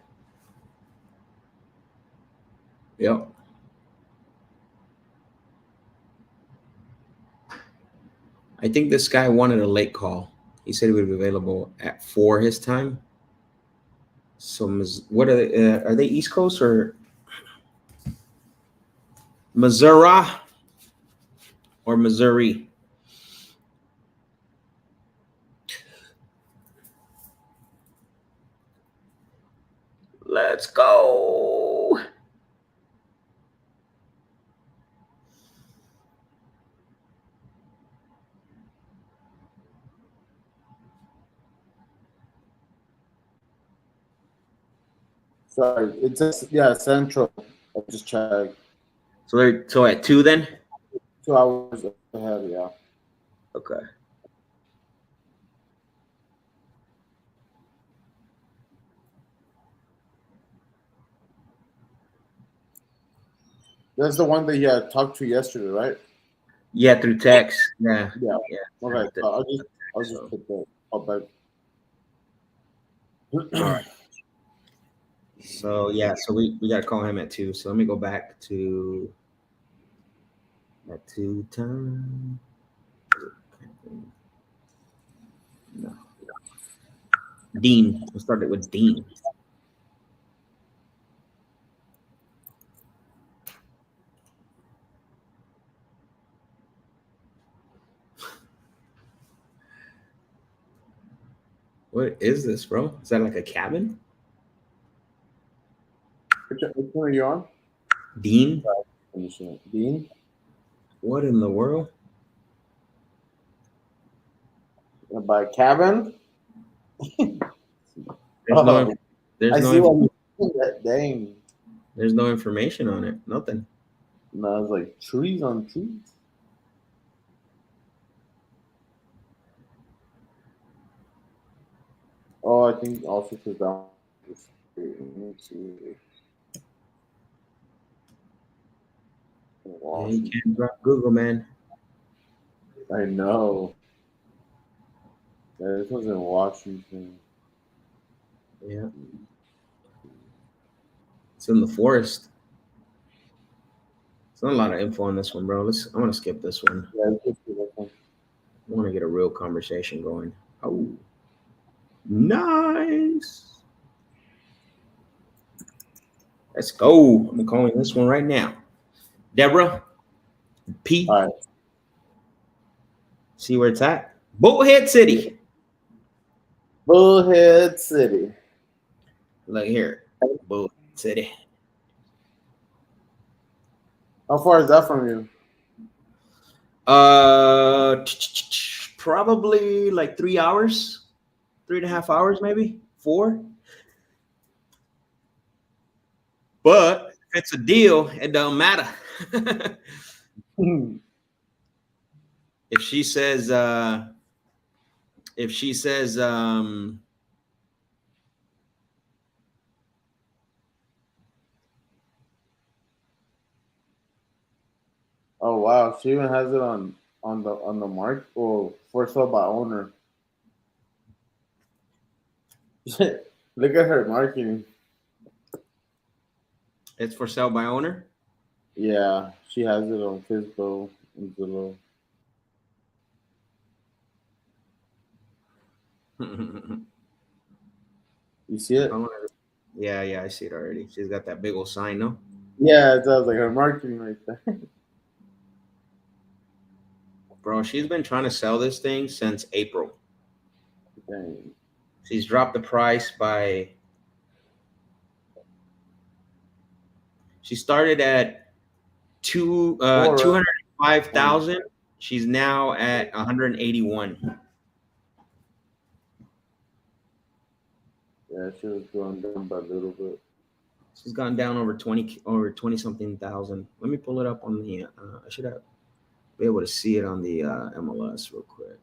Yep. I think this guy wanted a late call. He said he would be available at 4 his time. So what are they East Coast or Missouri or Missouri? Let's go. Sorry, it's just, yeah, Central. I just checked. So at 2 then? 2 hours ahead, yeah. Okay. That's the one that you had talked to yesterday, right? Yeah, through text. Yeah. Yeah. Yeah. Okay. I'll just put that up back. All right. So yeah, so we gotta call him at 2. So let me go back to at 2 time. No. Dean. We'll start it with Dean. What is this, bro? Is that like a cabin? Which one are you on? Dean? Dean? What in the world? By cabin? There's no. There's I no. see what you that. Dang. There's no information on it. Nothing. No, it's like trees on trees. Oh, I think also because down. Yeah, you can't drop Google, man. I know. Yeah, this was in Washington. Yeah. It's in the forest. There's not a lot of info on this one, bro. I want to skip this one. Yeah, it's just I want to get a real conversation going. Oh, nice. Let's go. I'm calling this one right now. Deborah, P. all right. See where it's at? Bullhead City. Bullhead City. Look here. Bullhead City. How far is that from you? Probably like 3 hours, 3.5 hours, maybe 4. But if it's a deal, it don't matter. If she says, oh wow, she even has it on the mark or for sale by owner. Look at her marketing. It's for sale by owner. Yeah, she has it on Fizbo and Zillow. You see it? Yeah, yeah, I see it already. She's got that big old sign, no? Yeah, it sounds like her marketing right there. Bro, she's been trying to sell this thing since April. Dang. She's dropped the price by. She started at Four, two right? hundred five thousand. She's now at 181. Yeah, she was going down by a little bit. She's gone down over 20 something thousand. Let me pull it up on the. I should have be able to see it on the MLS real quick.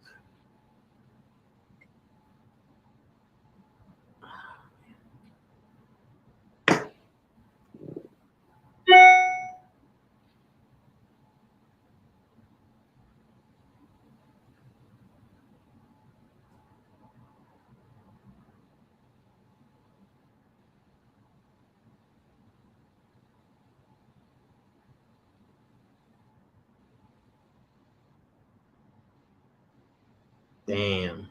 Damn.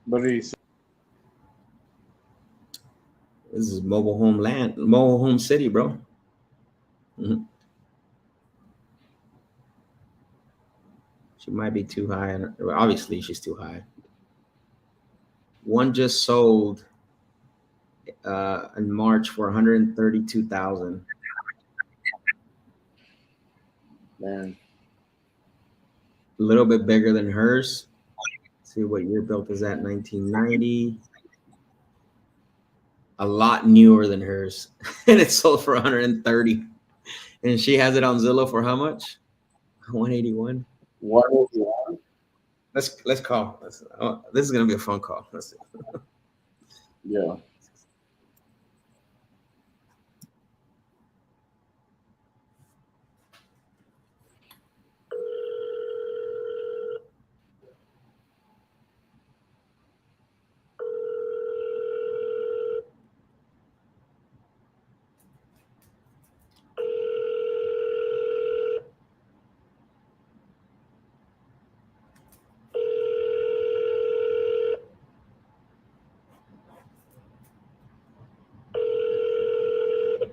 But he's This is mobile home city, bro. Mhm. She might be too high. Obviously, she's too high. One just sold in March for 132,000. man. A little bit bigger than hers. See what year built is that? 1990. A lot newer than hers, and it sold for 130. And she has it on Zillow for how much? 181. What is it? Let's call. This is gonna be a phone call. Let's see. Yeah.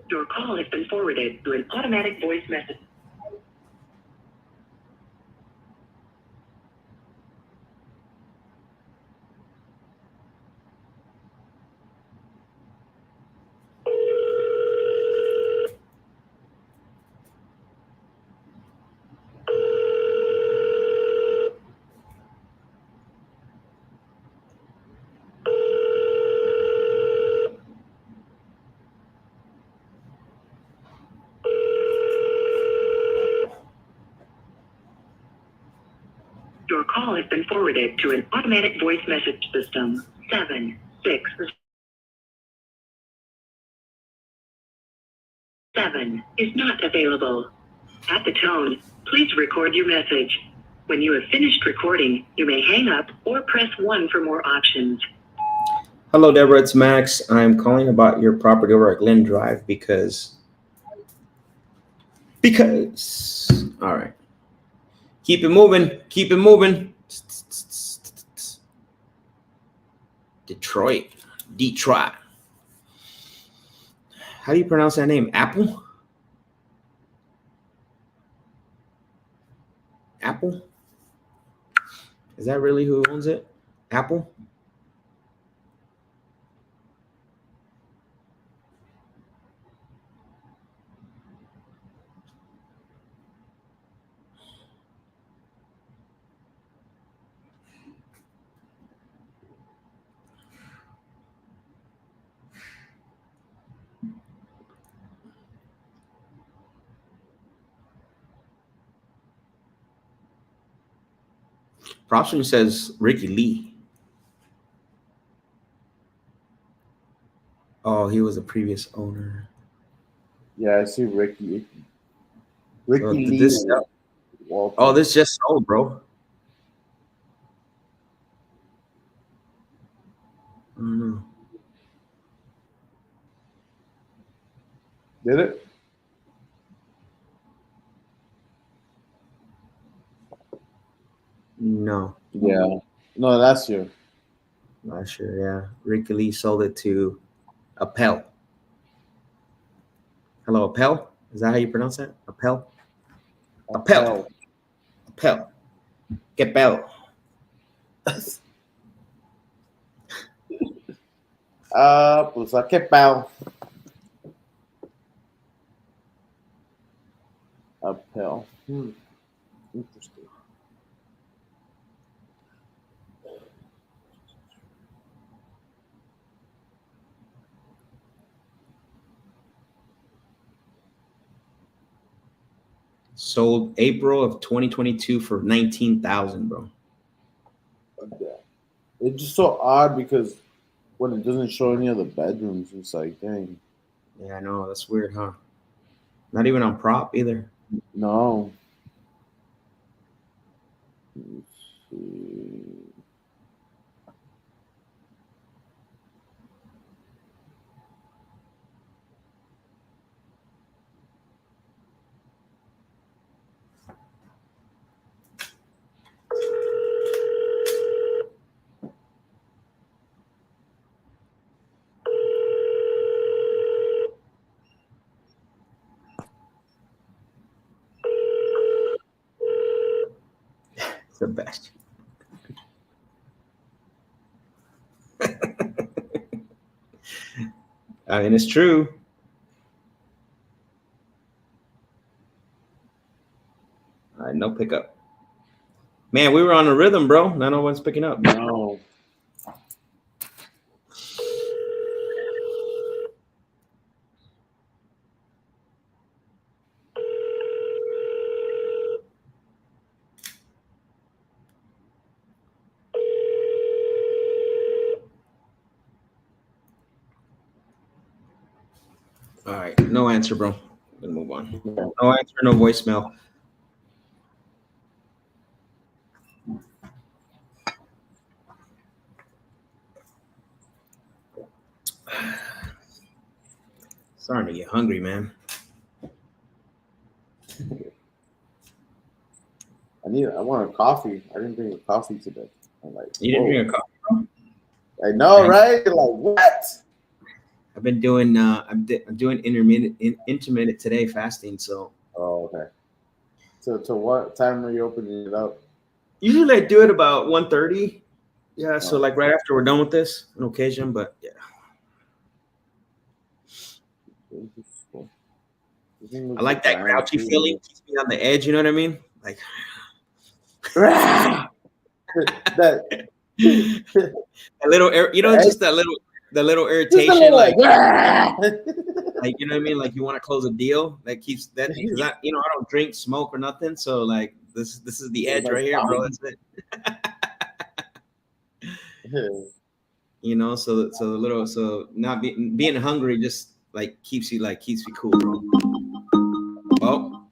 Your call has been forwarded to an automatic voice message. Your call has been forwarded to an automatic voice message system. 767 is not available. At the tone, please record your message. When you have finished recording, you may hang up or press 1 for more options. Hello, Deborah. It's Max. I'm calling about your property over at Glen Drive because. All right. Keep it moving. Keep it moving. Detroit. How do you pronounce that name? Apple? Apple? Is that really who owns it? Apple? Propson says Ricky Lee. Oh, he was a previous owner. Yeah, I see Ricky. Ricky So Lee. this. Walter. Oh, this just sold, bro. I don't know. Did it? No, Yeah. No, that's your. not sure. Yeah, Ricky Lee sold it to Appel. Hello, Appel. Is that how you pronounce that? Appel. Appel. Appel. Get bell. Pues a qué pal. Uphill. Interesting. Sold April of 2022 for 19,000, bro. Yeah. It's just so odd because when it doesn't show any of the bedrooms, it's like, dang. Yeah, I know. That's weird, huh? Not even on prop either. No. Let's see. Sebastian. I mean, it's true. All right, no pickup. Man, we were on a rhythm, bro. Now no one's picking up. No. All right, no answer, bro. Gonna move on. No answer, no voicemail. Starting to get hungry, man. I want a coffee. I didn't drink a coffee today. I'm like, You didn't whoa. drink a coffee, bro? I know, right? You're like, what? I've been doing. I'm doing intermittent today fasting. So Oh, okay. So to what time are you opening it up? usually I do it about 1:30. Yeah, so Oh. like right after we're done with this, on occasion. But yeah, I like that grouchy feeling. Keeps me on the edge. You know what I mean? Like that a little, just that little, the little irritation. little, Like you know what I mean? Like you want to close a deal that keeps that because I don't drink, smoke, or nothing. So like this is the edge right here, bro. That's it. So the little not being hungry just like keeps you cool, bro. Oh,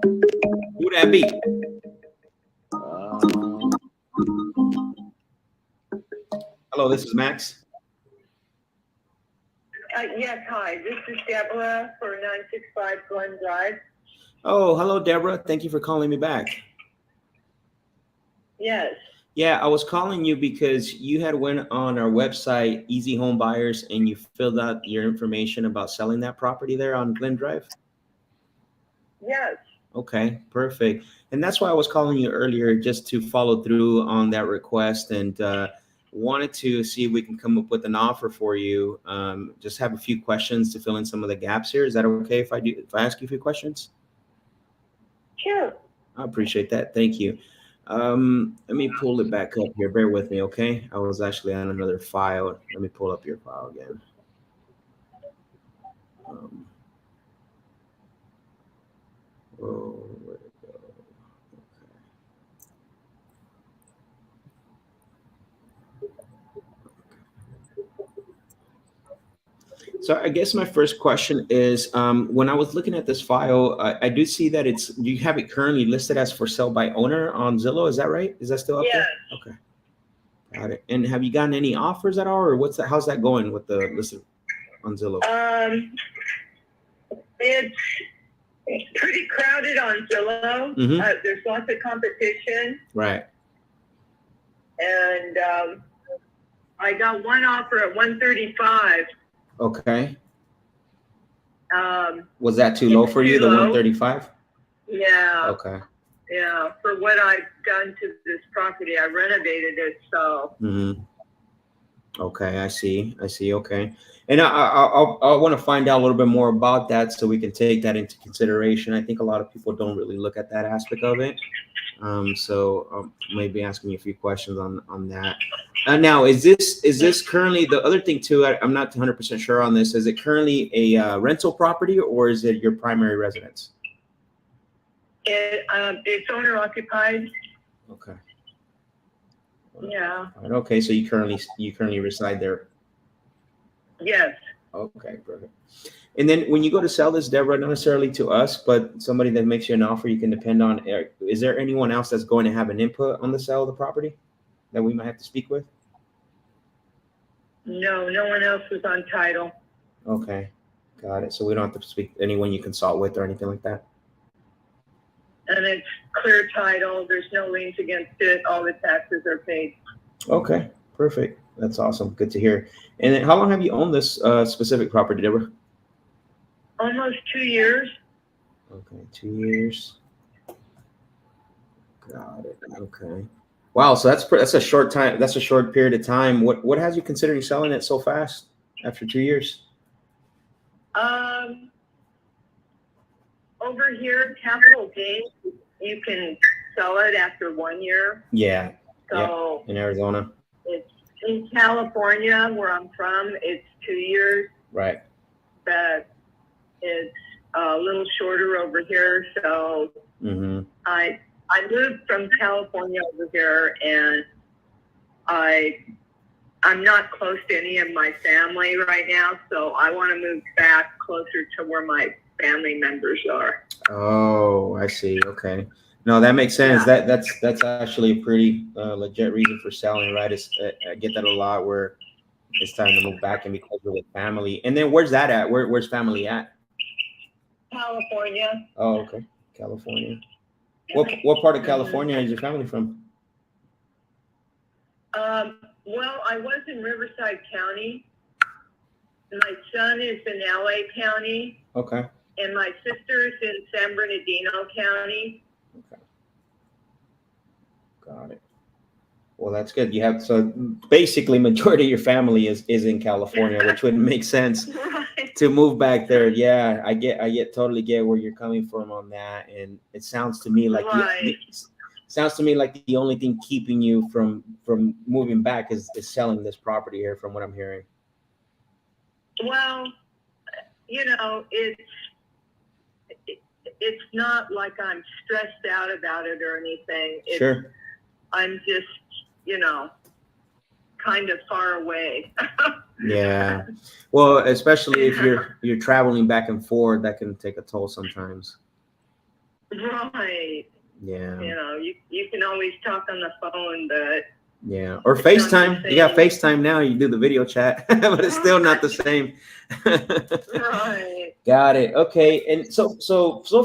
who that be? Hello, this is Max. Yes, hi. This is Deborah for 965 Glen Drive. Oh, hello, Deborah. Thank you for calling me back. Yes. Yeah, I was calling you because you had went on our website, Easy Home Buyers, and you filled out your information about selling that property there on Glen Drive. Yes. Okay, perfect. And that's why I was calling you earlier, just to follow through on that request and wanted to see if we can come up with an offer for you. Just have a few questions to fill in some of the gaps here. Is that okay if I ask you a few questions? Sure. I appreciate that. Thank you. Let me pull it back up here. Bear with me, okay? I was actually on another file. Let me pull up your file again. Where'd it go? Okay. So I guess my first question is, when I was looking at this file, I do see that you have it currently listed as for sale by owner on Zillow. Is that right? Is that still up Yes. there? Okay, got it. And have you gotten any offers at all, or how's that going with the listed on Zillow? It's pretty crowded on Zillow. Mhm. There's lots of competition, Right. and I got one offer at 135. Okay. Um, Was that too low for you, Too the low. 135? yeah, Okay. yeah. For what I've done to this property, I renovated it, so Mm-hmm. Okay, I see. Okay. And I want to find out a little bit more about that so we can take that into consideration. I think a lot of people don't really look at that aspect of it. So maybe asking you a few questions on that. Now, is this currently the other thing too? I'm not 100% sure on this. Is it currently a rental property or is it your primary residence? it's owner occupied. Okay. Yeah. Okay, so you currently reside there. Yes. Okay, perfect. And then when you go to sell this, Deborah, not necessarily to us, but somebody that makes you an offer you can depend on. Is there anyone else that's going to have an input on the sale of the property that we might have to speak with? No, no one else was on title. Okay, got it. So we don't have to speak to anyone you consult with or anything like that? And it's clear title. There's no liens against it. All the taxes are paid. Okay, perfect. That's awesome. Good to hear. And then how long have you owned this specific property, Deborah? Almost 2 years. Okay, 2 years. Got it. Okay. Wow. So that's a short time. That's a short period of time. What has you considering selling it so fast after 2 years? Over here, capital gains, you can sell it after 1 year. Yeah. So In Arizona. it's in California, where I'm from, it's 2 years. Right. But it's a little shorter over here. So Mm-hmm. I moved from California over here, and I'm not close to any of my family right now, so I want to move back closer to where my family members are. Oh, I see. Okay. No, that makes sense. Yeah. That's actually a pretty legit reason for selling, right? I get that a lot where it's time to move back and be closer with family. And then where's that at? Where's family at? California. Oh, okay. California. What part of California is your family from? Well, I was in Riverside County. My son is in LA County, Okay. and my sister's in San Bernardino County. Okay. Got it. Well, that's good. You have so basically majority of your family is in California, which would make sense Right. to move back there. Yeah, I totally get where you're coming from on that, and it sounds to me like Right. the only thing keeping you from moving back is selling this property here, from what I'm hearing. Well, it's not like I'm stressed out about it or anything. Sure. I'm just, kind of far away. Yeah. Well, especially if you're traveling back and forth, that can take a toll sometimes. Right. Yeah. You can always talk on the phone, but Yeah. Or it's not the FaceTime. You got same. FaceTime now. You do the video chat, but it's still not the same. Right. Got it. Okay. And so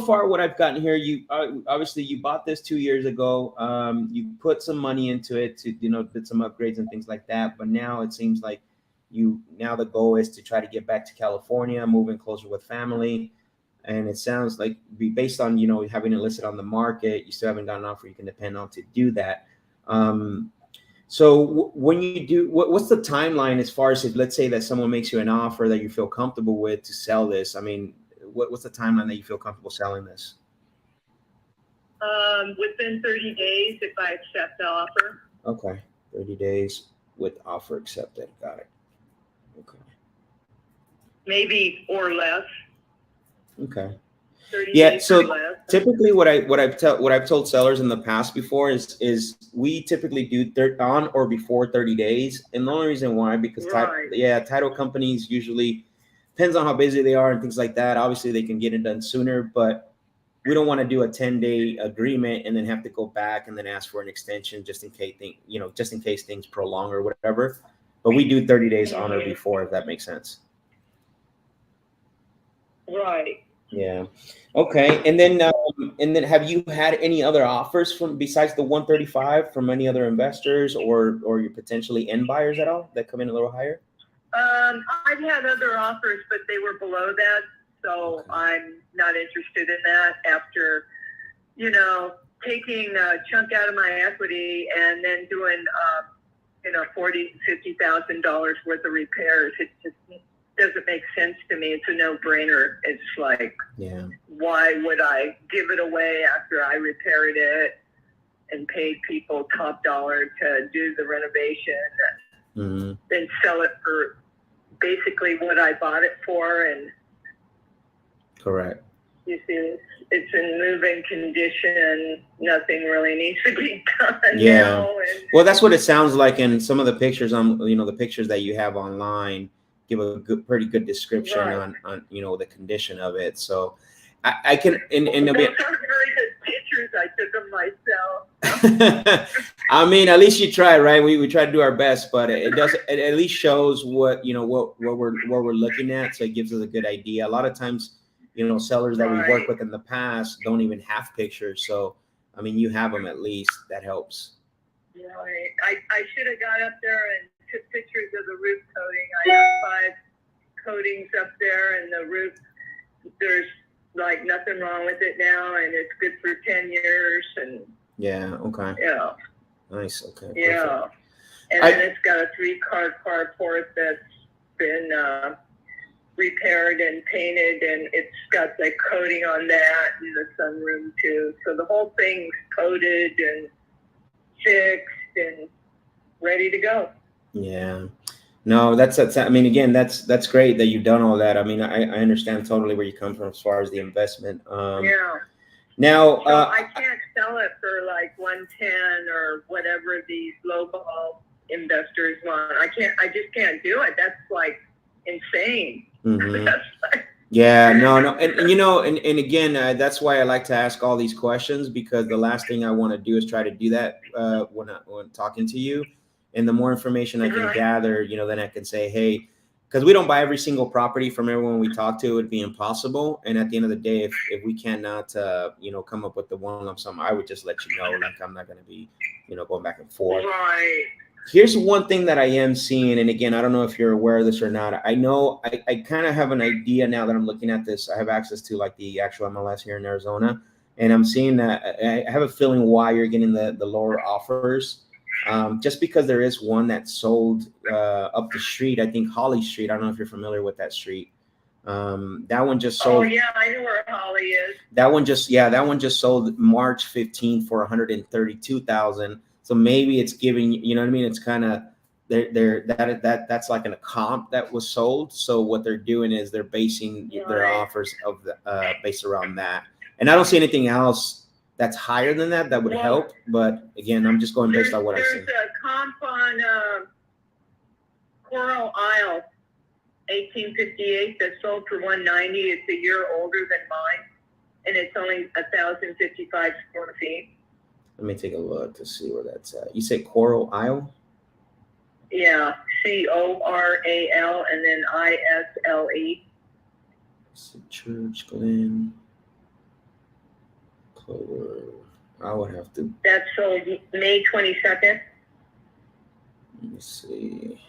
far, what I've gotten here, you obviously you bought this 2 years ago. You put some money into it to did some upgrades and things like that. But now it seems like now the goal is to try to get back to California, moving closer with family. And it sounds like based on having it listed on the market, you still haven't got an offer you can depend on to do that. So when you do, what's the timeline as far as if, let's say that someone makes you an offer that you feel comfortable with to sell this? I mean, what's the timeline that you feel comfortable selling this? Within 30 days, if I accept the offer. Okay, 30 days with offer accepted. Got it. Okay. Maybe or less. Okay. 30 Yeah, days so or less. typically what I've told sellers in the past before is we typically do on or before 30 days. And the only reason why, because Right. title companies usually depends on how busy they are and things like that. Obviously, they can get it done sooner, but we don't want to do a 10-day agreement and then have to go back and then ask for an extension just in case just in case things prolong or whatever. But we do 30 days on or before, if that makes sense. Right. Yeah. Okay. And then have you had any other offers from besides the 135 from any other investors or you potentially end buyers at all that come in a little higher? I've had other offers, but they were below that, so Okay. I'm not interested in that. After, taking a chunk out of my equity and then doing, $40,000-$50,000 worth of repairs, it just doesn't make sense to me. It's a no-brainer. It's like, Yeah. why would I give it away after I repaired it and paid people top dollar to do the renovation, Mm-hmm. then sell it for basically what I bought it for? And Correct. you see, it's in moving condition. Nothing really needs to be done Yeah. now. And Well, that's what it sounds like in some of the pictures the pictures that you have online give a pretty good description Right. on the condition of it. So I can and those a bit. aren't very good pictures. I took them myself. I mean, at least you try, right? We try to do our best, but it does. It at least shows what we're looking at, so it gives us a good idea. A lot of times, sellers that we've worked with in the past don't even have pictures. So, I mean, you have them at least. That helps. Right. I should have got up there and took pictures of the roof coating. I have 5 coatings up there, and the roof, there's like nothing wrong with it now, and it's good for 10 years. And Yeah. Okay. yeah, Nice. Okay. yeah. Perfect. And then it's got a 3-car carport that's been repaired and painted, and it's got the coating on that and the sunroom too. So the whole thing's coated and fixed and ready to go. Yeah. No, that's. I mean, again, that's great that you've done all that. I mean, I understand totally where you come from as far as the investment. Yeah. Now, So I can't sell it for like 110 or whatever these lowball investors want. I just can't do it. That's like insane. mhm. That's like, Yeah, no, and again, that's why I like to ask all these questions, because the last thing I want to do is try to do that when talking to you, and the more information I can Right. gather, then I can say, hey, because we don't buy every single property from everyone we talk to. It'd be impossible, and at the end of the day, if we cannot, come up with the one lump sum, I would just let you know. Like, I'm not going to be, going back and forth. right. Here's one thing that I am seeing, and again, I don't know if you're aware of this or not. I know I kind of have an idea now that I'm looking at this. I have access to like the actual MLS here in Arizona, and I'm seeing that I have a feeling why you're getting the lower offers. Just because there is one that sold up the street, I think Holly Street. I don't know if you're familiar with that street. That one just sold. Oh yeah, I know where Holly is. That one just sold March 15th for 132,000. So maybe it's giving, you know what I mean? It's kind of that's like a comp that was sold. So what they're doing is they're basing their Right. offers of based around that. And I don't see anything else that's higher than that would Well, help. But again, I'm just going based on what I've seen. There's a comp on Coral Isle, 1858, that sold for 190. It's a year older than mine, and it's only 1,055 square feet. Let me take a look to see where that's at. You say Coral Isle? Yeah, Coral, and then Isle. Church Glen. Clover. I would have to. That sold May 22nd Let me see.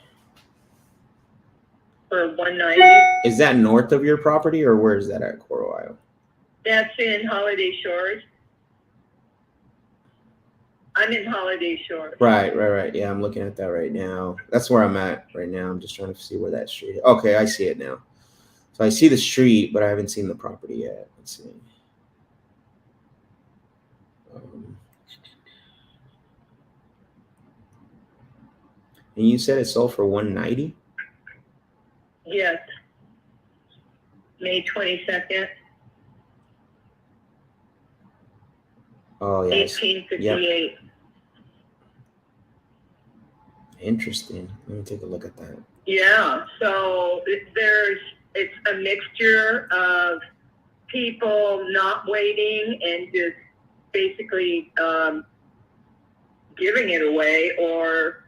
for 190. Is that north of your property, or where is that at, Coral Isle? That's in Holiday Shores. I'm in Holiday Shores. Right. Yeah, I'm looking at that right now. That's where I'm at right now. I'm just trying to see where that street is. Okay, I see it now. So I see the street, but I haven't seen the property yet. Let's see. And you said it sold for 190? Yes. May 22nd, Oh, yes. 1858. Interesting. Let me take a look at that. Yeah, so there's it's a mixture of people not waiting and just basically giving it away, or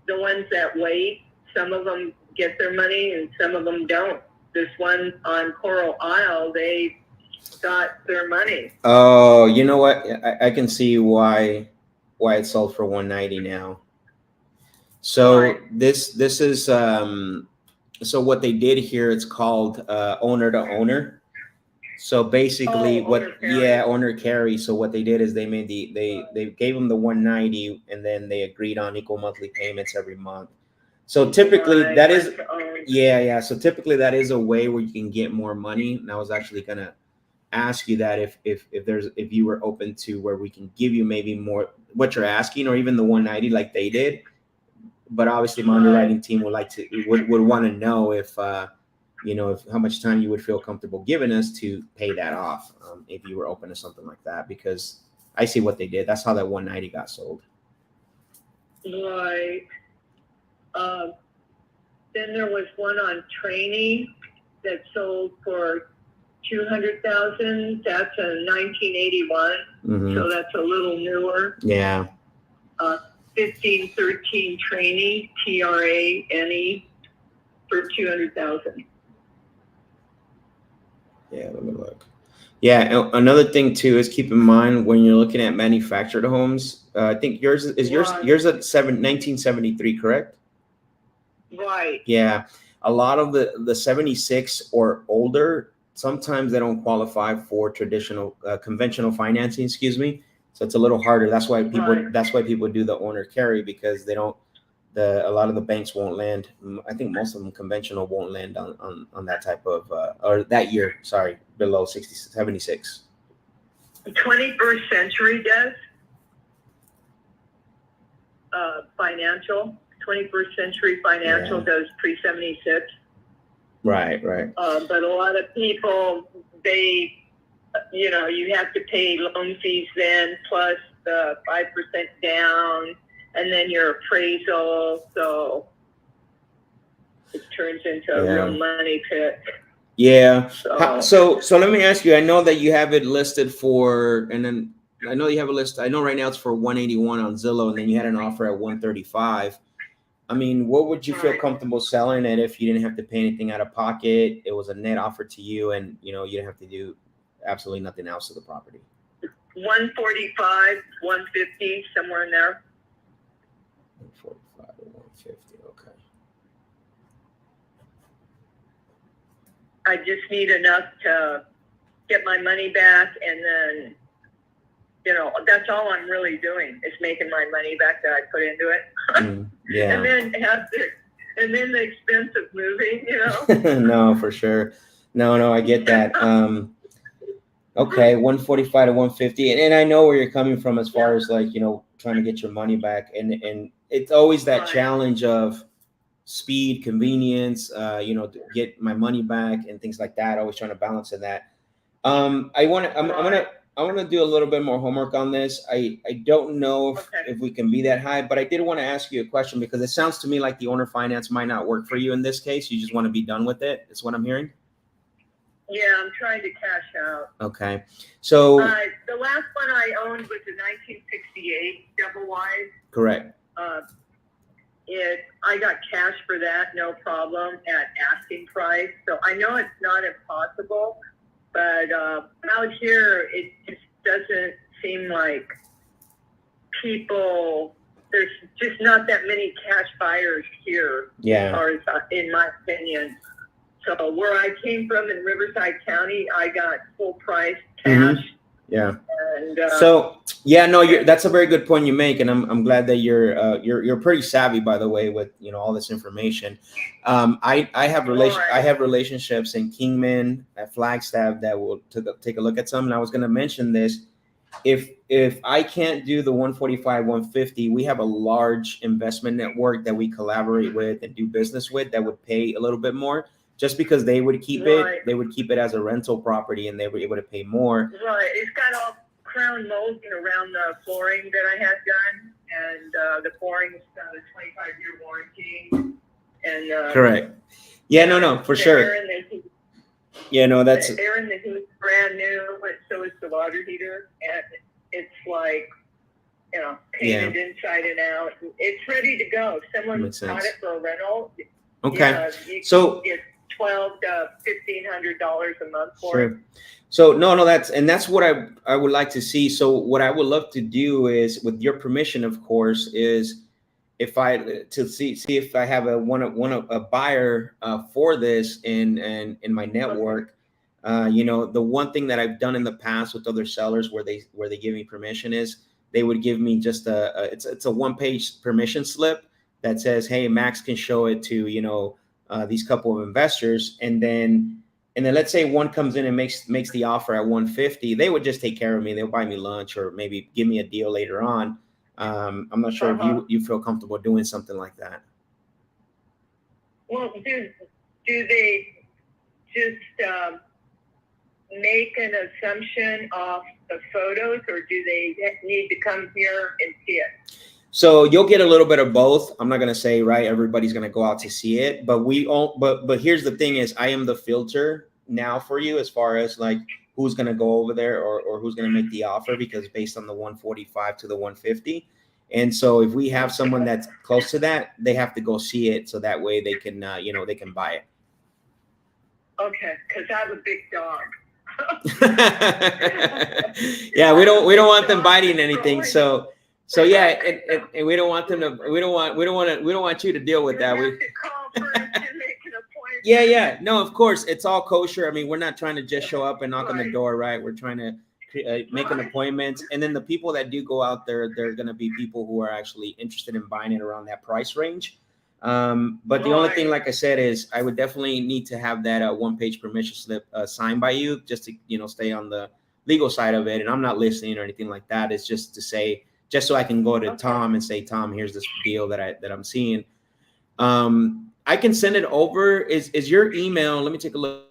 the ones that wait. Some of them get their money and some of them don't. This one on Coral Isle, they got their money. Oh, you know what? I can see why it sold for 190 now. So Right. this is so what they did here, it's called owner to owner. So basically Oh, owner carry. owner carry. So what they did is they made they gave them the 190 and then they agreed on equal monthly payments every month. So typically Right, that is rent to own. yeah. So typically that is a way where you can get more money. And I was actually gonna ask you that if you were open to where we can give you maybe more what you're asking or even the 190 like they did. But obviously my underwriting team would want to know if if how much time you would feel comfortable giving us to pay that off, if you were open to something like that, because I see what they did. That's how that 190 got sold. Right. Then there was one on training that sold for 200,000. That's a 1981, so that's a little newer. Yeah. 1513 training, TRANE, for 200,000. Yeah, let me look. Yeah, another thing too is keep in mind when you're looking at manufactured homes. I think yours is yours at 1973, correct? Right. Yeah, a lot of the 76 or older, sometimes they don't qualify for traditional conventional financing. Excuse me. So it's a little harder. That's why people do the owner carry, because they don't. A lot of the banks won't lend. I think most of them conventional won't lend on that type of or that year. Sorry, below 76. 21st Century does financial. 21st Century Financial does pre-76. Right. But a lot of people, you have to pay loan fees then, plus the 5% down, and then your appraisal. So it turns into a real money pit. Yeah. So let me ask you. I know that you have it listed for, and then I know you have a list. I know right now it's for 181 on Zillow, and then you had an offer at 135. I mean, what would you feel comfortable selling it if you didn't have to pay anything out of pocket? It was a net offer to you, and you didn't have to do absolutely nothing else to the property. 145, 150, somewhere in there. 145 to 150. Okay. I just need enough to get my money back, and then, that's all I'm really doing is making my money back that I put into it. Yeah. And then the expense of moving, No, for sure. No, I get that. Okay, 145 to 150, and I know where you're coming from as far as like trying to get your money back, and it's always that challenge of speed, convenience, to get my money back and things like that. Always trying to balance in that. I'm gonna do a little bit more homework on this. I don't know if we can be that high, but I did want to ask you a question because it sounds to me like the owner finance might not work for you in this case. You just want to be done with it. Is what I'm hearing. Yeah, I'm trying to cash out. Okay, so the last one I owned was a 1968 double wide. Correct. I got cash for that, no problem, at asking price. So I know it's not impossible, but out here it just doesn't seem like there's just not that many cash buyers here. Yeah. As far as, in my opinion. So where I came from in Riverside County, I got full price cash. Yeah. And, that's a very good point you make, and I'm glad that you're pretty savvy, by the way, with all this information. I have relationships in Kingman, at Flagstaff, that will take a look at some, and I was going to mention this. If I can't do the 145, 150, we have a large investment network that we collaborate with and do business with that would pay a little bit more. Just because they would keep it as a rental property, and they were able to pay more. Right. It's got all crown molding around the flooring that I had done, and the flooring's got a 25-year warranty. And correct. Yeah, no, for sure. And Yeah, no, that's Aaron, the heat's brand new, but so is the water heater, and it's like, painted inside and out. It's ready to go. Someone makes sense. bought it for a rental. Okay. You So get $1,200 to $1,500 a month for it. sure. So no, that's what I would like to see. So what I would love to do is, with your permission, of course, is if I to see if I have a buyer for this in my network. The one thing that I've done in the past with other sellers where they give me permission is they would give me just it's a one-page permission slip that says, hey, Max can show it to these couple of investors, and then let's say one comes in and makes the offer at 150. They would just take care of me. They'll buy me lunch or maybe give me a deal later on. I'm not sure if you feel comfortable doing something like that. Well, do they just make an assumption off the photos, or do they need to come here and see it? So you'll get a little bit of both. I'm not gonna say everybody's gonna go out to see it, but but here's the thing: is I am the filter now for you as far as like who's gonna go over there or who's gonna make the offer, because based on the 145 to the 150. And so if we have someone that's close to that, they have to go see it, so that way they can they can buy it. Okay, because I have a big dog. Yeah, we don't want them biting anything. So yeah, and we don't want them to. We don't want you to deal with that. Yeah. No, of course, it's all kosher. I mean, we're not trying to just show up and knock on the door, right? We're trying to make an appointment, and then the people that do go out there, they're going to be people who are actually interested in buying it around that price range. But the only thing, like I said, is I would definitely need to have that one-page permission slip signed by you, just to stay on the legal side of it. And I'm not listening or anything like that. It's just to say, just so I can go to Tom and say, Tom, here's this deal that I'm seeing. I can send it over. Is your email? Let me take a look.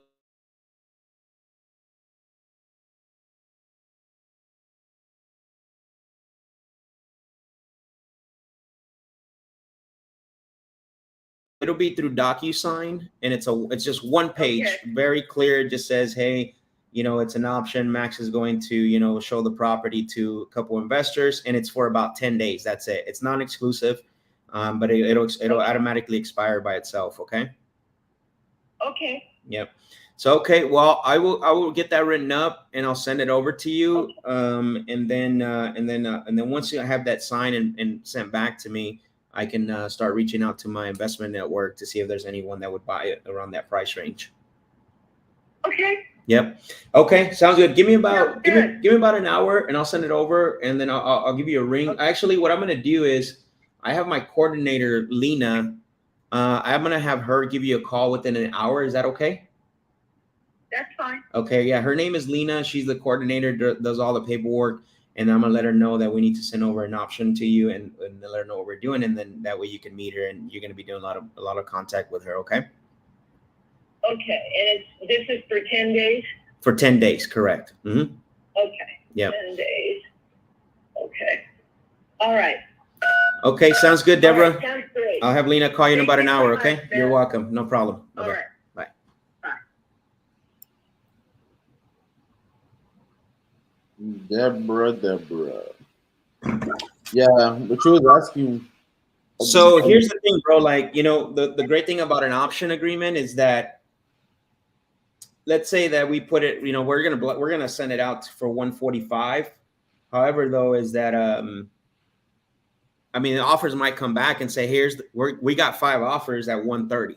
It'll be through DocuSign, and it's just one page, very clear. It just says, hey, it's an option. Max is going to, show the property to a couple investors, and it's for about 10 days. That's it. It's non-exclusive, but it'll automatically expire by itself. Okay. Okay. Yep. So, okay. Well, I will get that written up and I'll send it over to you. And then once you have that signed and sent back to me, I can start reaching out to my investment network to see if there's anyone that would buy it around that price range. Okay. Yep. Okay. Sounds good. Give me about an hour and I'll send it over, and then I'll give you a ring. Okay. Actually, what I'm going to do is I have my coordinator, Lena. I'm going to have her give you a call within an hour. Is that okay? That's fine. Okay. Yeah. Her name is Lena. She's the coordinator, does all the paperwork. And I'm going to let her know that we need to send over an option to you and let her know what we're doing. And then that way you can meet her, and you're going to be doing a lot of contact with her. Okay. Okay. And this is for 10 days? For 10 days. Correct. Mm-hmm. Okay. Yeah. 10 days. Okay. All right. Okay. Sounds good, Deborah. Right, sounds great. I'll have Lena call you in about an hour. So Okay. much, You're welcome. No problem. All right. Bye. Deborah. Yeah, but she was asking. So here's the thing, bro. Like, the great thing about an option agreement is that, let's say that we put it, we're gonna send it out for 145. However, though, is that the offers might come back and say, we got 5 offers at 130.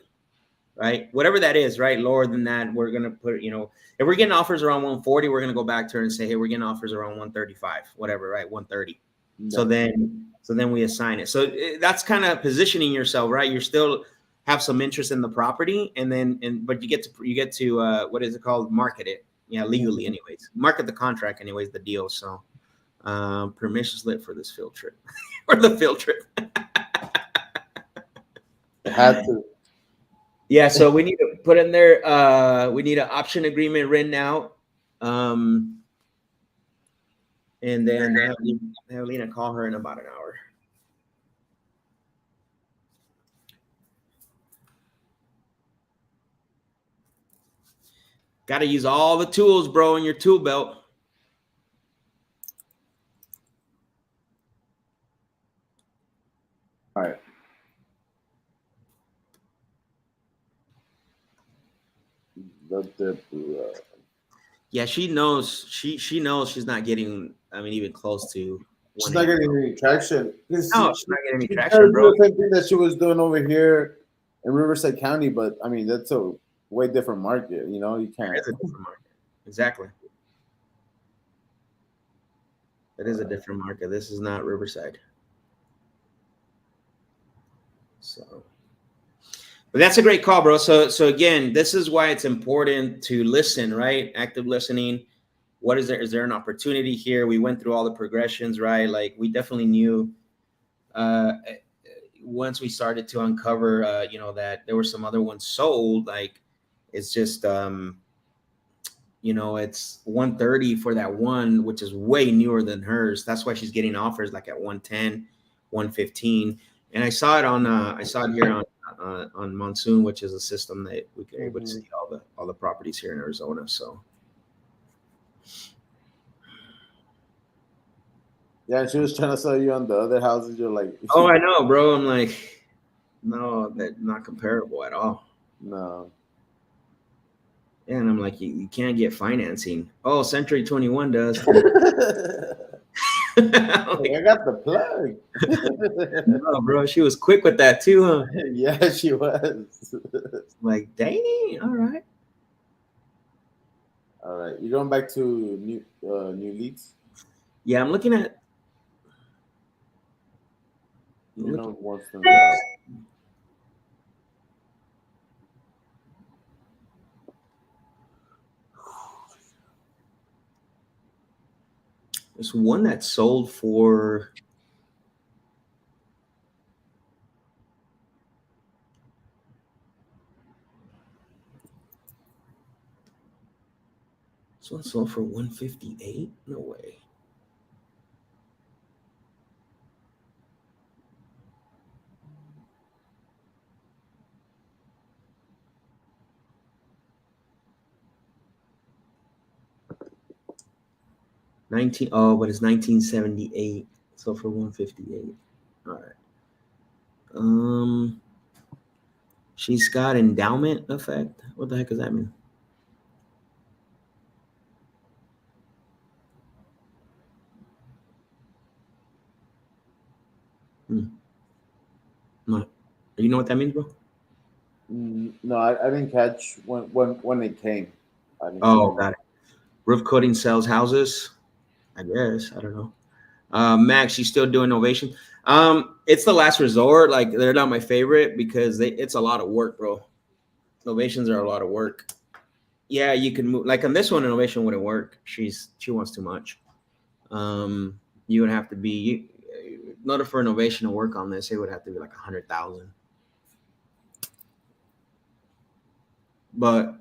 Right? Whatever that is, right? Lower than that, we're going to put, if we're getting offers around 140, we're going to go back to her and say, hey, we're getting offers around 135, whatever, right? 130. Yeah. So then we assign it. So that's kind of positioning yourself, right? You still have some interest in the property, but you get to what is it called? Market it. Yeah. Legally anyways, market the contract anyways, the deal. So permission slip for this field trip or the field trip. Had to. Yeah, so we need to put in there. We need an option agreement written out, and then have Lena call her in about an hour. Got to use all the tools, bro, in your tool belt. All right. Yeah, she knows. She knows she's not getting. I mean, even close to. She's not getting any traction. No, she's not getting any She traction, tried to bro. do the same thing that she was doing over here in Riverside County, but I mean that's a way different market. You know, you can't. It's a different market. Exactly. It is a different market. This is not Riverside. So, but that's a great call, bro. So again, this is why it's important to listen, right? Active listening. What is there? Is there an opportunity here? We went through all the progressions, right? Like we definitely knew once we started to uncover, that there were some other ones sold. Like it's just, it's 130 for that one, which is way newer than hers. That's why she's getting offers like at 110, 115. And I saw it here on Monsoon, which is a system that we can able to see all the properties here in Arizona. So Yeah, she was trying to sell you on the other houses. You're like, oh, I know, bro. I'm like, no, that's not comparable at all. no. Yeah, and I'm like, you can't get financing. Oh, Century 21 does. I got the plug. No, bro, she was quick with that too, huh? Yeah, she was. Like, dang, all right. All right, you going back to new leads? Yeah, I'm looking at. You know, wants them out. There's one that sold for. This one sold for 158. No way. But it's 1978. So for 158. All right. She's got endowment effect. What the heck does that mean? No. You know what that means, bro? No, I didn't catch when it came. I didn't Got it. Roof coating sells houses. I guess. I don't know. Max, she's still doing Novation. It's the last resort. Like they're not my favorite because it's a lot of work, bro. Novations are a lot of work. Yeah, you can move. Like on this one, Novation wouldn't work. She wants too much. You would have to be. In order for Novation to work on this, it would have to be like 100,000. But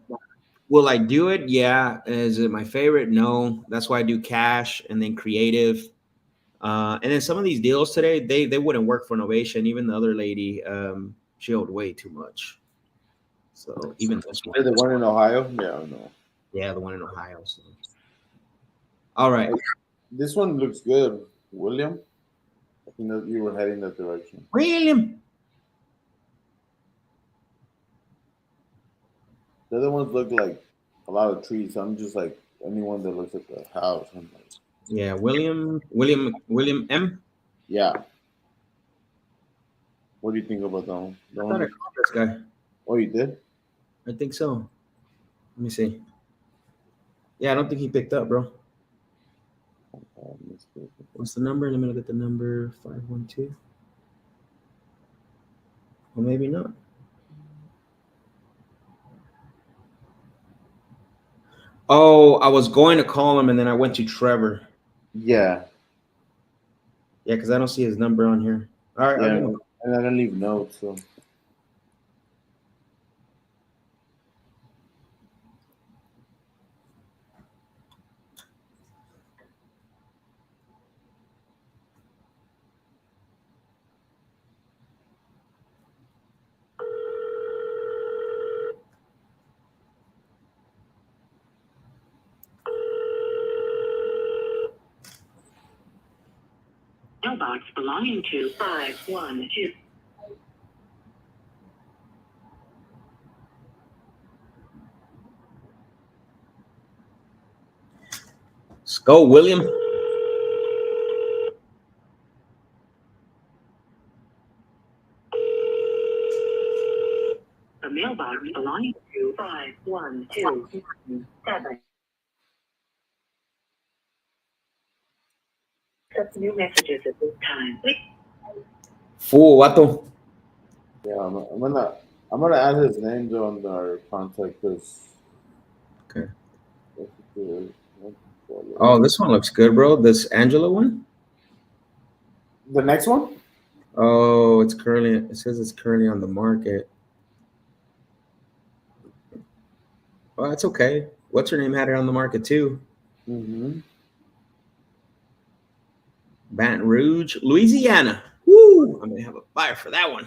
will I do it? Yeah. Is it my favorite? No. That's why I do cash and then creative. And then some of these deals today, they wouldn't work for Novation. Even the other lady, she owed way too much. So even this one. The one in Ohio? Yeah, I know. Yeah, the one in Ohio. So. All right. This one looks good, William. I think that you were heading that direction. William. The other ones look like a lot of trees. I'm just like anyone that looks at the house. I'm like, Yeah, William M. yeah. What do you think about that one? I thought I called this guy. Oh, you did? I think so. Let me see. Yeah, I don't think he picked up, bro. What's the number? Let me look at the number. 512. Or maybe not. Oh, I was going to call him and then I went to Trevor. Yeah. Yeah, because I don't see his number on here. All right. Yeah, and I don't leave notes. So. mailbox belonging to 512. Let's go, William. A mailbox belonging to 5127. Accept new messages at this time. Fool, vato. Yeah, I'm gonna add his name on our contact because. Okay. Oh, this one looks good, bro. This Angela one. The next one. Oh, it's currently. It says it's currently on the market. Well, that's okay. What's her name had it on the market too? Mm-hmm. Baton Rouge, Louisiana. Woo! I'm gonna have a buyer for that one.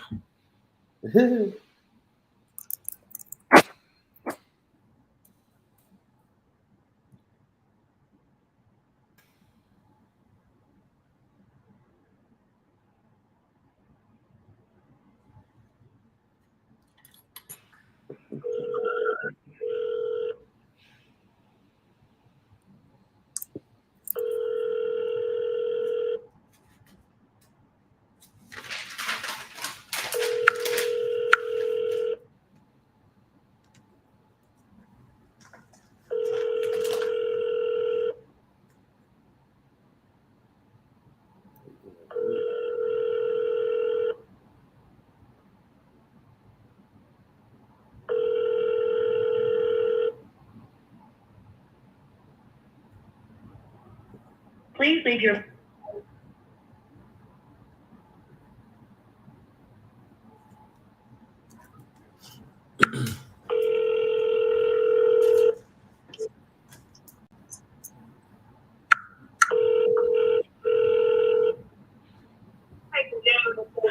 Please leave your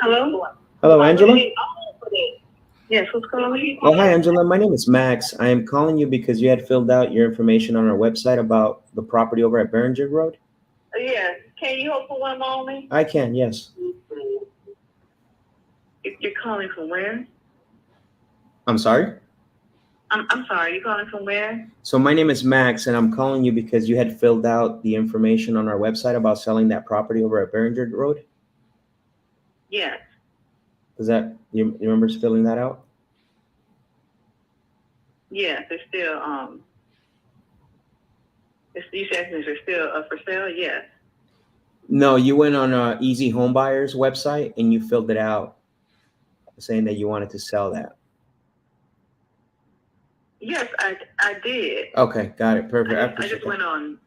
Hello? Hello, Angela. Yes, who's calling? Oh, hi, Angela. My name is Max. I am calling you because you had filled out your information on our website about the property over at Behringer Road. Yes. Can you hold for one moment? I can, yes. You're calling from where? I'm sorry. I'm sorry, you're calling from where? So my name is Max, and I'm calling you because you had filled out the information on our website about selling that property over at Behringer Road. Yes. Does that you remember filling that out? Yes, it's still you said it's still for sale? Yes. No, you went on Easy Home Buyers website and you filled it out saying that you wanted to sell that. Yes, I did. Okay, got it. Perfect. I just went on.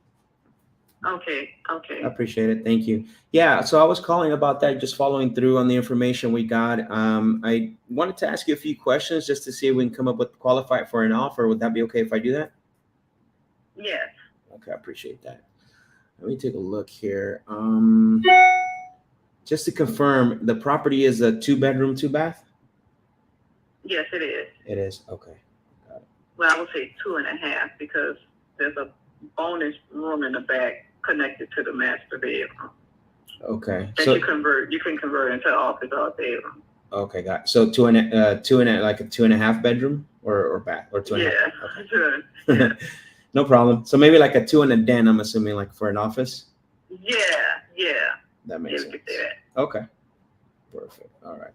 Okay. I appreciate it. Thank you. Yeah, so I was calling about that, just following through on the information we got. I wanted to ask you a few questions just to see if we can come up with qualify for an offer. Would that be okay if I do that? Yes. Okay, I appreciate that. Let me take a look here. Just to confirm, the property is a 2-bedroom, 2-bath? Yes, it is. It is. Okay. Well, I would say 2.5 because there's a bonus room in the back connected to the master bedroom. Okay. That So you can convert into office or bedroom. okay, got it. So two and a like a 2.5 bedroom or bath or 2.5. Yeah. Okay. Yeah. No problem. So maybe like a 2 and a den, I'm assuming, like for an office. Yeah. That makes sense. That. Okay. Perfect. All right.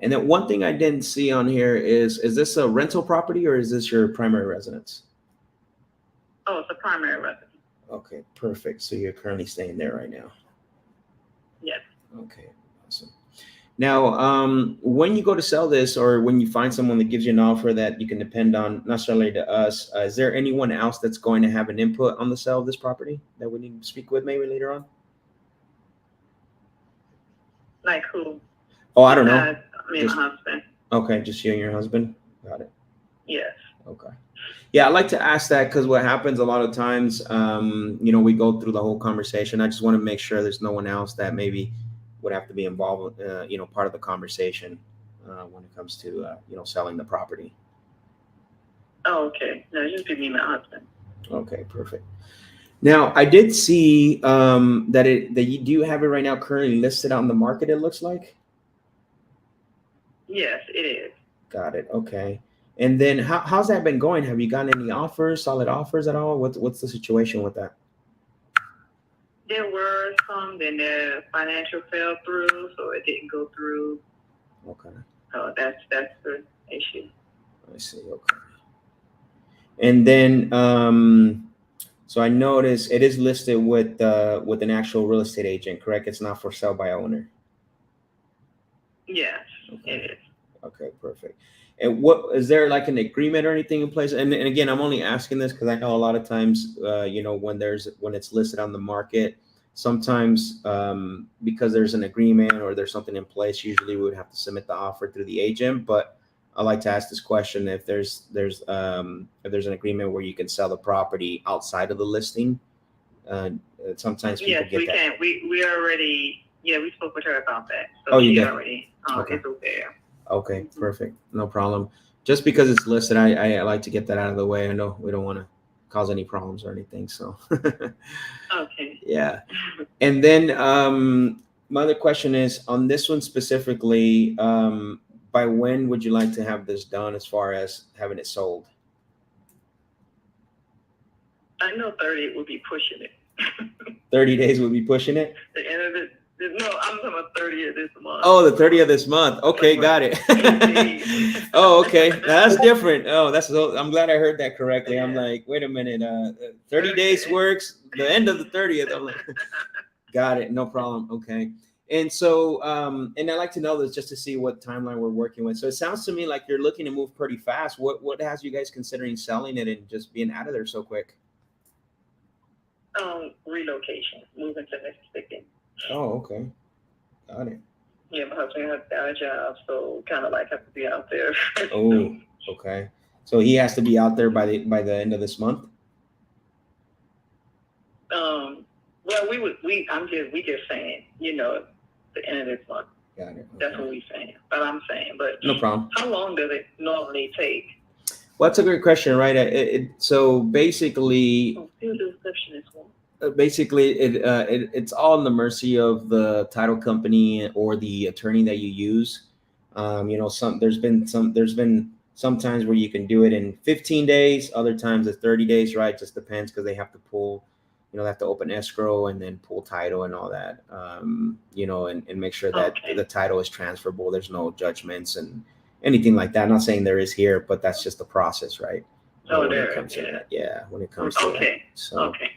And then one thing I didn't see on here is this a rental property or is this your primary residence? Oh, it's a primary residence. Okay, perfect. So you're currently staying there right now. Yes. Okay, awesome. Now, when you go to sell this or when you find someone that gives you an offer that you can depend on, not necessarily to us, is there anyone else that's going to have an input on the sale of this property that we need to speak with maybe later on? Like who? Oh, I don't know. Me and my husband. Okay, just you and your husband? Got it. Yes. Okay. Yeah, I like to ask that because what happens a lot of times, we go through the whole conversation. I just want to make sure there's no one else that maybe would have to be involved, part of the conversation when it comes to, selling the property. Oh, okay. No, just be me and my husband. Okay, perfect. Now, I did see that you do have it right now currently listed on the market. It looks like. Yes, it is. Got it. Okay. And then how's that been going? Have you gotten any offers, solid offers at all? What's the situation with that? There were some, then the financial fell through, so it didn't go through. Okay. So that's the issue. I see. Okay. And then so I noticed it is listed with an actual real estate agent, correct? It's not for sale by owner. Yes, Okay. it is. Okay, perfect. And what is there like an agreement or anything in place? And again, I'm only asking this because I know a lot of times, when it's listed on the market, sometimes because there's an agreement or there's something in place, usually we would have to submit the offer through the agent. But I like to ask this question: if there's an agreement where you can sell the property outside of the listing. Uh, Sometimes people Yes, get we that. can. We already, we spoke with her about that. So Oh, you she did? already Okay. is aware. Okay, perfect. No problem. Just because it's listed, I like to get that out of the way. I know we don't want to cause any problems or anything. So, Okay. yeah. And then my other question is on this one specifically, by when would you like to have this done as far as having it sold? I know 30 will be pushing it. 30 days would be pushing it? The end of it. No, I'm talking about 30 of this month. Oh, the 30th of this month. Okay, got it. Oh, okay. That's different. Oh, I'm glad I heard that correctly. I'm Yeah. like, wait a minute. 30 days works. The end of the 30th. I'm like, got it. No problem. Okay. And so, and I like to know this just to see what timeline we're working with. So it sounds to me like you're looking to move pretty fast. What has you guys considering selling it and just being out of there so quick? Relocation, moving to Mississippi. Oh, okay. Got it. Yeah, my husband has got a job, so kind of like have to be out there. Oh, okay. So he has to be out there by the end of this month. Well, we just saying, the end of this month. Got it. Okay. That's what we saying. But I'm saying, but No problem. how long does it normally take? Well, that's a great question, right? So basically, Field description is one. it's all in the mercy of the title company or the attorney that you use. There's been some times where you can do it in 15 days, other times it's 30 days, right? Just depends because they have to pull, they have to open escrow and then pull title and all that, and make sure that Okay. the title is transferable. There's no judgments and anything like that. I'm not saying there is here, but that's just the process, right? Oh, When it there comes is, to that. Yeah, when it comes to that. Okay. So Okay.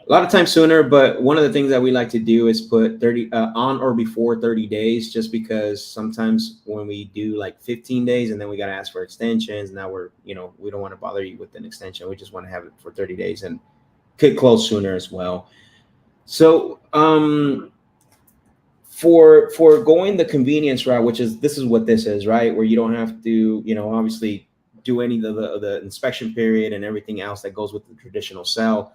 a lot of times sooner, but one of the things that we like to do is put 30 on or before 30 days, just because sometimes when we do like 15 days and then we got to ask for extensions, now we don't want to bother you with an extension. We just want to have it for 30 days and could close sooner as well. So for going the convenience route, this is what this is, right? Where you don't have to, obviously do any of the inspection period and everything else that goes with the traditional sale.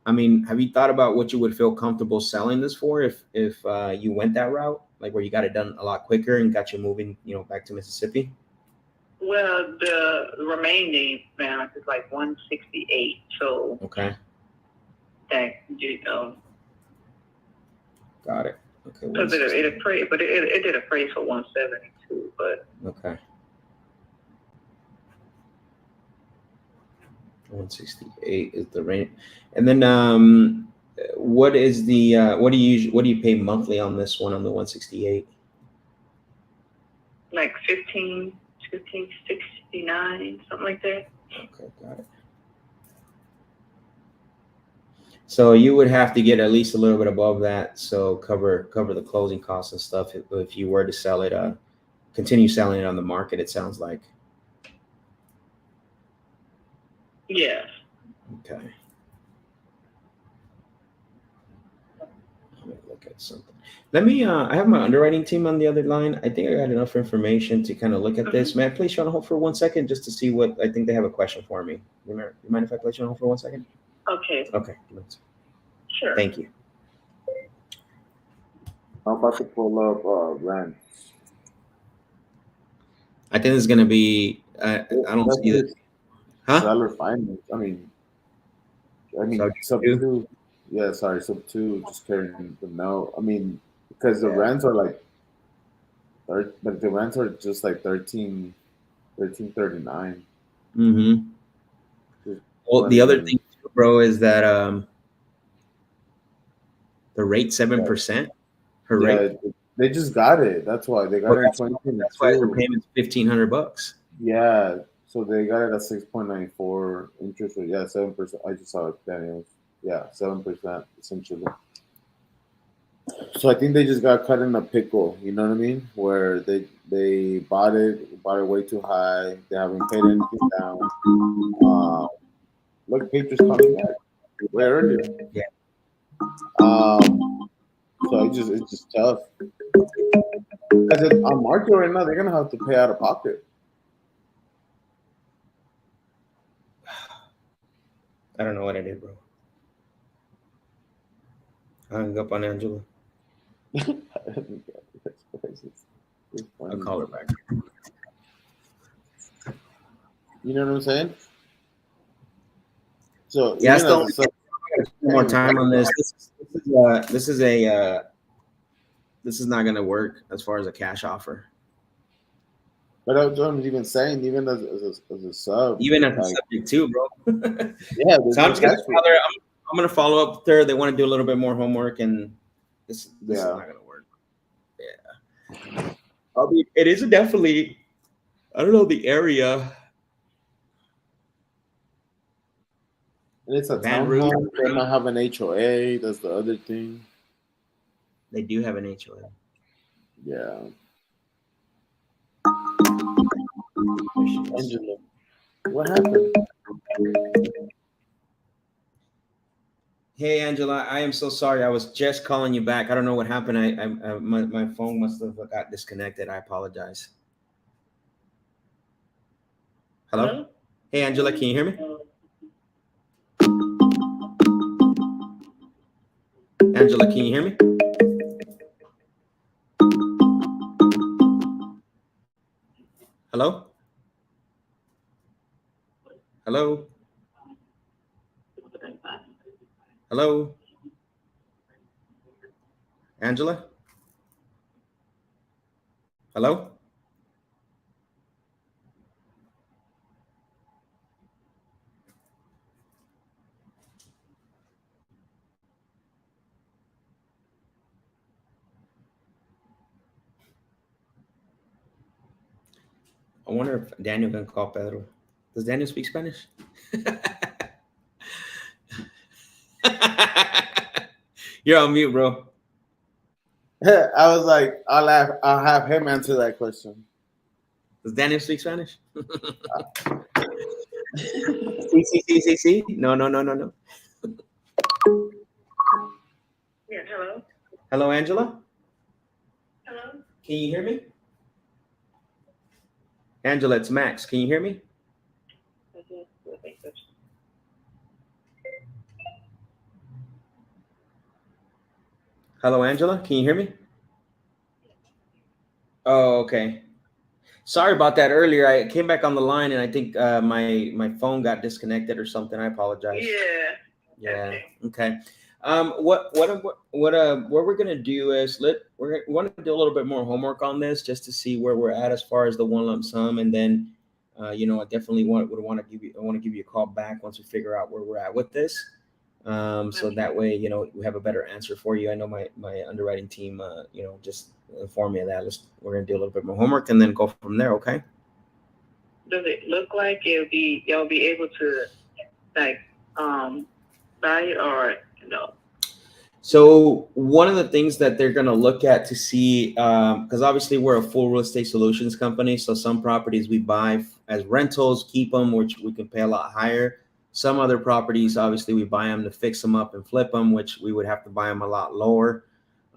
I mean, have you thought about what you would feel comfortable selling this for if you went that route, like where you got it done a lot quicker and got you moving, back to Mississippi? Well, the remaining balance is like 168. So Okay, that got it. Okay, because it appraised, but it did appraise for 172. But okay, 168 is the range, and then what is the what do you pay monthly on this one on the 168? like 1569, something like that. Okay, got it. So you would have to get at least a little bit above that, so cover the closing costs and stuff if you were to sell it, continue selling it on the market. It sounds like. Yes. Okay. Let me look at something. I have my underwriting team on the other line. I think I got enough information to kind of look at this. May I place you on hold for 1 second just to see what I think they have a question for me? You mind if I place you on hold for 1 second? Okay. Okay. Sure. Thank you. I'm about to pull up rent. I think it's gonna be. I don't see that. Huh? Seller finance. I mean, I mean, sub two. Yeah, sorry, sub two. Just carrying the note. I mean, because the rents are like, but the rents are just like 1339. Mm-hmm. Well, the other thing, bro, is that the rate 7%. Her rate. They just got it. That's why they got it in 2022. That's why her payment's $1,500. Yeah, so they got it at 6.94 interest rate. Yeah, 7%. I just saw it, Daniel. Yeah, 7% essentially. So I think they just got cut in a pickle. You know what I mean? Where they bought it way too high. They haven't paid anything down. Look, Patriots coming back way earlier. Yeah. So it's just tough. Because on market right now, they're gonna have to pay out of pocket. I don't know what I did, bro. I hung up on Angela. I'll call her back. You know what I'm saying? So yeah, still more time on this. This is not going to work as far as a cash offer. But I'm even saying, even as a sub, even as a subject too, bro. Yeah. So I'm just gonna I'm gonna follow up there. They want to do a little bit more homework, and this is not gonna work. Yeah. I mean, it is definitely. I don't know the area. And it's a townhome. They might have an HOA. That's the other thing. They do have an HOA. Yeah. Angela, what happened? Hey, Angela, I am so sorry. I was just calling you back. I don't know what happened. My phone must have got disconnected. I apologize. Hello? Hey, Angela, can you hear me? Angela, can you hear me? Hello? Hello? Hello? Angela? Hello? I wonder if Daniel can call Pedro. Does Daniel speak Spanish? You're on mute, bro. I was like, I'll have him answer that question. Does Daniel speak Spanish? See. No. Yeah, hello. Hello, Angela? Hello. Can you hear me? Angela, it's Max. Can you hear me? Hello, Angela. Can you hear me? Oh, okay. Sorry about that earlier. I came back on the line and I think my phone got disconnected or something. I apologize. Yeah. Okay. What we're gonna do is we want to do a little bit more homework on this just to see where we're at as far as the one lump sum, and then I definitely want to give you a call back once we figure out where we're at with this. So that way, we have a better answer for you. I know my underwriting team, just informed me of that. We're gonna do a little bit more homework and then go from there. Okay. Does it look like y'all be able to buy it or no? So one of the things that they're going to look at to see, because obviously we're a full real estate solutions company. So some properties we buy as rentals, keep them, which we can pay a lot higher. Some other properties, obviously we buy them to fix them up and flip them, which we would have to buy them a lot lower.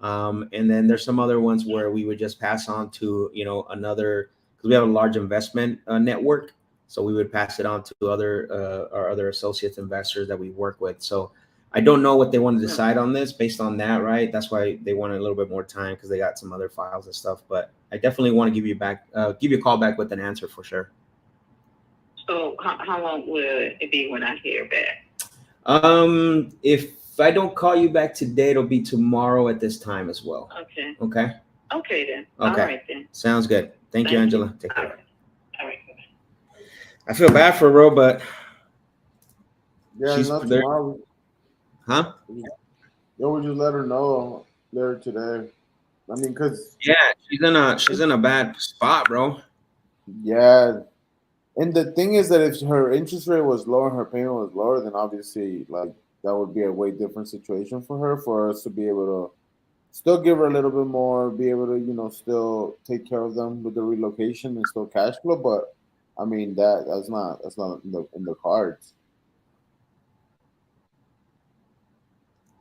And then there's some other ones where we would just pass on to, another, because we have a large investment network. So we would pass it on to our other associates, investors that we work with. So I don't know what they want to decide on this based on that, right? That's why they wanted a little bit more time because they got some other files and stuff. But I definitely want to give you a call back with an answer for sure. So how long will it be when I hear back? If I don't call you back today, it'll be tomorrow at this time as well. Okay. Okay. Okay then. Okay. All right then. Sounds good. Thank you, Thank Angela. you. Take All care. right. All right. I feel bad for her, but Yeah, she's not there. tomorrow. Huh? Yo, we just let her know later today. I mean, cause Yeah, she's in a bad spot, bro. yeah, and the thing is that if her interest rate was lower and her payment was lower, then obviously like that would be a way different situation for her. For us to be able to still give her a little bit more, be able to still take care of them with the relocation and still cash flow. But I mean that's not in the cards.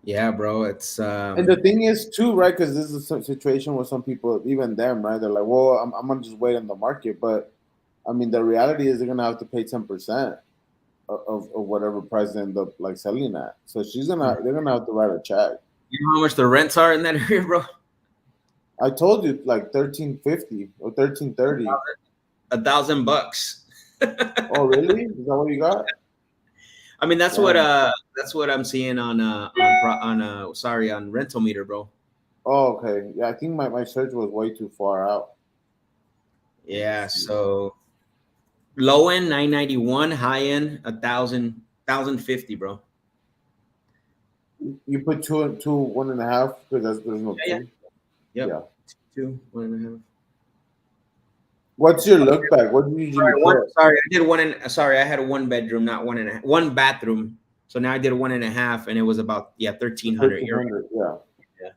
Yeah, bro. It's And the thing is too, right? Because this is a situation where some people, even them, right? They're like, "Well, I'm gonna just wait on the market," but I mean, the reality is they're gonna have to pay 10% of whatever price they end up like selling at. So they're gonna have to write a check. you know how much the rents are in that area, bro? I told you like 1350 or 1330. $1,000. Oh, really? Is that what you got? I mean, Damn. that's what I'm seeing on rental meter, bro. Oh, okay. Yeah, I think my search was way too far out. Yeah, so low end 991, high end 1,050, bro. You put two, 1.5 because there's no Yeah, two. yeah. Yep. Yeah. 2, 1.5. What's your look back? What do you usually put? Sorry, I did sorry, I had a 1 bedroom, not 1.5, 1 bathroom. So now I did a 1.5, and it was about 1,300. You're right. 1300. Yeah.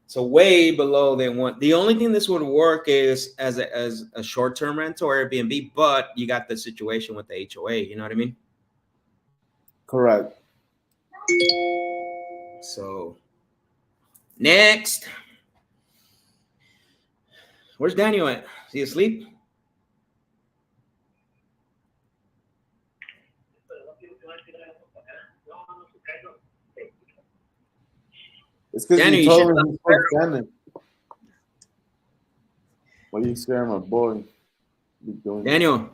So way below they want. The only thing this would work is as a short term rental or Airbnb, but you got the situation with the HOA. You know what I mean? Correct. So next, where's Daniel at? Is he asleep? It's because Daniel, you you told should. him he's still standing. Why you scaring my boy? You doing Daniel,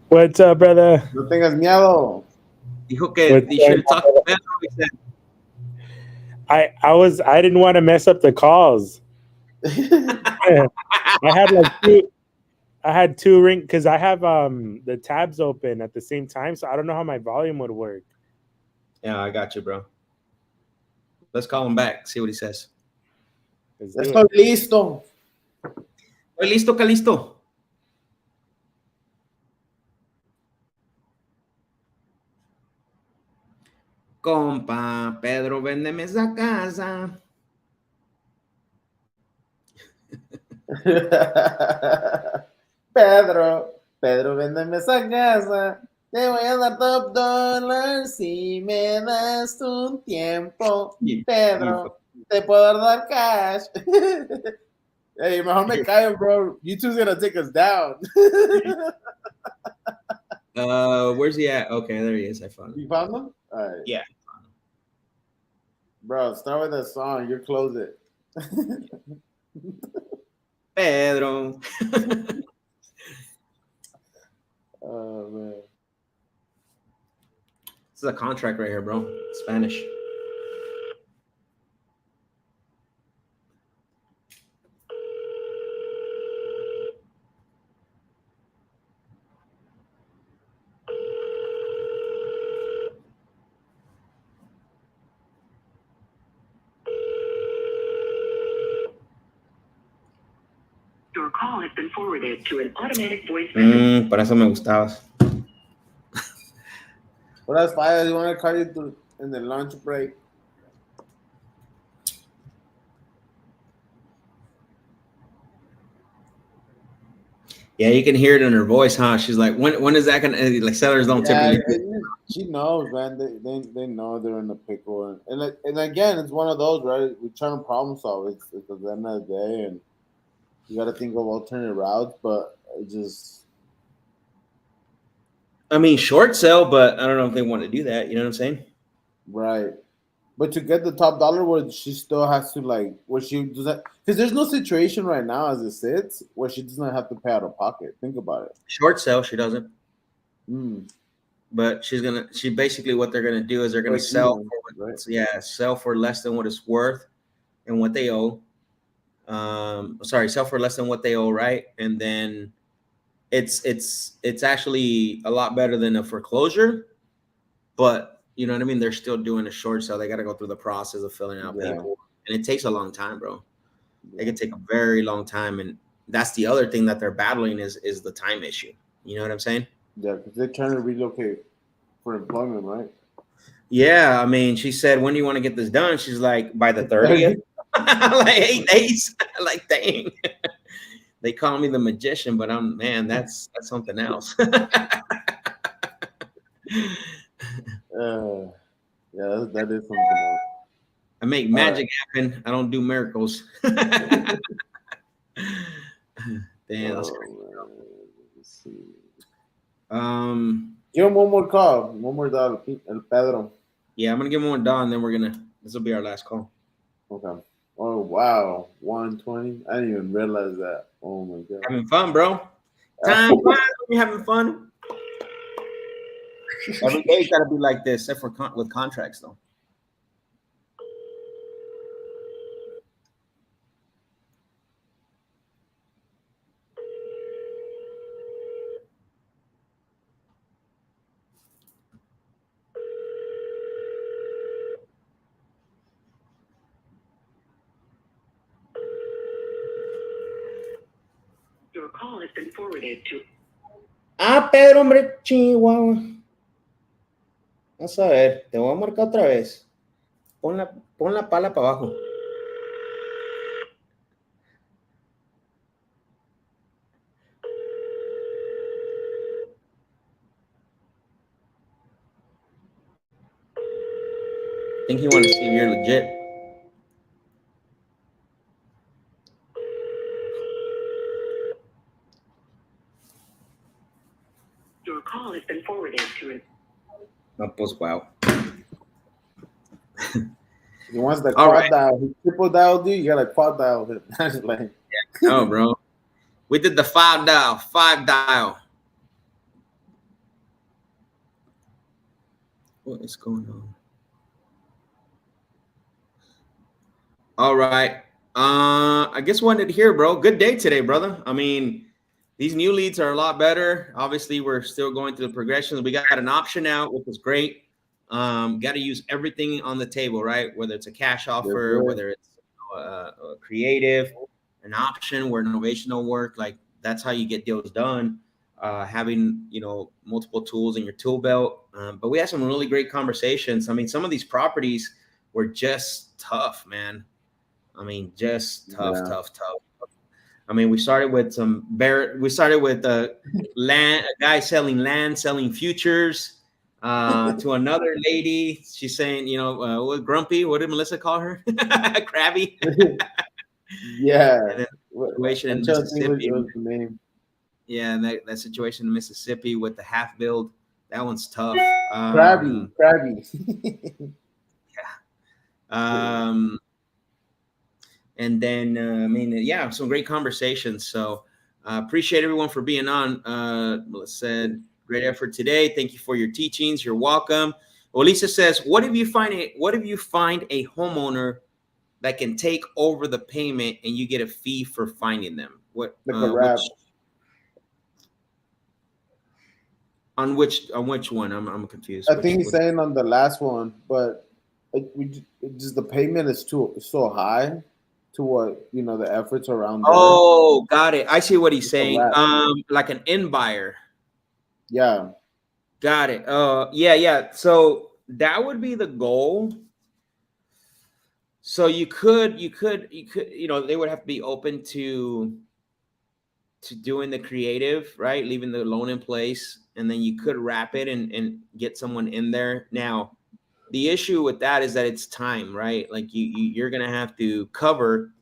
What's up, brother? no tengas miedo. dijo que you should talk to Pedro. He said, I didn't want to mess up the calls. I had two ring because I have the tabs open at the same time, so I don't know how my volume would work. yeah, I got you, bro. Let's call him back. See what he says. Let's do Estoy it. listo. Oye, listo, Calisto. Compa, Pedro, véndeme esa casa. Pedro, véndeme esa casa. Te voy a dar top dollar si me das un tiempo. Pedro, te puedo dar cash. Hey, mejor me callo, bro. YouTube's gonna take us down. Where's he at? Okay, there he is. I found him. You found them? All right. Yeah. Bro, start with that song. You close it. Pedro. Oh, man. This is a contract right here, bro. Spanish. Your call has been forwarded to an automatic voice message. Para eso me gustabas. Well, that's fine. You want to call you in the lunch break? Yeah, you can hear it in her voice, huh? She's like, when is that gonna like sellers don't typically she knows, man. They know they're in the pickle, and again, it's one of those, right? We're trying to problem solve. It's at the end of the day, and you got to think of alternate routes, but it just. I mean, short sell, but I don't know if they want to do that. You know what I'm saying? Right. But to get the top dollar, where she still has to where she does that, because there's no situation right now as it sits where she does not have to pay out of pocket. Think about it. Short sell, she doesn't. but she basically what they're gonna do is they're gonna Break sell even, for, right? sell for less than what it's worth and what they owe. Sell for less than what they owe, right? And then it's actually a lot better than a foreclosure, but you know what I mean? They're still doing a short sale. They got to go through the process of filling out Yeah. paperwork, and it takes a long time, bro. It Yeah. can take a very long time, and that's the other thing that they're battling is the time issue. You know what I'm saying? Yeah, because they're trying to relocate for employment, right? Yeah, I mean, she said, "When do you want to get this done?" She's like, "By the 30th." Like 8 days. Like, dang. They call me the magician, but that's something else. Yeah, that is something else. I make All magic happen. I don't do miracles. Damn, that's crazy. Man. Let's see. Um, Give him one more call. One more dollar. El Pedro. yeah, I'm gonna give one Don, then this will be our last call. Okay. Oh, wow. 120. I didn't even realize that. Oh, my God. Having fun, bro. Time flies when you're having fun. Every day's gotta be like this, except for with contracts, though. Your call has been forwarded to. Pedro, hombre, chihuahua. Vamos a ver, te voy a marcar otra vez. Pon la pala para abajo. I think he wants to see if you're legit. Your call has been forwarded to. No, pues, wow. He wants the All quad right. dial. He triple dial, dude. You got to quad dial him. That's like, No, bro. We did the 5 dial. What is going on? All right. I guess we ended here, bro. Good day today, brother. I mean, these new leads are a lot better. Obviously, we're still going through the progressions. We got an option out, which is great. Got to use everything on the table, right? Whether it's a cash offer, whether it's a creative, an option where innovation will work. Like, that's how you get deals done. Having, multiple tools in your tool belt. But we had some really great conversations. I mean, some of these properties were just tough, man. I mean, just tough. I mean, we started with land, a guy selling land, selling futures, to another lady. She's saying, what grumpy? What did Melissa call her? Crabby. yeah. And then situation in Mississippi. Was the name. Yeah, and that situation in Mississippi with the half build, that one's tough. Crabby. Yeah. And then, some great conversations. So appreciate everyone for being on. Melissa said, great effort today. Thank you for your teachings. You're welcome. Lisa says, what if you find a homeowner that can take over the payment and you get a fee for finding them? On which one? I'm confused. I think he's saying on the last one, but just the payment is so high to what the efforts around there. Oh, got it. I see what he's saying. Like an in buyer. Yeah. Got it. Yeah. So that would be the goal. So you could, they would have to be open to doing the creative, right? Leaving the loan in place, and then you could wrap it and get someone in there. Now, the issue with that is that it's time, right? Like you're going to have to cover,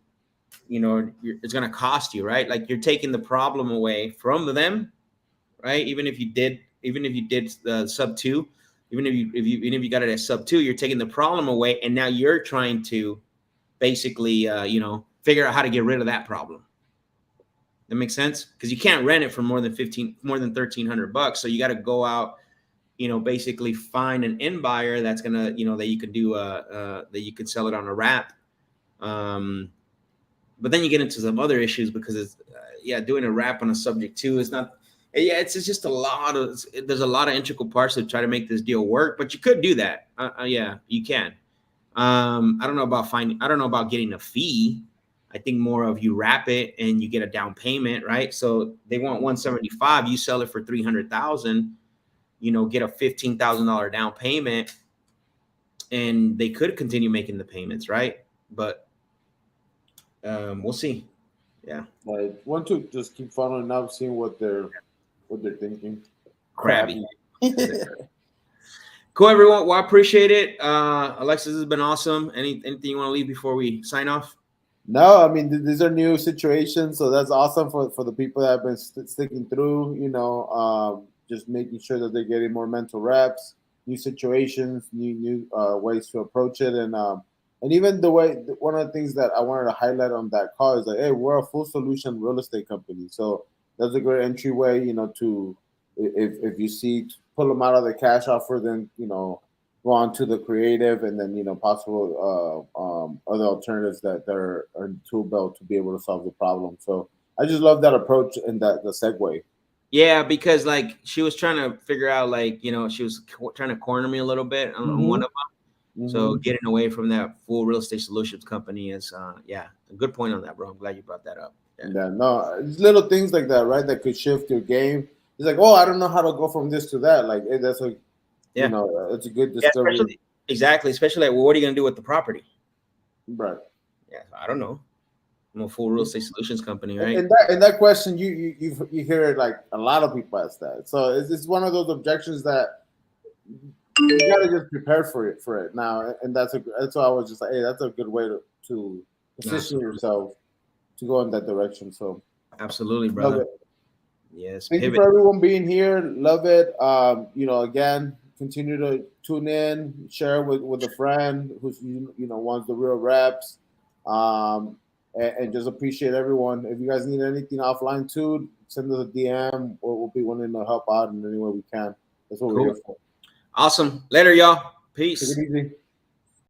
it's going to cost you, right? Like you're taking the problem away from them, right? Even if you did the sub 2, even if you got it at sub 2, you're taking the problem away, and now you're trying to basically figure out how to get rid of that problem. That makes sense? Because you can't rent it for more than $1,300. So you got to go out basically find an end buyer that's gonna, that you could do that you could sell it on a wrap. But then you get into some other issues because it's doing a wrap on a subject too is not. Yeah, it's just there's a lot of integral parts to try to make this deal work, but you could do that. Yeah, you can. I don't know about getting a fee. I think more of you wrap it and you get a down payment, right? So they want 175, you sell it for 300,000, get a $15,000 down payment, and they could continue making the payments, right? But we'll see. Yeah. I want to just keep following up, seeing what they're thinking. Crabby. Cool, everyone. Well, I appreciate it. Alexis, this has been awesome. Anything you want to leave before we sign off? No, I mean, these are new situations, so that's awesome for the people that have been sticking through. Just making sure that they're getting more mental reps, new situations, new ways to approach it, and even the way, one of the things that I wanted to highlight on that call is like, hey, we're a full solution real estate company, so that's a great entryway. To if you see, pull them out of the cash offer, then go on to the creative, and then possible other alternatives that are in the tool belt to be able to solve the problem. So I just love that approach and the segue. Yeah, because like she was trying to figure out, like, she was trying to corner me a little bit on one of them. So getting away from that full real estate solutions company is a good point on that, bro. I'm glad you brought that up. Yeah, no, it's little things like that, right? That could shift your game. It's like, oh, I don't know how to go from this to that. Like, hey, that's a it's a good discovery. Especially like, well, what are you gonna do with the property? Right. Yeah, I don't know. I'm a full real estate solutions company, right? And that question, you hear it, like a lot of people ask that. So it's one of those objections that you gotta just prepare for it now. And that's why I was just like, hey, that's a good way to position yourself to go in that direction. So absolutely, brother. Yes. Thank you for everyone being here. Love it. Again, continue to tune in, share with a friend who's wants the real reps. And just appreciate everyone. If you guys need anything offline too, send us a DM. We'll be willing to help out in any way we can. That's what we're here for. Awesome. Later, y'all. Peace. Take it easy.